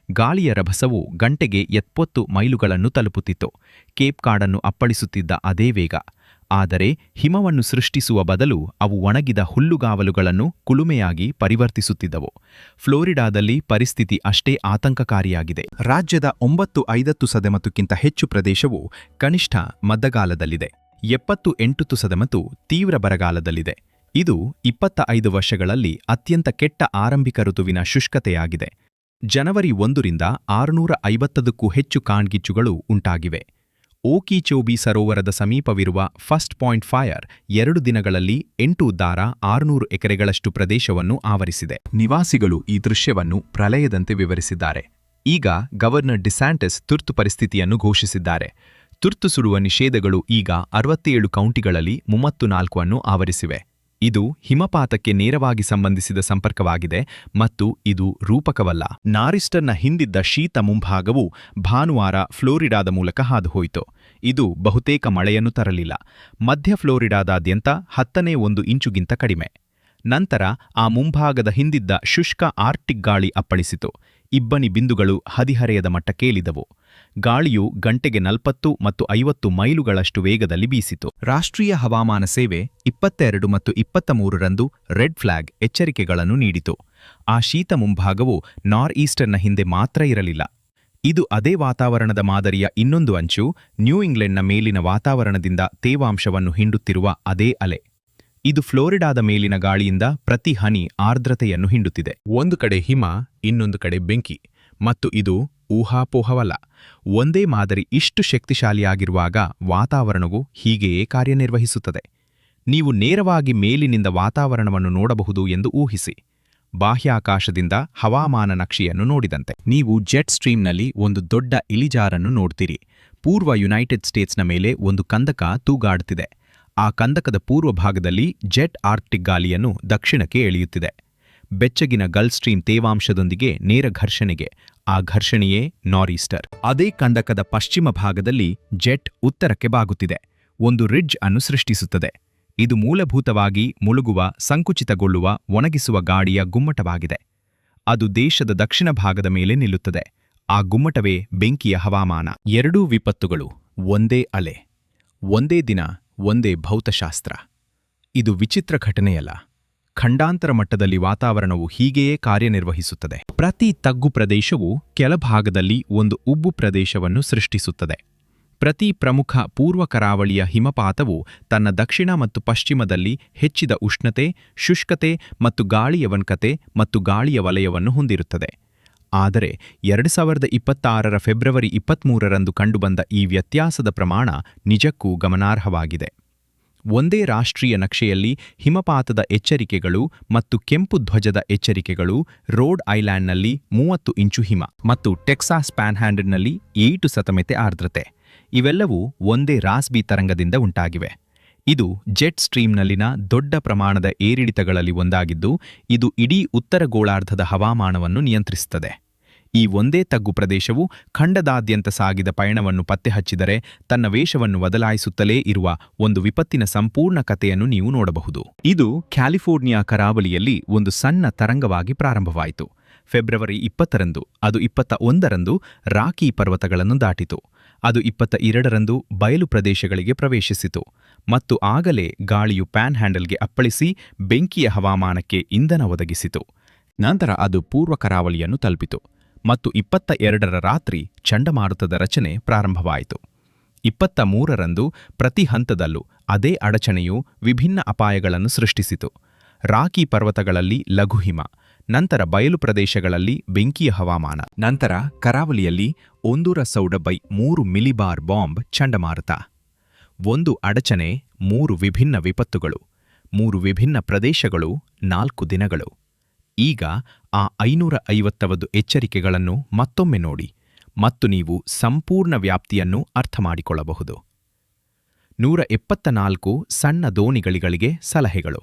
ಗಾಳಿಯ ರಭಸವು ಗಂಟೆಗೆ 70 ಮೈಲುಗಳನ್ನು ತಲುಪುತ್ತಿತ್ತು, ಕೇಪ್ ಕಾಡನ್ನು ಅಪ್ಪಳಿಸುತ್ತಿದ್ದ ಅದೇ ವೇಗ. ಆದರೆ ಹಿಮವನ್ನು ಸೃಷ್ಟಿಸುವ ಬದಲು ಅವು ಒಣಗಿದ ಹುಲ್ಲುಗಾವಲುಗಳನ್ನು ಕುಲುಮೆಯಾಗಿ ಪರಿವರ್ತಿಸುತ್ತಿದ್ದವು. ಫ್ಲೋರಿಡಾದಲ್ಲಿ ಪರಿಸ್ಥಿತಿ ಅಷ್ಟೇ ಆತಂಕಕಾರಿಯಾಗಿದೆ. ರಾಜ್ಯದ 95% ಹೆಚ್ಚು ಪ್ರದೇಶವು ಕನಿಷ್ಠ ಮದ್ದಗಾಲದಲ್ಲಿದೆ, 78% ತೀವ್ರ ಬರಗಾಲದಲ್ಲಿದೆ. ಇದು 25 ವರ್ಷಗಳಲ್ಲಿ ಅತ್ಯಂತ ಕೆಟ್ಟ ಆರಂಭಿಕ ಋತುವಿನ ಶುಷ್ಕತೆಯಾಗಿದೆ. ಜನವರಿ 1ರಿಂದ 650ಕ್ಕೂ ಹೆಚ್ಚು ಕಾಡ್ಗಿಚ್ಚುಗಳು ಉಂಟಾಗಿವೆ. ಓಕಿಚೋಬಿ ಸರೋವರದ ಸಮೀಪವಿರುವ ಫಸ್ಟ್ ಪಾಯಿಂಟ್ ಫೈರ್ 2 ದಿನಗಳಲ್ಲಿ 8,600 ಎಕರೆಗಳಷ್ಟು ಪ್ರದೇಶವನ್ನು ಆವರಿಸಿದೆ. ನಿವಾಸಿಗಳು ಈ ದೃಶ್ಯವನ್ನು ಪ್ರಲಯದಂತೆ ವಿವರಿಸಿದ್ದಾರೆ. ಈಗ ಗವರ್ನರ್ ಡಿಸ್ಯಾಂಟಿಸ್ ತುರ್ತು ಪರಿಸ್ಥಿತಿಯನ್ನು ಘೋಷಿಸಿದ್ದಾರೆ. ತುರ್ತು ಸುಡುವ ನಿಷೇಧಗಳು ಈಗ 67 ಕೌಂಟಿಗಳಲ್ಲಿ 34 ಅನ್ನು ಆವರಿಸಿವೆ. ಇದು ಹಿಮಪಾತಕ್ಕೆ ನೇರವಾಗಿ ಸಂಬಂಧಿಸಿದ ಸಂಪರ್ಕವಾಗಿದೆ ಮತ್ತು ಇದು ರೂಪಕವಲ್ಲ. ನಾರಿಸ್ಟರ್ನ ಹಿಂದಿದ್ದ ಶೀತ ಮುಂಭಾಗವು ಭಾನುವಾರ ಫ್ಲೋರಿಡಾದ ಮೂಲಕ ಹಾದುಹೋಯಿತು. ಇದು ಬಹುತೇಕ ಮಳೆಯನ್ನು ತರಲಿಲ್ಲ. ಮಧ್ಯ ಫ್ಲೋರಿಡಾದಾದ್ಯಂತ 1 ಇಂಚುಗಿಂತ ಕಡಿಮೆ. ನಂತರ ಆ ಮುಂಭಾಗದ ಹಿಂದಿದ್ದ ಶುಷ್ಕ ಆರ್ಟಿಕ್ ಗಾಳಿ ಅಪ್ಪಳಿಸಿತು. ಇಬ್ಬನಿ ಬಿಂದುಗಳು ಹದಿಹರೆಯದ ಮಟ್ಟಕ್ಕೇಳಿದವು. ಗಾಳಿಯು ಗಂಟೆಗೆ 40 ಮತ್ತು 50 ಮೈಲುಗಳಷ್ಟು ವೇಗದಲ್ಲಿ ಬೀಸಿತು. ರಾಷ್ಟ್ರೀಯ ಹವಾಮಾನ ಸೇವೆ 22 ಮತ್ತು 23ರಂದು ರೆಡ್ ಫ್ಲಾಗ್ ಎಚ್ಚರಿಕೆಗಳನ್ನು ನೀಡಿತು. ಆ ಶೀತ ಮುಂಭಾಗವು ನಾರ್ ಈಸ್ಟರ್ನ ಹಿಂದೆ ಮಾತ್ರ ಇರಲಿಲ್ಲ. ಇದು ಅದೇ ವಾತಾವರಣದ ಮಾದರಿಯ ಇನ್ನೊಂದು ಅಂಚು, ನ್ಯೂ ಇಂಗ್ಲೆಂಡ್ನ ಮೇಲಿನ ವಾತಾವರಣದಿಂದ ತೇವಾಂಶವನ್ನು ಹಿಂಡುತ್ತಿರುವ ಅದೇ ಅಲೆ. ಇದು ಫ್ಲೋರಿಡಾದ ಮೇಲಿನ ಗಾಳಿಯಿಂದ ಪ್ರತಿ ಹನಿ ಆರ್ದ್ರತೆಯನ್ನು ಹಿಂಡುತ್ತಿದೆ. ಒಂದು ಕಡೆ ಹಿಮ, ಇನ್ನೊಂದು ಕಡೆ ಬೆಂಕಿ. ಮತ್ತು ಇದು ಊಹಾಪೋಹವಲ್ಲ. ಒಂದೇ ಮಾದರಿ ಇಷ್ಟು ಶಕ್ತಿಶಾಲಿಯಾಗಿರುವಾಗ ವಾತಾವರಣವು ಹೀಗೆಯೇ ಕಾರ್ಯನಿರ್ವಹಿಸುತ್ತದೆ. ನೀವು ನೇರವಾಗಿ ಮೇಲಿನಿಂದ ವಾತಾವರಣವನ್ನು ನೋಡಬಹುದು ಎಂದು ಊಹಿಸಿ. ಬಾಹ್ಯಾಕಾಶದಿಂದ ಹವಾಮಾನ ನಕ್ಷೆಯನ್ನು ನೋಡಿದಂತೆ ನೀವು ಜೆಟ್ ಸ್ಟ್ರೀಮ್ನಲ್ಲಿ ಒಂದು ದೊಡ್ಡ ಇಳಿಜಾರನ್ನು ನೋಡ್ತೀರಿ. ಪೂರ್ವ ಯುನೈಟೆಡ್ ಸ್ಟೇಟ್ಸ್ನ ಮೇಲೆ ಒಂದು ಕಂದಕ ತೂಗಾಡುತ್ತಿದೆ. ಆ ಕಂದಕದ ಪೂರ್ವ ಭಾಗದಲ್ಲಿ ಜೆಟ್ ಆರ್ಕ್ಟಿಕ್ ಗಾಳಿಯನ್ನು ದಕ್ಷಿಣಕ್ಕೆ ಎಳೆಯುತ್ತಿದೆ. ಬೆಚ್ಚಗಿನ ಗಲ್ಫ್ ಸ್ಟ್ರೀಮ್ ತೇವಾಂಶದೊಂದಿಗೆ ನೇರ ಘರ್ಷಣೆಗೆ. ಆ ಘರ್ಷಣೆಯೇ ನಾರೀಸ್ಟರ್. ಅದೇ ಕಂದಕದ ಪಶ್ಚಿಮ ಭಾಗದಲ್ಲಿ ಜೆಟ್ ಉತ್ತರಕ್ಕೆ ಬಾಗುತ್ತಿದೆ. ಒಂದು ರಿಡ್ಜ್ ಅನ್ನು ಸೃಷ್ಟಿಸುತ್ತದೆ. ಇದು ಮೂಲಭೂತವಾಗಿ ಮುಳುಗುವ, ಸಂಕುಚಿತಗೊಳ್ಳುವ, ಒಣಗಿಸುವ ಗಾಳಿಯ ಗುಮ್ಮಟವಾಗಿದೆ. ಅದು ದೇಶದ ದಕ್ಷಿಣ ಭಾಗದ ಮೇಲೆ ನಿಲ್ಲುತ್ತದೆ. ಆ ಗುಮ್ಮಟವೇ ಬೆಂಕಿಯ ಹವಾಮಾನ. ಎರಡೂ ವಿಪತ್ತುಗಳು ಒಂದೇ ಅಲೆ, ಒಂದೇ ದಿನ, ಒಂದೇ ಭೌತಶಾಸ್ತ್ರ. ಇದು ವಿಚಿತ್ರ ಘಟನೆಯಲ್ಲ. ಖಂಡಾಂತರ ಮಟ್ಟದಲ್ಲಿ ವಾತಾವರಣವು ಹೀಗೆಯೇ ಕಾರ್ಯನಿರ್ವಹಿಸುತ್ತದೆ. ಪ್ರತಿ ತಗ್ಗು ಪ್ರದೇಶವು ಕೆಳಭಾಗದಲ್ಲಿ ಒಂದು ಉಬ್ಬು ಪ್ರದೇಶವನ್ನು ಸೃಷ್ಟಿಸುತ್ತದೆ. ಪ್ರತಿ ಪ್ರಮುಖ ಪೂರ್ವ ಕರಾವಳಿಯ ಹಿಮಪಾತವು ತನ್ನ ದಕ್ಷಿಣ ಮತ್ತು ಪಶ್ಚಿಮದಲ್ಲಿ ಹೆಚ್ಚಿದ ಉಷ್ಣತೆ, ಶುಷ್ಕತೆ ಮತ್ತು ಗಾಳಿಯವನ್ಕತೆ ಮತ್ತು ಗಾಳಿಯ ವಲಯವನ್ನು ಹೊಂದಿರುತ್ತದೆ. ಆದರೆ 2026ರ ಫೆಬ್ರವರಿ 23ರಂದು ಕಂಡುಬಂದ ಈ ವ್ಯತ್ಯಾಸದ ಪ್ರಮಾಣ ನಿಜಕ್ಕೂ ಗಮನಾರ್ಹವಾಗಿದೆ. ಒಂದೇ ರಾಷ್ಟ್ರೀಯ ನಕ್ಷೆಯಲ್ಲಿ ಹಿಮಪಾತದ ಎಚ್ಚರಿಕೆಗಳು ಮತ್ತು ಕೆಂಪು ಧ್ವಜದ ಎಚ್ಚರಿಕೆಗಳು, ರೋಡ್ ಐಲ್ಯಾಂಡ್ನಲ್ಲಿ 30 ಇಂಚು ಹಿಮ ಮತ್ತು ಟೆಕ್ಸಾಸ್ ಪ್ಯಾನ್ಹ್ಯಾಂಡಲ್ನಲ್ಲಿ 8 ಸತಮೆತೆ ಆರ್ದ್ರತೆ, ಇವೆಲ್ಲವೂ ಒಂದೇ ರಾಸ್ಬಿ ತರಂಗದಿಂದ ಉಂಟಾಗಿವೆ. ಇದು ಜೆಟ್ ಸ್ಟ್ರೀಮ್ನಲ್ಲಿನ ದೊಡ್ಡ ಪ್ರಮಾಣದ ಏರಿಳಿತಗಳಲ್ಲಿ ಒಂದಾಗಿದ್ದು, ಇದು ಇಡೀ ಉತ್ತರ ಗೋಳಾರ್ಧದ ಹವಾಮಾನವನ್ನು ನಿಯಂತ್ರಿಸುತ್ತದೆ. ಈ ಒಂದೇ ತಗ್ಗು ಪ್ರದೇಶವು ಖಂಡದಾದ್ಯಂತ ಸಾಗಿದ ಪಯಣವನ್ನು ಪತ್ತೆಹಚ್ಚಿದರೆ ತನ್ನ ವೇಷವನ್ನು ಬದಲಾಯಿಸುತ್ತಲೇ ಇರುವ ಒಂದು ವಿಪತ್ತಿನ ಸಂಪೂರ್ಣ ಕಥೆಯನ್ನು ನೀವು ನೋಡಬಹುದು. ಇದು ಕ್ಯಾಲಿಫೋರ್ನಿಯಾ ಕರಾವಳಿಯಲ್ಲಿ ಒಂದು ಸಣ್ಣ ತರಂಗವಾಗಿ ಪ್ರಾರಂಭವಾಯಿತು. ಫೆಬ್ರವರಿ 20ರಂದು, ಅದು 21ರಂದು ರಾಕಿ ಪರ್ವತಗಳನ್ನು ದಾಟಿತು. ಅದು 22ರಂದು ಬಯಲು ಪ್ರದೇಶಗಳಿಗೆ ಪ್ರವೇಶಿಸಿತು ಮತ್ತು ಆಗಲೇ ಗಾಳಿಯು ಪ್ಯಾನ್ಹ್ಯಾಂಡಲ್ಗೆ ಅಪ್ಪಳಿಸಿ ಬೆಂಕಿಯ ಹವಾಮಾನಕ್ಕೆ ಇಂಧನ ಒದಗಿಸಿತು. ನಂತರ ಅದು ಪೂರ್ವ ಕರಾವಳಿಯನ್ನು ತಲುಪಿತು ಮತ್ತು 22ರ ರಾತ್ರಿ ಚಂಡಮಾರುತದ ರಚನೆ ಪ್ರಾರಂಭವಾಯಿತು. 23ರಂದು ಪ್ರತಿ ಹಂತದಲ್ಲೂ ಅದೇ ಅಡಚಣೆಯು ವಿಭಿನ್ನ ಅಪಾಯಗಳನ್ನು ಸೃಷ್ಟಿಸಿತು. ರಾಕಿ ಪರ್ವತಗಳಲ್ಲಿ ಲಘುಹಿಮ, ನಂತರ ಬಯಲು ಪ್ರದೇಶಗಳಲ್ಲಿ ಬೆಂಕಿಯ ಹವಾಮಾನ, ನಂತರ ಕರಾವಳಿಯಲ್ಲಿ 1/3 ಮಿಲಿಬಾರ್ ಬಾಂಬ್ ಚಂಡಮಾರುತ. ಒಂದು ಅಡಚಣೆ, 3 ವಿಭಿನ್ನ ವಿಪತ್ತುಗಳು, 3 ವಿಭಿನ್ನ ಪ್ರದೇಶಗಳು, 4 ದಿನಗಳು. ಈಗ ಆ 550 ಎಚ್ಚರಿಕೆಗಳನ್ನು ಮತ್ತೊಮ್ಮೆ ನೋಡಿ ಮತ್ತು ನೀವು ಸಂಪೂರ್ಣ ವ್ಯಾಪ್ತಿಯನ್ನು ಅರ್ಥಮಾಡಿಕೊಳ್ಳಬಹುದು. 174 ಸಣ್ಣ ದೋಣಿಗಳಿಗೆ ಸಲಹೆಗಳು,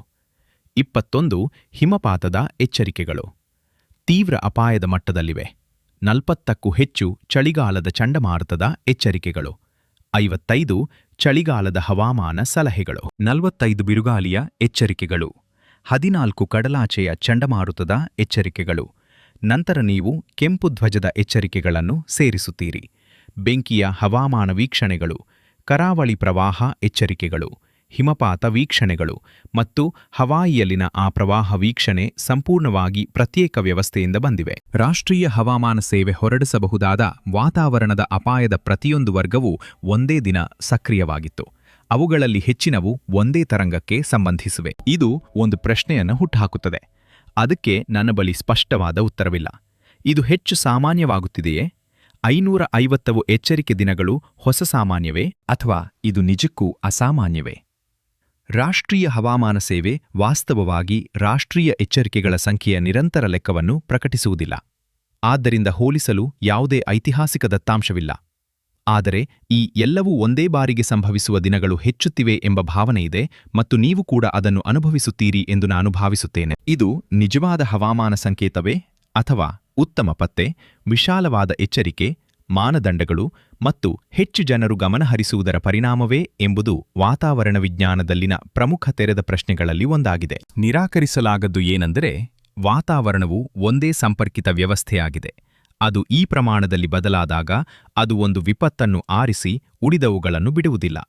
21 ಹಿಮಪಾತದ ಎಚ್ಚರಿಕೆಗಳು, ತೀವ್ರ ಅಪಾಯದ ಮಟ್ಟದಲ್ಲಿವೆ, 40ಕ್ಕೂ ಹೆಚ್ಚು ಚಳಿಗಾಲದ ಚಂಡಮಾರುತದ ಎಚ್ಚರಿಕೆಗಳು, 55 ಚಳಿಗಾಲದ ಹವಾಮಾನ ಸಲಹೆಗಳು, 45 ಬಿರುಗಾಳಿಯ ಎಚ್ಚರಿಕೆಗಳು, 14 ಕಡಲಾಚೆಯ ಚಂಡಮಾರುತದ ಎಚ್ಚರಿಕೆಗಳು. ನಂತರ ನೀವು ಕೆಂಪು ಧ್ವಜದ ಎಚ್ಚರಿಕೆಗಳನ್ನು ಸೇರಿಸುತ್ತೀರಿ. ಬೆಂಕಿಯ ಹವಾಮಾನ ವೀಕ್ಷಣೆಗಳು, ಕರಾವಳಿ ಪ್ರವಾಹ ಎಚ್ಚರಿಕೆಗಳು, ಹಿಮಪಾತ ವೀಕ್ಷಣೆಗಳು ಮತ್ತು ಹವಾಯಿಯಲ್ಲಿನ ಆ ಪ್ರವಾಹ ವೀಕ್ಷಣೆ ಸಂಪೂರ್ಣವಾಗಿ ಪ್ರತ್ಯೇಕ ವ್ಯವಸ್ಥೆಯಿಂದ ಬಂದಿವೆ. ರಾಷ್ಟ್ರೀಯ ಹವಾಮಾನ ಸೇವೆ ಹೊರಡಿಸಬಹುದಾದ ವಾತಾವರಣದ ಅಪಾಯದ ಪ್ರತಿಯೊಂದು ವರ್ಗವೂ ಒಂದೇ ದಿನ ಸಕ್ರಿಯವಾಗಿತ್ತು. ಅವುಗಳಲ್ಲಿ ಹೆಚ್ಚಿನವು ಒಂದೇ ತರಂಗಕ್ಕೆ ಸಂಬಂಧಿಸಿವೆ. ಇದು ಒಂದು ಪ್ರಶ್ನೆಯನ್ನು ಹುಟ್ಟುಹಾಕುತ್ತದೆ. ಅದಕ್ಕೆ ನನ್ನ ಬಳಿ ಸ್ಪಷ್ಟವಾದ ಉತ್ತರವಿಲ್ಲ. ಇದು ಹೆಚ್ಚು ಸಾಮಾನ್ಯವಾಗುತ್ತಿದೆಯೇ? 550 ಎಚ್ಚರಿಕೆ ದಿನಗಳು ಹೊಸ ಸಾಮಾನ್ಯವೇ ಅಥವಾ ಇದು ನಿಜಕ್ಕೂ ಅಸಾಮಾನ್ಯವೇ? ರಾಷ್ಟ್ರೀಯ ಹವಾಮಾನ ಸೇವೆ ವಾಸ್ತವವಾಗಿ ರಾಷ್ಟ್ರೀಯ ಎಚ್ಚರಿಕೆಗಳ ಸಂಖ್ಯೆಯ ನಿರಂತರ ಲೆಕ್ಕವನ್ನು ಪ್ರಕಟಿಸುವುದಿಲ್ಲ. ಆದ್ದರಿಂದ ಹೋಲಿಸಲು ಯಾವುದೇ ಐತಿಹಾಸಿಕ ದತ್ತಾಂಶವಿಲ್ಲ. ಆದರೆ ಈ ಎಲ್ಲವೂ ಒಂದೇ ಬಾರಿಗೆ ಸಂಭವಿಸುವ ದಿನಗಳು ಹೆಚ್ಚುತ್ತಿವೆ ಎಂಬ ಭಾವನೆಯಿದೆ ಮತ್ತು ನೀವು ಕೂಡ ಅದನ್ನು ಅನುಭವಿಸುತ್ತೀರಿ ಎಂದು ನಾನು ಭಾವಿಸುತ್ತೇನೆ. ಇದು ನಿಜವಾದ ಹವಾಮಾನ ಸಂಕೇತವೇ ಅಥವಾ ಉತ್ತಮ ಪತ್ತೆ, ವಿಶಾಲವಾದ ಎಚ್ಚರಿಕೆ, ಮಾನದಂಡಗಳು ಮತ್ತು ಹೆಚ್ಚು ಜನರು ಗಮನಹರಿಸುವುದರ ಪರಿಣಾಮವೇ ಎಂಬುದು ವಾತಾವರಣ ವಿಜ್ಞಾನದಲ್ಲಿನ ಪ್ರಮುಖ ತೆರೆದ ಪ್ರಶ್ನೆಗಳಲ್ಲಿ ಒಂದಾಗಿದೆ. ನಿರಾಕರಿಸಲಾಗದ್ದು ಏನೆಂದರೆ, ವಾತಾವರಣವು ಒಂದೇ ಸಂಪರ್ಕಿತ ವ್ಯವಸ್ಥೆಯಾಗಿದೆ. ಅದು ಈ ಪ್ರಮಾಣದಲ್ಲಿ ಬದಲಾದಾಗ ಅದು ಒಂದು ವಿಪತ್ತನ್ನು ಆರಿಸಿ ಉಳಿದವುಗಳನ್ನು ಬಿಡುವುದಿಲ್ಲ.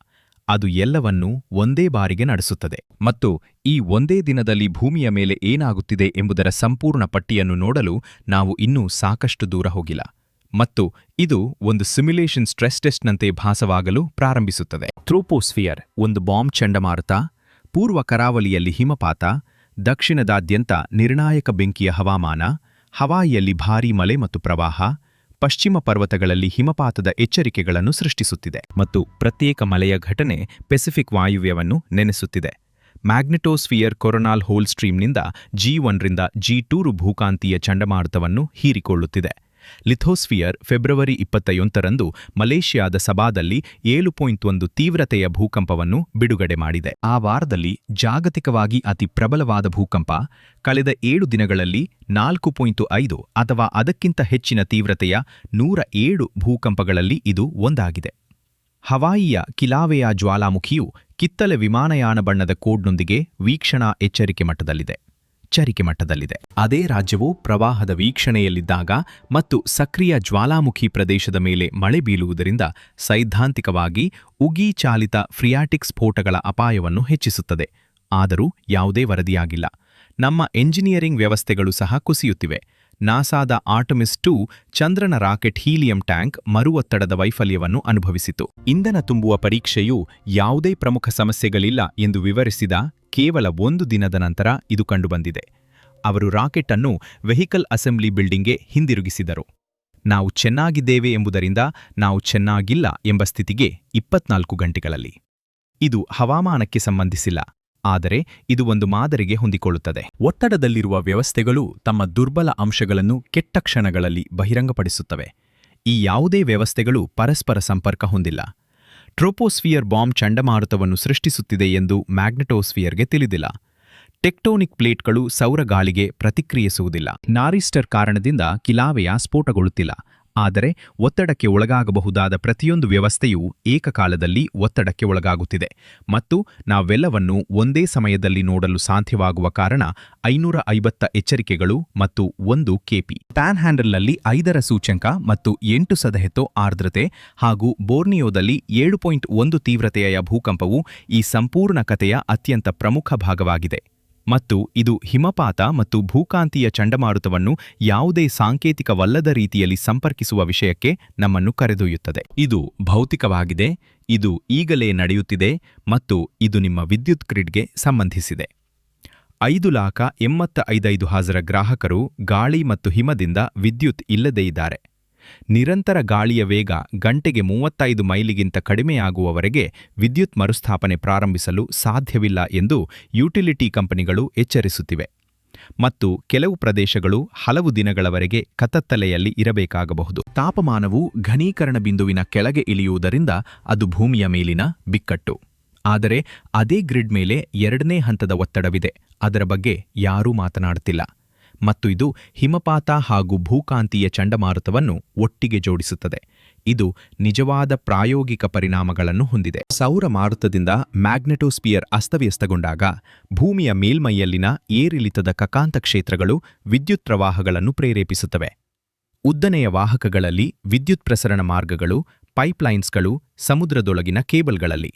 ಅದು ಎಲ್ಲವನ್ನೂ ಒಂದೇ ಬಾರಿಗೆ ನಡೆಸುತ್ತದೆ. ಮತ್ತು ಈ ಒಂದೇ ದಿನದಲ್ಲಿ ಭೂಮಿಯ ಮೇಲೆ ಏನಾಗುತ್ತಿದೆ ಎಂಬುದರ ಸಂಪೂರ್ಣ ಪಟ್ಟಿಯನ್ನು ನೋಡಲು ನಾವು ಇನ್ನೂ ಸಾಕಷ್ಟು ದೂರ ಹೋಗಿಲ್ಲ. ಮತ್ತು ಇದು ಒಂದು ಸಿಮ್ಯುಲೇಷನ್ ಸ್ಟ್ರೆಸ್ ಟೆಸ್ಟ್ನಂತೆ ಭಾಸವಾಗಲು ಪ್ರಾರಂಭಿಸುತ್ತದೆ. ಥ್ರೋಪೋಸ್ಫಿಯರ್ ಒಂದು ಬಾಂಬ್ ಚಂಡಮಾರುತ, ಪೂರ್ವ ಕರಾವಳಿಯಲ್ಲಿ ಹಿಮಪಾತ, ದಕ್ಷಿಣದಾದ್ಯಂತ ನಿರ್ಣಾಯಕ ಬೆಂಕಿಯ ಹವಾಮಾನ, ಹವಾಯಿಯಲ್ಲಿ ಭಾರೀ ಮಳೆ ಮತ್ತು ಪ್ರವಾಹ, ಪಶ್ಚಿಮ ಪರ್ವತಗಳಲ್ಲಿ ಹಿಮಪಾತದ ಎಚ್ಚರಿಕೆಗಳನ್ನು ಸೃಷ್ಟಿಸುತ್ತಿದೆ. ಮತ್ತು ಪ್ರತ್ಯೇಕ ಮಳೆಯ ಘಟನೆ ಪೆಸಿಫಿಕ್ ವಾಯುವ್ಯವನ್ನು ನೆನೆಸುತ್ತಿದೆ. ಮ್ಯಾಗ್ನೆಟೋಸ್ಫಿಯರ್ ಕೊರೊನಾಲ್ ಹೋಲ್ ಸ್ಟ್ರೀಮ್ನಿಂದ G1 ರಿಂದ G2 ಭೂಕಾಂತೀಯ ಚಂಡಮಾರುತವನ್ನು ಹೀರಿಕೊಳ್ಳುತ್ತಿದೆ. ಲಿಥೋಸ್ಫಿಯರ್ ಫೆಬ್ರವರಿ 21ರಂದು ಮಲೇಷ್ಯಾದ ಸಬಾದಲ್ಲಿ 7.1 ತೀವ್ರತೆಯ ಭೂಕಂಪವನ್ನು ಬಿಡುಗಡೆ ಮಾಡಿದೆ. ಆ ವಾರದಲ್ಲಿ ಜಾಗತಿಕವಾಗಿ ಅತಿ ಪ್ರಬಲವಾದ ಭೂಕಂಪ, ಕಳೆದ 7 ದಿನಗಳಲ್ಲಿ 4.5 ಅಥವಾ ಅದಕ್ಕಿಂತ ಹೆಚ್ಚಿನ ತೀವ್ರತೆಯ 107 ಭೂಕಂಪಗಳಲ್ಲಿ ಇದು ಒಂದಾಗಿದೆ. ಹವಾಯಿಯ ಕಿಲಾವೆಯ ಜ್ವಾಲಾಮುಖಿಯು ಕಿತ್ತಳೆ ವಿಮಾನಯಾನ ಬಣ್ಣದ ಕೋಡ್ನೊಂದಿಗೆ ವೀಕ್ಷಣಾ ಎಚ್ಚರಿಕೆ ಮಟ್ಟದಲ್ಲಿದೆ. ಅದೇ ರಾಜ್ಯವು ಪ್ರವಾಹದ ವೀಕ್ಷಣೆಯಲ್ಲಿದ್ದಾಗ ಮತ್ತು ಸಕ್ರಿಯ ಜ್ವಾಲಾಮುಖಿ ಪ್ರದೇಶದ ಮೇಲೆ ಮಳೆ ಬೀಳುವುದರಿಂದ ಸೈದ್ಧಾಂತಿಕವಾಗಿ ಉಗಿ ಚಾಲಿತ ಫ್ರಿಯಾಟಿಕ್ ಸ್ಫೋಟಗಳ ಅಪಾಯವನ್ನು ಹೆಚ್ಚಿಸುತ್ತದೆ. ಆದರೂ ಯಾವುದೇ ವರದಿಯಾಗಿಲ್ಲ. ನಮ್ಮ ಎಂಜಿನಿಯರಿಂಗ್ ವ್ಯವಸ್ಥೆಗಳು ಸಹ ಕುಸಿಯುತ್ತಿವೆ. ನಾಸಾದ ಆರ್ಟಮಿಸ್ 2 ಚಂದ್ರನ ರಾಕೆಟ್ ಹೀಲಿಯಂ ಟ್ಯಾಂಕ್ ಮರುಒತ್ತಡದ ವೈಫಲ್ಯವನ್ನು ಅನುಭವಿಸಿತು. ಇಂಧನ ತುಂಬುವ ಪರೀಕ್ಷೆಯು ಯಾವುದೇ ಪ್ರಮುಖ ಸಮಸ್ಯೆಗಳಿಲ್ಲ ಎಂದು ವಿವರಿಸಿದ ಕೇವಲ 1 ದಿನದ ನಂತರ ಇದು ಕಂಡುಬಂದಿದೆ. ಅವರು ರಾಕೆಟ್ ಅನ್ನು ವೆಹಿಕಲ್ ಅಸೆಂಬ್ಲಿ ಬಿಲ್ಡಿಂಗ್ಗೆ ಹಿಂದಿರುಗಿಸಿದರು. ನಾವು ಚೆನ್ನಾಗಿದ್ದೇವೆ ಎಂಬುದರಿಂದ ನಾವು ಚೆನ್ನಾಗಿಲ್ಲ ಎಂಬ ಸ್ಥಿತಿಗೆ 24 ಗಂಟೆಗಳಲ್ಲಿ. ಇದು ಹವಾಮಾನಕ್ಕೆ ಸಂಬಂಧಿಸಿಲ್ಲ, ಆದರೆ ಇದು ಒಂದು ಮಾದರಿಗೆ ಹೊಂದಿಕೊಳ್ಳುತ್ತದೆ. ಒತ್ತಡದಲ್ಲಿರುವ ವ್ಯವಸ್ಥೆಗಳು ತಮ್ಮ ದುರ್ಬಲ ಅಂಶಗಳನ್ನು ಕೆಟ್ಟ ಕ್ಷಣಗಳಲ್ಲಿ ಬಹಿರಂಗಪಡಿಸುತ್ತವೆ. ಈ ಯಾವುದೇ ವ್ಯವಸ್ಥೆಗಳು ಪರಸ್ಪರ ಸಂಪರ್ಕ ಹೊಂದಿಲ್ಲ. ಟ್ರೋಪೋಸ್ಫಿಯರ್ ಬಾಂಬ್ ಚಂಡಮಾರುತವನ್ನು ಸೃಷ್ಟಿಸುತ್ತಿದೆ ಎಂದು ಮ್ಯಾಗ್ನೆಟೋಸ್ಫಿಯರ್ಗೆ ತಿಳಿದಿಲ್ಲ. ಟೆಕ್ಟೋನಿಕ್ ಪ್ಲೇಟ್ಗಳು ಸೌರ ಗಾಳಿಗೆ ಪ್ರತಿಕ್ರಿಯಿಸುವುದಿಲ್ಲ. ನಾರಿಸ್ಟರ್ ಕಾರಣದಿಂದ ಕಿಲಾವೆಯ ಸ್ಫೋಟಗೊಳ್ಳುತ್ತಿಲ್ಲ. ಆದರೆ ಒತ್ತಡಕ್ಕೆ ಒಳಗಾಗಬಹುದಾದ ಪ್ರತಿಯೊಂದು ವ್ಯವಸ್ಥೆಯೂ ಏಕಕಾಲದಲ್ಲಿ ಒತ್ತಡಕ್ಕೆ ಒಳಗಾಗುತ್ತಿದೆ ಮತ್ತು ನಾವೆಲ್ಲವನ್ನೂ ಒಂದೇ ಸಮಯದಲ್ಲಿ ನೋಡಲು ಸಾಧ್ಯವಾಗುವ ಕಾರಣ 550 ಎಚ್ಚರಿಕೆಗಳು ಮತ್ತು 1 ಕೆಪಿ. ಪ್ಯಾನ್ಹ್ಯಾಂಡಲ್ನಲ್ಲಿ 5ರ ಸೂಚ್ಯಂಕ ಮತ್ತು 8% ಆರ್ದ್ರತೆ ಹಾಗೂ ಬೋರ್ನಿಯೋದಲ್ಲಿ 7.1 ತೀವ್ರತೆಯ ಭೂಕಂಪವು ಈ ಸಂಪೂರ್ಣ ಕಥೆಯ ಅತ್ಯಂತ ಪ್ರಮುಖ ಭಾಗವಾಗಿದೆ. ಮತ್ತು ಇದು ಹಿಮಪಾತ ಮತ್ತು ಭೂಕಾಂತೀಯ ಚಂಡಮಾರುತವನ್ನು ಯಾವುದೇ ಸಾಂಕೇತಿಕವಲ್ಲದ ರೀತಿಯಲ್ಲಿ ಸಂಪರ್ಕಿಸುವ ವಿಷಯಕ್ಕೆ ನಮ್ಮನ್ನು ಕರೆದೊಯ್ಯುತ್ತದೆ. ಇದು ಭೌತಿಕವಾಗಿದೆ, ಇದು ಈಗಲೇ ನಡೆಯುತ್ತಿದೆ ಮತ್ತು ಇದು ನಿಮ್ಮ ವಿದ್ಯುತ್ ಗ್ರಿಡ್ಗೆ ಸಂಬಂಧಿಸಿದೆ. 5,85,000 ಗ್ರಾಹಕರು ಗಾಳಿ ಮತ್ತು ಹಿಮದಿಂದ ವಿದ್ಯುತ್ ಇಲ್ಲದೇ ಇದ್ದಾರೆ. ನಿರಂತರ ಗಾಳಿಯ ವೇಗ ಗಂಟೆಗೆ 35 ಮೈಲಿಗಿಂತ ಕಡಿಮೆಯಾಗುವವರೆಗೆ ವಿದ್ಯುತ್ ಮರುಸ್ಥಾಪನೆ ಪ್ರಾರಂಭಿಸಲು ಸಾಧ್ಯವಿಲ್ಲ ಎಂದು ಯುಟಿಲಿಟಿ ಕಂಪನಿಗಳು ಎಚ್ಚರಿಸುತ್ತಿವೆ. ಮತ್ತು ಕೆಲವು ಪ್ರದೇಶಗಳು ಹಲವು ದಿನಗಳವರೆಗೆ ಕತ್ತಲೆಯಲ್ಲಿ ಇರಬೇಕಾಗಬಹುದು. ತಾಪಮಾನವು ಘನೀಕರಣ ಬಿಂದುವಿನ ಕೆಳಗೆ ಇಳಿಯುವುದರಿಂದ ಅದು ಭೂಮಿಯ ಮೇಲಿನ ಬಿಕ್ಕಟ್ಟು. ಆದರೆ ಅದೇ ಗ್ರಿಡ್ ಮೇಲೆ 2ನೇ ಹಂತದ ಒತ್ತಡವಿದೆ. ಅದರ ಬಗ್ಗೆ ಯಾರೂ ಮಾತನಾಡುತ್ತಿಲ್ಲ. ಮತ್ತು ಇದು ಹಿಮಪಾತ ಹಾಗೂ ಭೂಕಾಂತೀಯ ಚಂಡಮಾರುತವನ್ನು ಒಟ್ಟಿಗೆ ಜೋಡಿಸುತ್ತದೆ. ಇದು ನಿಜವಾದ ಪ್ರಾಯೋಗಿಕ ಪರಿಣಾಮಗಳನ್ನು ಹೊಂದಿದೆ. ಸೌರ ಮಾರುತದಿಂದ ಮ್ಯಾಗ್ನೆಟೋಸ್ಫಿಯರ್ ಅಸ್ತವ್ಯಸ್ತಗೊಂಡಾಗ ಭೂಮಿಯ ಮೇಲ್ಮೈಯಲ್ಲಿನ ಏರಿಳಿತದ ಕಕಾಂತ ಕ್ಷೇತ್ರಗಳು ವಿದ್ಯುತ್ ಪ್ರವಾಹಗಳನ್ನು ಪ್ರೇರೇಪಿಸುತ್ತವೆ. ಉದ್ದನೆಯ ವಾಹಕಗಳಲ್ಲಿ, ವಿದ್ಯುತ್ ಪ್ರಸರಣ ಮಾರ್ಗಗಳು, ಪೈಪ್ಲೈನ್ಸ್ಗಳು, ಸಮುದ್ರದೊಳಗಿನ ಕೇಬಲ್ಗಳಲ್ಲಿ.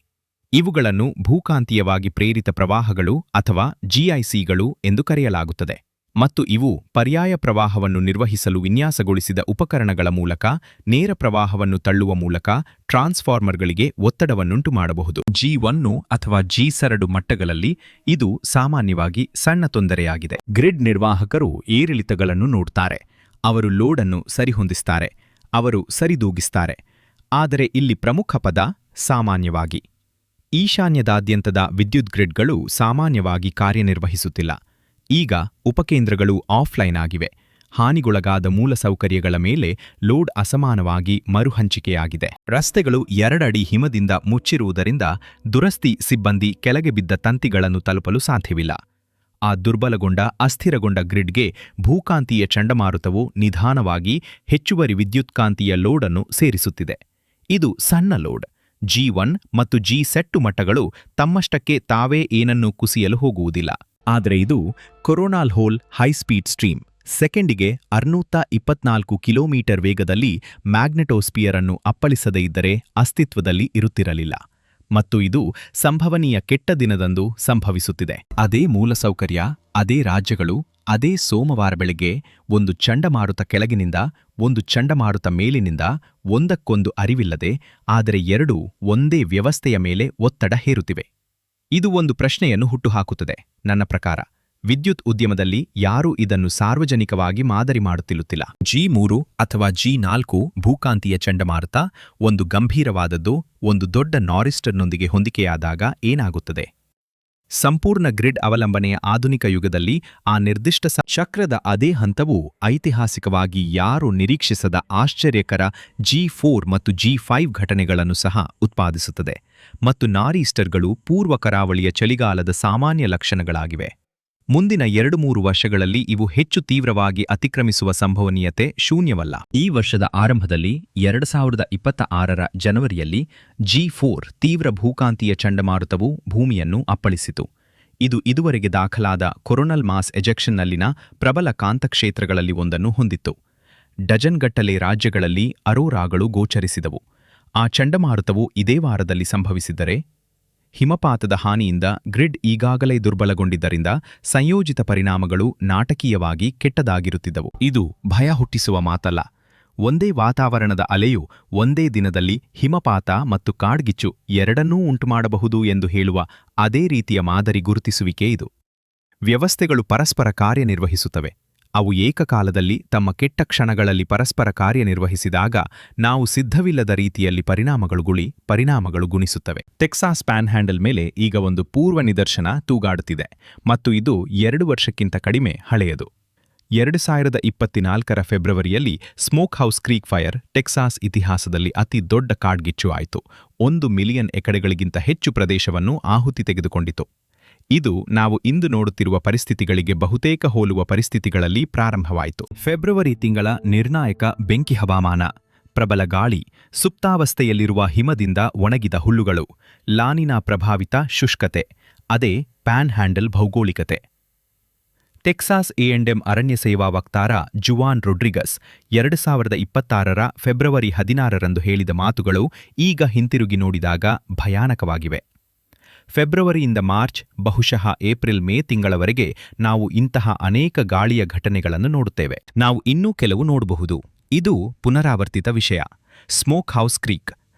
ಇವುಗಳನ್ನು ಭೂಕಾಂತೀಯವಾಗಿ ಪ್ರೇರಿತ ಪ್ರವಾಹಗಳು ಅಥವಾ GICಗಳು ಎಂದು ಕರೆಯಲಾಗುತ್ತದೆ. ಮತ್ತು ಇವು ಪರ್ಯಾಯ ಪ್ರವಾಹವನ್ನು ನಿರ್ವಹಿಸಲು ವಿನ್ಯಾಸಗೊಳಿಸಿದ ಉಪಕರಣಗಳ ಮೂಲಕ ನೇರ ಪ್ರವಾಹವನ್ನು ತಳ್ಳುವ ಮೂಲಕ ಟ್ರಾನ್ಸ್ಫಾರ್ಮರ್ಗಳಿಗೆ ಒತ್ತಡವನ್ನುಂಟು ಮಾಡಬಹುದು. G1 ಅಥವಾ G2 ಮಟ್ಟಗಳಲ್ಲಿ ಇದು ಸಾಮಾನ್ಯವಾಗಿ ಸಣ್ಣ ತೊಂದರೆಯಾಗಿದೆ. ಗ್ರಿಡ್ ನಿರ್ವಾಹಕರು ಏರಿಳಿತಗಳನ್ನು ನೋಡುತ್ತಾರೆ. ಅವರು ಲೋಡನ್ನು ಸರಿಹೊಂದಿಸುತ್ತಾರೆ. ಅವರು ಸರಿದೂಗಿಸುತ್ತಾರೆ. ಆದರೆ ಇಲ್ಲಿ ಪ್ರಮುಖ ಪದ ಸಾಮಾನ್ಯವಾಗಿ. ಈಶಾನ್ಯದಾದ್ಯಂತದ ವಿದ್ಯುತ್ ಗ್ರಿಡ್ಗಳು ಸಾಮಾನ್ಯವಾಗಿ ಕಾರ್ಯನಿರ್ವಹಿಸುತ್ತಿಲ್ಲ. ಈಗ ಉಪಕೇಂದ್ರಗಳು ಆಫ್ಲೈನ್ ಆಗಿವೆ. ಹಾನಿಗೊಳಗಾದ ಮೂಲಸೌಕರ್ಯಗಳ ಮೇಲೆ ಲೋಡ್ ಅಸಮಾನವಾಗಿ ಮರುಹಂಚಿಕೆಯಾಗಿದೆ. ರಸ್ತೆಗಳು 2 ಅಡಿ ಹಿಮದಿಂದ ಮುಚ್ಚಿರುವುದರಿಂದ ದುರಸ್ತಿ ಸಿಬ್ಬಂದಿ ಕೆಳಗೆ ಬಿದ್ದ ತಂತಿಗಳನ್ನು ತಲುಪಲು ಸಾಧ್ಯವಿಲ್ಲ. ಆ ದುರ್ಬಲಗೊಂಡ ಅಸ್ಥಿರಗೊಂಡ ಗ್ರಿಡ್ಗೆ ಭೂಕಾಂತೀಯ ಚಂಡಮಾರುತವು ನಿಧಾನವಾಗಿ ಹೆಚ್ಚುವರಿ ವಿದ್ಯುತ್ಕಾಂತೀಯ ಲೋಡ್ ಅನ್ನು ಸೇರಿಸುತ್ತಿದೆ. ಇದು ಸಣ್ಣ ಲೋಡ್. G1 ಮತ್ತು G ಸೆಟ್ಟು ಮಟ್ಟಗಳು ತಮ್ಮಷ್ಟಕ್ಕೆ ತಾವೇ ಏನನ್ನೂ ಕುಸಿಯಲು ಹೋಗುವುದಿಲ್ಲ. ಆದರೆ ಇದು ಕೊರೋನಾಲ್ ಹೋಲ್ ಹೈಸ್ಪೀಡ್ ಸ್ಟ್ರೀಮ್ ಸೆಕೆಂಡಿಗೆ 624 ಕಿಲೋಮೀಟರ್ ವೇಗದಲ್ಲಿ ಮ್ಯಾಗ್ನೆಟೋಸ್ಪಿಯರ್ ಅನ್ನು ಅಪ್ಪಳಿಸದೇ ಇದ್ದರೆ ಅಸ್ತಿತ್ವದಲ್ಲಿ ಇರುತ್ತಿರಲಿಲ್ಲ. ಮತ್ತು ಇದು ಸಂಭವನೀಯ ಕೆಟ್ಟ ದಿನದಂದು ಸಂಭವಿಸುತ್ತಿದೆ. ಅದೇ ಮೂಲಸೌಕರ್ಯ, ಅದೇ ರಾಜ್ಯಗಳು, ಅದೇ ಸೋಮವಾರ ಬೆಳಗ್ಗೆ ಒಂದು ಚಂಡಮಾರುತ ಕೆಳಗಿನಿಂದ, ಒಂದು ಚಂಡಮಾರುತ ಮೇಲಿನಿಂದ, ಒಂದಕ್ಕೊಂದು ಅರಿವಿಲ್ಲದೆ, ಆದರೆ ಎರಡೂ ಒಂದೇ ವ್ಯವಸ್ಥೆಯ ಮೇಲೆ ಒತ್ತಡ ಹೇರುತ್ತಿವೆ. ಇದು ಒಂದು ಪ್ರಶ್ನೆಯನ್ನು ಹುಟ್ಟುಹಾಕುತ್ತದೆ. ನನ್ನ ಪ್ರಕಾರ ವಿದ್ಯುತ್ ಉದ್ಯಮದಲ್ಲಿ ಯಾರೂ ಇದನ್ನು ಸಾರ್ವಜನಿಕವಾಗಿ ಮಾದರಿ ಮಾಡುತ್ತಿಲ್ಲ. G3 ಅಥವಾ G4 ಭೂಕಾಂತೀಯ ಚಂಡಮಾರುತ ಒಂದು ಗಂಭೀರವಾದದ್ದು ಒಂದು ದೊಡ್ಡ ನಾರಿಸ್ಟರ್ನೊಂದಿಗೆ ಹೊಂದಿಕೆಯಾದಾಗ ಏನಾಗುತ್ತದೆ? ಸಂಪೂರ್ಣ ಗ್ರಿಡ್ ಅವಲಂಬನೆಯ ಆಧುನಿಕ ಯುಗದಲ್ಲಿ ಆ ನಿರ್ದಿಷ್ಟ ಚಕ್ರದ ಅದೇ ಹಂತವು ಐತಿಹಾಸಿಕವಾಗಿ ಯಾರೂ ನಿರೀಕ್ಷಿಸದ ಆಶ್ಚರ್ಯಕರ G4 ಮತ್ತು G5 ಘಟನೆಗಳನ್ನು ಸಹ ಉತ್ಪಾದಿಸುತ್ತದೆ. ಮತ್ತು ನಾರೀಸ್ಟರ್ಗಳು ಪೂರ್ವ ಕರಾವಳಿಯ ಚಳಿಗಾಲದ ಸಾಮಾನ್ಯ ಲಕ್ಷಣಗಳಾಗಿವೆ. ಮುಂದಿನ 2-3 ವರ್ಷಗಳಲ್ಲಿ ಇವು ಹೆಚ್ಚು ತೀವ್ರವಾಗಿ ಅತಿಕ್ರಮಿಸುವ ಸಂಭವನೀಯತೆ ಶೂನ್ಯವಲ್ಲ. ಈ ವರ್ಷದ ಆರಂಭದಲ್ಲಿ 2026ರ ಜನವರಿಯಲ್ಲಿ G4 ತೀವ್ರ ಭೂಕಾಂತೀಯ ಚಂಡಮಾರುತವು ಭೂಮಿಯನ್ನು ಅಪ್ಪಳಿಸಿತು. ಇದು ಇದುವರೆಗೆ ದಾಖಲಾದ ಕೊರೊನಲ್ ಮಾಸ್ ಎಜೆಕ್ಷನ್ನಲ್ಲಿನ ಪ್ರಬಲ ಕಾಂತಕ್ಷೇತ್ರಗಳಲ್ಲಿ ಒಂದನ್ನು ಹೊಂದಿತ್ತು. ಡಜನ್ಗಟ್ಟಲೆ ರಾಜ್ಯಗಳಲ್ಲಿ ಅರೋರಾಗಳು ಗೋಚರಿಸಿದವು. ಆ ಚಂಡಮಾರುತವು ಇದೇ ವಾರದಲ್ಲಿ ಸಂಭವಿಸಿದ್ದರೆ ಹಿಮಪಾತದ ಹಾನಿಯಿಂದ ಗ್ರಿಡ್ ಈಗಾಗಲೇ ದುರ್ಬಲಗೊಂಡಿದ್ದರಿಂದ ಸಂಯೋಜಿತ ಪರಿಣಾಮಗಳು ನಾಟಕೀಯವಾಗಿ ಕೆಟ್ಟದಾಗಿರುತ್ತಿದ್ದವು. ಇದು ಭಯ ಹುಟ್ಟಿಸುವ ಮಾತಲ್ಲ. ಒಂದೇ ವಾತಾವರಣದ ಅಲೆಯು ಒಂದೇ ದಿನದಲ್ಲಿ ಹಿಮಪಾತ ಮತ್ತು ಕಾಡ್ಗಿಚ್ಚು ಎರಡನ್ನೂ ಉಂಟುಮಾಡಬಹುದು ಎಂದು ಹೇಳುವ ಅದೇ ರೀತಿಯ ಮಾದರಿ ಗುರುತಿಸುವಿಕೆ ಇದು. ವ್ಯವಸ್ಥೆಗಳು ಪರಸ್ಪರ ಕಾರ್ಯನಿರ್ವಹಿಸುತ್ತವೆ. ಅವು ಏಕಕಾಲದಲ್ಲಿ ತಮ್ಮ ಕೆಟ್ಟ ಕ್ಷಣಗಳಲ್ಲಿ ಪರಸ್ಪರ ಕಾರ್ಯನಿರ್ವಹಿಸಿದಾಗ ನಾವು ಸಿದ್ಧವಿಲ್ಲದ ರೀತಿಯಲ್ಲಿ ಪರಿಣಾಮಗಳು ಗುಣಿಸುತ್ತವೆ. ಟೆಕ್ಸಾಸ್ ಪ್ಯಾನ್ಹ್ಯಾಂಡಲ್ ಮೇಲೆ ಈಗ ಒಂದು ಪೂರ್ವ ನಿದರ್ಶನ ತೂಗಾಡುತ್ತಿದೆ ಮತ್ತು ಇದು 2 ವರ್ಷಕ್ಕಿಂತ ಕಡಿಮೆ ಹಳೆಯದು. 2024ರ ಫೆಬ್ರವರಿಯಲ್ಲಿ ಸ್ಮೋಕ್ ಹೌಸ್ ಕ್ರೀಕ್ ಫೈರ್ ಟೆಕ್ಸಾಸ್ ಇತಿಹಾಸದಲ್ಲಿ ಅತಿ ದೊಡ್ಡ ಕಾಡ್ಗಿಚ್ಚು ಆಯಿತು. 1 ಮಿಲಿಯನ್ ಎಕರೆಗಳಿಗಿಂತ ಹೆಚ್ಚು ಪ್ರದೇಶವನ್ನು ಆಹುತಿ ತೆಗೆದುಕೊಂಡಿತು. ಇದು ನಾವು ಇಂದು ನೋಡುತ್ತಿರುವ ಪರಿಸ್ಥಿತಿಗಳಿಗೆ ಬಹುತೇಕ ಹೋಲುವ ಪರಿಸ್ಥಿತಿಗಳಲ್ಲಿ ಪ್ರಾರಂಭವಾಯಿತು. ಫೆಬ್ರವರಿ ತಿಂಗಳ ನಿರ್ಣಾಯಕ ಬೆಂಕಿ ಹವಾಮಾನ, ಪ್ರಬಲ ಗಾಳಿ, ಸುಪ್ತಾವಸ್ಥೆಯಲ್ಲಿರುವ ಹಿಮದಿಂದ ಒಣಗಿದ ಹುಲ್ಲುಗಳು, ಲಾನಿನಾ ಪ್ರಭಾವಿತ ಶುಷ್ಕತೆ, ಅದೇ ಪ್ಯಾನ್ ಹ್ಯಾಂಡಲ್ ಭೌಗೋಳಿಕತೆ. ಟೆಕ್ಸಾಸ್ A&M ಅರಣ್ಯ ಸೇವಾ ವಕ್ತಾರ ಜುವಾನ್ ರೊಡ್ರಿಗಸ್ 2026ರ ಫೆಬ್ರವರಿ 16ರಂದು ಹೇಳಿದ ಮಾತುಗಳು ಈಗ ಹಿಂತಿರುಗಿ ನೋಡಿದಾಗ ಭಯಾನಕವಾಗಿವೆ. ಫೆಬ್ರವರಿಯಿಂದ ಮಾರ್ಚ್, ಬಹುಶಃ ಏಪ್ರಿಲ್-ಮೇ ತಿಂಗಳವರೆಗೆ ನಾವು ಇಂತಹ ಅನೇಕ ಗಾಳಿಯ ಘಟನೆಗಳನ್ನು ನೋಡುತ್ತೇವೆ. ನಾವು ಇನ್ನೂ ಕೆಲವು ನೋಡಬಹುದು. ಇದು ಪುನರಾವರ್ತಿತ ವಿಷಯ. ಸ್ಮೋಕ್ ಹೌಸ್ ಕ್ರೀಕ್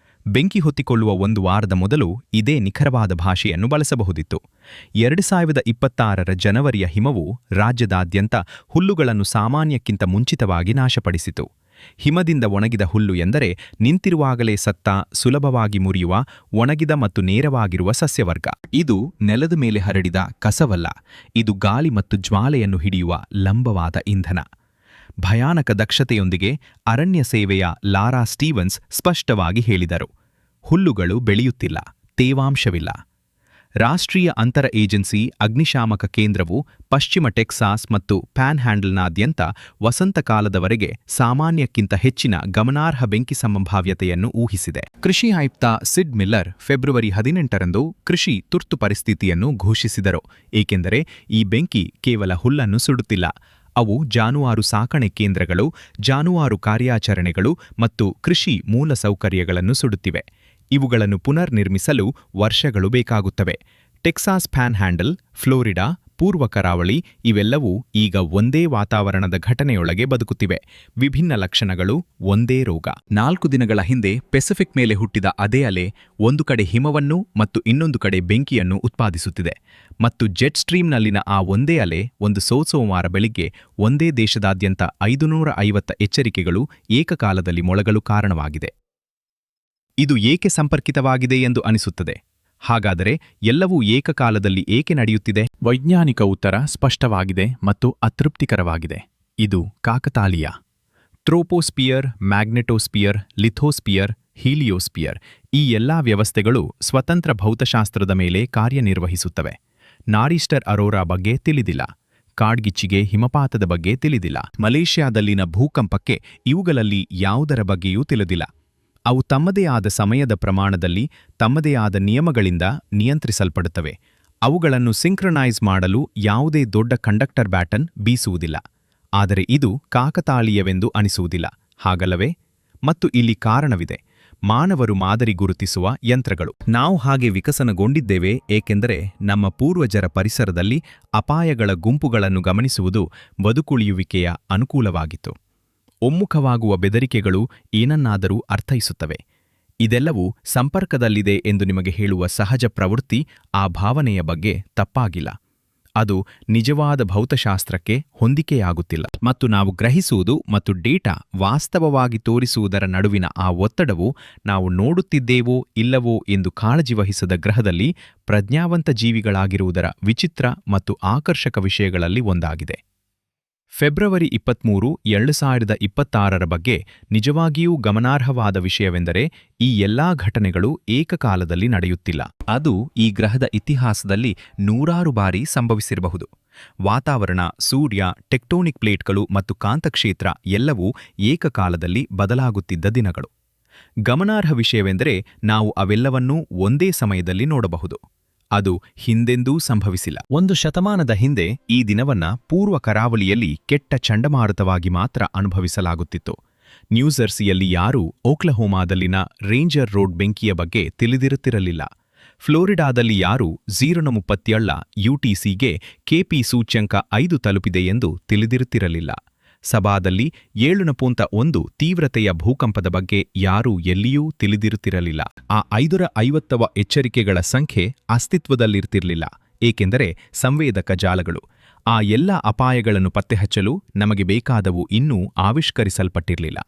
ಬೆಂಕಿ ಹೊತ್ತಿಕೊಳ್ಳುವ 1 ವಾರದ ಮೊದಲು ಇದೇ ನಿಖರವಾದ ಭಾಷೆಯನ್ನು ಬಳಸಬಹುದಿತ್ತು. 2026ರ ಜನವರಿಯ ಹಿಮವು ರಾಜ್ಯದಾದ್ಯಂತ ಹುಲ್ಲುಗಳನ್ನು ಸಾಮಾನ್ಯಕ್ಕಿಂತ ಮುಂಚಿತವಾಗಿ ನಾಶಪಡಿಸಿತು. ಹಿಮದಿಂದ ಒಣಗಿದ ಹುಲ್ಲು ಎಂದರೆ ನಿಂತಿರುವಾಗಲೇ ಸತ್ತ, ಸುಲಭವಾಗಿ ಮುರಿಯುವ, ಒಣಗಿದ ಮತ್ತು ನೇರವಾಗಿರುವ ಸಸ್ಯವರ್ಗ. ಇದು ನೆಲದ ಮೇಲೆ ಹರಡಿದ ಕಸವಲ್ಲ, ಇದು ಗಾಳಿ ಮತ್ತು ಜ್ವಾಲೆಯನ್ನು ಹಿಡಿಯುವ ಲಂಬವಾದ ಇಂಧನ. ಭಯಾನಕ ದಕ್ಷತೆಯೊಂದಿಗೆ ಅರಣ್ಯ ಸೇವೆಯ ಲಾರಾ ಸ್ಟೀವನ್ಸ್ ಸ್ಪಷ್ಟವಾಗಿ ಹೇಳಿದರು, ಹುಲ್ಲುಗಳು ಬೆಳೆಯುತ್ತಿಲ್ಲ, ತೇವಾಂಶವಿಲ್ಲ. ರಾಷ್ಟ್ರೀಯ ಅಂತರ ಏಜೆನ್ಸಿ ಅಗ್ನಿಶಾಮಕ ಕೇಂದ್ರವು ಪಶ್ಚಿಮ ಟೆಕ್ಸಾಸ್ ಮತ್ತು ಪ್ಯಾನ್ ಹ್ಯಾಂಡಲ್ನಾದ್ಯಂತ ವಸಂತಕಾಲದವರೆಗೆ ಸಾಮಾನ್ಯಕ್ಕಿಂತ ಹೆಚ್ಚಿನ ಗಮನಾರ್ಹ ಬೆಂಕಿ ಸಂಭಾವ್ಯತೆಯನ್ನು ಊಹಿಸಿದೆ. ಕೃಷಿ ಆಯುಕ್ತ ಸಿಡ್ ಮಿಲ್ಲರ್ ಫೆಬ್ರವರಿ 18ರಂದು ಕೃಷಿ ತುರ್ತು ಪರಿಸ್ಥಿತಿಯನ್ನು ಘೋಷಿಸಿದರು, ಏಕೆಂದರೆ ಈ ಬೆಂಕಿ ಕೇವಲ ಹುಲ್ಲನ್ನು ಸುಡುತ್ತಿಲ್ಲ. ಅವು ಜಾನುವಾರು ಸಾಕಣೆ ಕೇಂದ್ರಗಳು, ಜಾನುವಾರು ಕಾರ್ಯಾಚರಣೆಗಳು ಮತ್ತು ಕೃಷಿ ಮೂಲಸೌಕರ್ಯಗಳನ್ನು ಸುಡುತ್ತಿವೆ. ಇವುಗಳನ್ನು ಪುನರ್ ನಿರ್ಮಿಸಲು ವರ್ಷಗಳು ಬೇಕಾಗುತ್ತವೆ. ಟೆಕ್ಸಾಸ್ ಪ್ಯಾನ್ ಹ್ಯಾಂಡಲ್, ಫ್ಲೋರಿಡಾ, ಪೂರ್ವ ಕರಾವಳಿ ಇವೆಲ್ಲವೂ ಈಗ ಒಂದೇ ವಾತಾವರಣದ ಘಟನೆಯೊಳಗೆ ಬದುಕುತ್ತಿವೆ. ವಿಭಿನ್ನ ಲಕ್ಷಣಗಳು, ಒಂದೇ ರೋಗ. 4 ದಿನಗಳ ಹಿಂದೆ ಪೆಸಿಫಿಕ್ ಮೇಲೆ ಹುಟ್ಟಿದ ಅದೇ ಅಲೆ ಒಂದು ಕಡೆ ಹಿಮವನ್ನು ಮತ್ತು ಇನ್ನೊಂದು ಕಡೆ ಬೆಂಕಿಯನ್ನು ಉತ್ಪಾದಿಸುತ್ತಿದೆ. ಮತ್ತು ಜೆಟ್ ಸ್ಟ್ರೀಮ್ನಲ್ಲಿನ ಆ ಒಂದೇ ಅಲೆ ಒಂದು ಸೋಮವಾರ ಬೆಳಿಗ್ಗೆ ಒಂದೇ ದೇಶದಾದ್ಯಂತ 550 ಎಚ್ಚರಿಕೆಗಳು ಏಕಕಾಲದಲ್ಲಿ ಮೊಳಗಲು ಕಾರಣವಾಗಿದೆ. ಇದು ಏಕೆ ಸಂಪರ್ಕಿತವಾಗಿದೆ ಎಂದು ಅನಿಸುತ್ತದೆ. ಹಾಗಾದರೆ ಎಲ್ಲವೂ ಏಕಕಾಲದಲ್ಲಿ ಏಕೆ ನಡೆಯುತ್ತಿದೆ? ವೈಜ್ಞಾನಿಕ ಉತ್ತರ ಸ್ಪಷ್ಟವಾಗಿದೆ ಮತ್ತು ಅತೃಪ್ತಿಕರವಾಗಿದೆ. ಇದು ಕಾಕತಾಳೀಯ. ಟ್ರೋಪೋಸ್ಪಿಯರ್, ಮ್ಯಾಗ್ನೆಟೋಸ್ಪಿಯರ್, ಲಿಥೋಸ್ಪಿಯರ್, ಹೀಲಿಯೋಸ್ಪಿಯರ್ ಈ ಎಲ್ಲಾ ವ್ಯವಸ್ಥೆಗಳು ಸ್ವತಂತ್ರ ಭೌತಶಾಸ್ತ್ರದ ಮೇಲೆ ಕಾರ್ಯನಿರ್ವಹಿಸುತ್ತವೆ. ನಾರಿಸ್ಟರ್ ಅರೋರಾ ಬಗ್ಗೆ ತಿಳಿದಿಲ್ಲ. ಕಾಡ್ಗಿಚ್ಚಿಗೆ ಹಿಮಪಾತದ ಬಗ್ಗೆ ತಿಳಿದಿಲ್ಲ. ಮಲೇಷ್ಯಾದಲ್ಲಿನ ಭೂಕಂಪಕ್ಕೆ ಇವುಗಳಲ್ಲಿ ಯಾವುದರ ಬಗ್ಗೆಯೂ ತಿಳಿದಿಲ್ಲ. ಅವು ತಮ್ಮದೇ ಆದ ಸಮಯದ ಪ್ರಮಾಣದಲ್ಲಿ ತಮ್ಮದೇ ಆದ ನಿಯಮಗಳಿಂದ ನಿಯಂತ್ರಿಸಲ್ಪಡುತ್ತವೆ. ಅವುಗಳನ್ನು ಸಿಂಕ್ರನೈಸ್ ಮಾಡಲು ಯಾವುದೇ ದೊಡ್ಡ ಕಂಡಕ್ಟರ್ ಬ್ಯಾಟನ್ ಬೀಸುವುದಿಲ್ಲ. ಆದರೆ ಇದು ಕಾಕತಾಳೀಯವೆಂದು ಅನಿಸುವುದಿಲ್ಲ, ಹಾಗಲ್ಲವೇ? ಮತ್ತು ಇಲ್ಲಿ ಕಾರಣವಿದೆ. ಮಾನವರು ಮಾದರಿ ಗುರುತಿಸುವ ಯಂತ್ರಗಳು. ನಾವು ಹಾಗೆ ವಿಕಸನಗೊಂಡಿದ್ದೇವೆ ಏಕೆಂದರೆ ನಮ್ಮ ಪೂರ್ವಜರ ಪರಿಸರದಲ್ಲಿ ಅಪಾಯಗಳ ಗುಂಪುಗಳನ್ನು ಗಮನಿಸುವುದು ಬದುಕುಳಿಯುವಿಕೆಯ ಅನುಕೂಲವಾಗಿತ್ತು. ಒಮ್ಮುಖವಾಗುವ ಬೆದರಿಕೆಗಳು ಏನನ್ನಾದರೂ ಅರ್ಥೈಸುತ್ತವೆ. ಇದೆಲ್ಲವೂ ಸಂಪರ್ಕದಲ್ಲಿದೆ ಎಂದು ನಿಮಗೆ ಹೇಳುವ ಸಹಜ ಪ್ರವೃತ್ತಿ ಆ ಭಾವನೆಯ ಬಗ್ಗೆ ತಪ್ಪಾಗಿಲ್ಲ. ಅದು ನಿಜವಾದ ಭೌತಶಾಸ್ತ್ರಕ್ಕೆ ಹೊಂದಿಕೆಯಾಗುತ್ತಿಲ್ಲ. ಮತ್ತು ನಾವು ಗ್ರಹಿಸುವುದು ಮತ್ತು ಡೇಟಾ ವಾಸ್ತವವಾಗಿ ತೋರಿಸುವುದರ ನಡುವಿನ ಆ ಒತ್ತಡವು ನಾವು ನೋಡುತ್ತಿದ್ದೇವೋ ಇಲ್ಲವೋ ಎಂದು ಕಾಳಜಿ ವಹಿಸದ ಗ್ರಹದಲ್ಲಿ ಪ್ರಜ್ಞಾವಂತ ಜೀವಿಗಳಾಗಿರುವುದರ ವಿಚಿತ್ರ ಮತ್ತು ಆಕರ್ಷಕ ವಿಷಯಗಳಲ್ಲಿ ಒಂದಾಗಿದೆ. ಫೆಬ್ರವರಿ 23, 2026 ಬಗ್ಗೆ ನಿಜವಾಗಿಯೂ ಗಮನಾರ್ಹವಾದ ವಿಷಯವೆಂದರೆ ಈ ಎಲ್ಲಾ ಘಟನೆಗಳು ಏಕಕಾಲದಲ್ಲಿ ನಡೆಯುತ್ತಿಲ್ಲ. ಅದು ಈ ಗ್ರಹದ ಇತಿಹಾಸದಲ್ಲಿ ನೂರಾರು ಬಾರಿ ಸಂಭವಿಸಿರಬಹುದು. ವಾತಾವರಣ, ಸೂರ್ಯ, ಟೆಕ್ಟೋನಿಕ್ ಪ್ಲೇಟ್ಗಳು ಮತ್ತು ಕಾಂತಕ್ಷೇತ್ರ ಎಲ್ಲವೂ ಏಕಕಾಲದಲ್ಲಿ ಬದಲಾಗುತ್ತಿದ್ದ ದಿನಗಳು. ಗಮನಾರ್ಹ ವಿಷಯವೆಂದರೆ ನಾವು ಅವೆಲ್ಲವನ್ನೂ ಒಂದೇ ಸಮಯದಲ್ಲಿ ನೋಡಬಹುದು. ಅದು ಹಿಂದೆಂದೂ ಸಂಭವಿಸಿಲ್ಲ. 1 ಶತಮಾನದ ಹಿಂದೆ ಈ ದಿನವನ್ನ ಪೂರ್ವ ಕರಾವಳಿಯಲ್ಲಿ ಕೆಟ್ಟ ಚಂಡಮಾರುತವಾಗಿ ಮಾತ್ರ ಅನುಭವಿಸಲಾಗುತ್ತಿತ್ತು. ನ್ಯೂಜರ್ಸಿಯಲ್ಲಿ ಯಾರೂ ಓಕ್ಲಹೋಮಾದಲ್ಲಿನ ರೇಂಜರ್ ರೋಡ್ ಬೆಂಕಿಯ ಬಗ್ಗೆ ತಿಳಿದಿರುತ್ತಿರಲಿಲ್ಲ. ಫ್ಲೋರಿಡಾದಲ್ಲಿ ಯಾರೂ 037 UTCಗೆ KP ಸೂಚ್ಯಂಕ 5 ತಲುಪಿದೆ ಎಂದು ತಿಳಿದಿರುತ್ತಿರಲಿಲ್ಲ. ಸಬಾದಲ್ಲಿ 7.1 ತೀವ್ರತೆಯ ಭೂಕಂಪದ ಬಗ್ಗೆ ಯಾರೂ ಎಲ್ಲಿಯೂ ತಿಳಿದಿರುತ್ತಿರಲಿಲ್ಲ. ಆ 550ವ ಎಚ್ಚರಿಕೆಗಳ ಸಂಖ್ಯೆ ಅಸ್ತಿತ್ವದಲ್ಲಿರ್ತಿರಲಿಲ್ಲ, ಏಕೆಂದರೆ ಸಂವೇದಕ ಜಾಲಗಳು. ಆ ಎಲ್ಲ ಅಪಾಯಗಳನ್ನು ಪತ್ತೆಹಚ್ಚಲು ನಮಗೆ ಬೇಕಾದವು ಇನ್ನೂ ಆವಿಷ್ಕರಿಸಲ್ಪಟ್ಟಿರಲಿಲ್ಲ.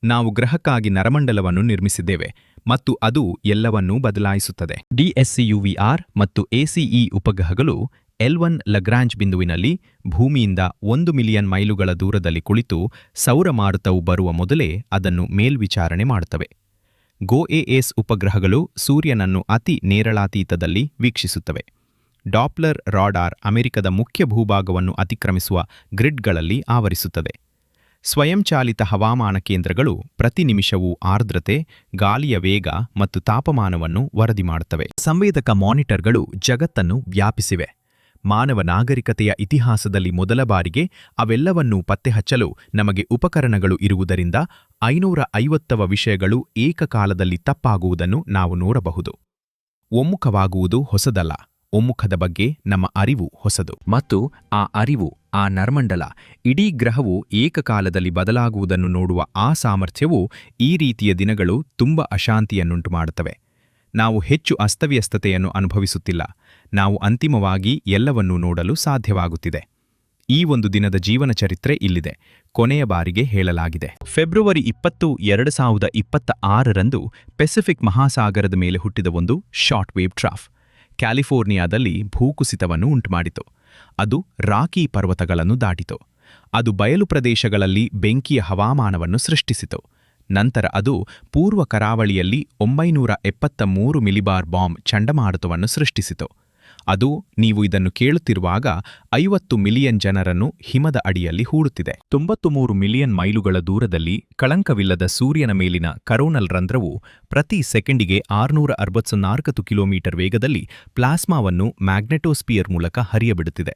ನಾವು ಗ್ರಹಕ್ಕಾಗಿ ನರಮಂಡಲವನ್ನು ನಿರ್ಮಿಸಿದ್ದೇವೆ ಮತ್ತು ಅದು ಎಲ್ಲವನ್ನೂ ಬದಲಾಯಿಸುತ್ತದೆ. DSCUVR ಮತ್ತು ACE ಉಪಗ್ರಹಗಳು L1 ಲಗ್ರಾಂಜ್ ಬಿಂದುವಿನಲ್ಲಿ ಭೂಮಿಯಿಂದ 1 ಮಿಲಿಯನ್ ಮೈಲುಗಳ ದೂರದಲ್ಲಿ ಕುಳಿತು ಸೌರಮಾರುತವು ಬರುವ ಮೊದಲೇ ಅದನ್ನು ಮೇಲ್ವಿಚಾರಣೆ ಮಾಡುತ್ತವೆ. GOES ಉಪಗ್ರಹಗಳು ಸೂರ್ಯನನ್ನು ಅತಿ ನೇರಳಾತೀತದಲ್ಲಿ ವೀಕ್ಷಿಸುತ್ತವೆ. ಡಾಪ್ಲರ್ ರಾಡಾರ್ ಅಮೆರಿಕದ ಮುಖ್ಯ ಭೂಭಾಗವನ್ನು ಅತಿಕ್ರಮಿಸುವ ಗ್ರಿಡ್ಗಳಲ್ಲಿ ಆವರಿಸುತ್ತದೆ. ಸ್ವಯಂಚಾಲಿತ ಹವಾಮಾನ ಕೇಂದ್ರಗಳು ಪ್ರತಿ ನಿಮಿಷವೂ ಆರ್ದ್ರತೆ, ಗಾಳಿಯ ವೇಗ ಮತ್ತು ತಾಪಮಾನವನ್ನು ವರದಿ ಮಾಡುತ್ತವೆ. ಸಂವೇದಕ ಮಾನಿಟರ್ಗಳು ಜಗತ್ತನ್ನು ವ್ಯಾಪಿಸಿವೆ. ಮಾನವ ನಾಗರಿಕತೆಯ ಇತಿಹಾಸದಲ್ಲಿ ಮೊದಲ ಬಾರಿಗೆ ಅವೆಲ್ಲವನ್ನೂ ಪತ್ತೆಹಚ್ಚಲು ನಮಗೆ ಉಪಕರಣಗಳು ಇರುವುದರಿಂದ 550ವ ವಿಷಯಗಳು ಏಕಕಾಲದಲ್ಲಿ ತಪ್ಪಾಗುವುದನ್ನು ನಾವು ನೋಡಬಹುದು. ಒಮ್ಮುಖವಾಗುವುದು ಹೊಸದಲ್ಲ, ಒಮ್ಮುಖದ ಬಗ್ಗೆ ನಮ್ಮ ಅರಿವು ಹೊಸದು. ಮತ್ತು ಆ ಅರಿವು, ಆ ನರಮಂಡಲ, ಇಡೀ ಗ್ರಹವು ಏಕಕಾಲದಲ್ಲಿ ಬದಲಾಗುವುದನ್ನು ನೋಡುವ ಆ ಸಾಮರ್ಥ್ಯವು ಈ ರೀತಿಯ ದಿನಗಳು ತುಂಬ ಅಶಾಂತಿಯನ್ನುಂಟು ಮಾಡುತ್ತವೆ. ನಾವು ಹೆಚ್ಚು ಅಸ್ತವ್ಯಸ್ತತೆಯನ್ನು ಅನುಭವಿಸುತ್ತಿಲ್ಲ. ನಾವು ಅಂತಿಮವಾಗಿ ಎಲ್ಲವನ್ನೂ ನೋಡಲು ಸಾಧ್ಯವಾಗುತ್ತಿದೆ. ಈ ಒಂದು ದಿನದ ಜೀವನ ಚರಿತ್ರೆ ಇಲ್ಲಿದೆ, ಕೊನೆಯ ಬಾರಿಗೆ ಹೇಳಲಾಗಿದೆ. ಫೆಬ್ರವರಿ 20, 2026ರಂದು ಪೆಸಿಫಿಕ್ ಮಹಾಸಾಗರದ ಮೇಲೆ ಹುಟ್ಟಿದ ಒಂದು ಶಾರ್ಟ್ ವೇವ್ ಟ್ರಾಫ್ ಕ್ಯಾಲಿಫೋರ್ನಿಯಾದಲ್ಲಿ ಭೂಕುಸಿತವನ್ನು ಉಂಟುಮಾಡಿತು. ಅದು ರಾಕಿ ಪರ್ವತಗಳನ್ನು ದಾಟಿತು. ಅದು ಬಯಲು ಪ್ರದೇಶಗಳಲ್ಲಿ ಬೆಂಕಿಯ ಹವಾಮಾನವನ್ನು ಸೃಷ್ಟಿಸಿತು. ನಂತರ ಅದು ಪೂರ್ವ ಕರಾವಳಿಯಲ್ಲಿ 973 ಮಿಲಿಬಾರ್ ಬಾಂಬ್ ಚಂಡಮಾರುತವನ್ನು ಸೃಷ್ಟಿಸಿತು. ಅದು ನೀವು ಇದನ್ನು ಕೇಳುತ್ತಿರುವಾಗ 50 ಮಿಲಿಯನ್ ಜನರನ್ನು ಹಿಮದ ಅಡಿಯಲ್ಲಿ ಹೂಡುತ್ತಿದೆ. 93 ಮಿಲಿಯನ್ ಮೈಲುಗಳ ದೂರದಲ್ಲಿ ಕಳಂಕವಿಲ್ಲದ ಸೂರ್ಯನ ಮೇಲಿನ ಕರೋನಲ್ ರಂಧ್ರವು ಪ್ರತಿ ಸೆಕೆಂಡಿಗೆ 664 ಕಿಲೋಮೀಟರ್ ವೇಗದಲ್ಲಿ ಪ್ಲಾಸ್ಮಾವನ್ನು ಮ್ಯಾಗ್ನೆಟೋಸ್ಪಿಯರ್ ಮೂಲಕ ಹರಿಯಬಿಡುತ್ತಿದೆ.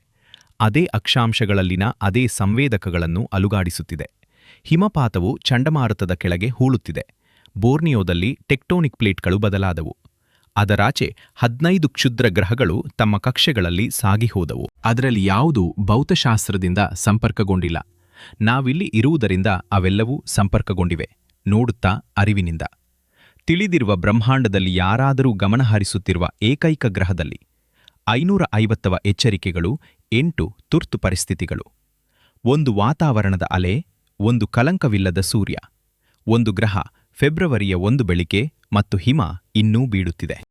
ಅದೇ ಅಕ್ಷಾಂಶಗಳಲ್ಲಿನ ಅದೇ ಸಂವೇದಕಗಳನ್ನು ಅಲುಗಾಡಿಸುತ್ತಿದೆ. ಹಿಮಪಾತವು ಚಂಡಮಾರುತದ ಕೆಳಗೆ ಹೂಳುತ್ತಿದೆ. ಬೋರ್ನಿಯೋದಲ್ಲಿ ಟೆಕ್ಟೋನಿಕ್ ಪ್ಲೇಟ್ಗಳು ಬದಲಾದವು. ಅದರಾಚೆ 15 ಕ್ಷುದ್ರ ಗ್ರಹಗಳು ತಮ್ಮ ಕಕ್ಷೆಗಳಲ್ಲಿ ಸಾಗಿಹೋದವು. ಅದರಲ್ಲಿ ಯಾವುದೂ ಭೌತಶಾಸ್ತ್ರದಿಂದ ಸಂಪರ್ಕಗೊಂಡಿಲ್ಲ. ನಾವಿಲ್ಲಿ ಇರುವುದರಿಂದ ಅವೆಲ್ಲವೂ ಸಂಪರ್ಕಗೊಂಡಿವೆ, ನೋಡುತ್ತಾ ಅರಿವಿನಿಂದ. ತಿಳಿದಿರುವ ಬ್ರಹ್ಮಾಂಡದಲ್ಲಿ ಯಾರಾದರೂ ಗಮನಹರಿಸುತ್ತಿರುವ ಏಕೈಕ ಗ್ರಹದಲ್ಲಿ 550ವ ಎಚ್ಚರಿಕೆಗಳು, 8 ತುರ್ತು ಪರಿಸ್ಥಿತಿಗಳು, 1 ವಾತಾವರಣದ ಅಲೆ, 1 ಕಲಂಕವಿಲ್ಲದ ಸೂರ್ಯ, 1 ಗ್ರಹ, ಫೆಬ್ರವರಿಯ 1 ಬೆಳಿಗ್ಗೆ ಮತ್ತು ಹಿಮ ಇನ್ನೂ ಬೀಳುತ್ತಿದೆ.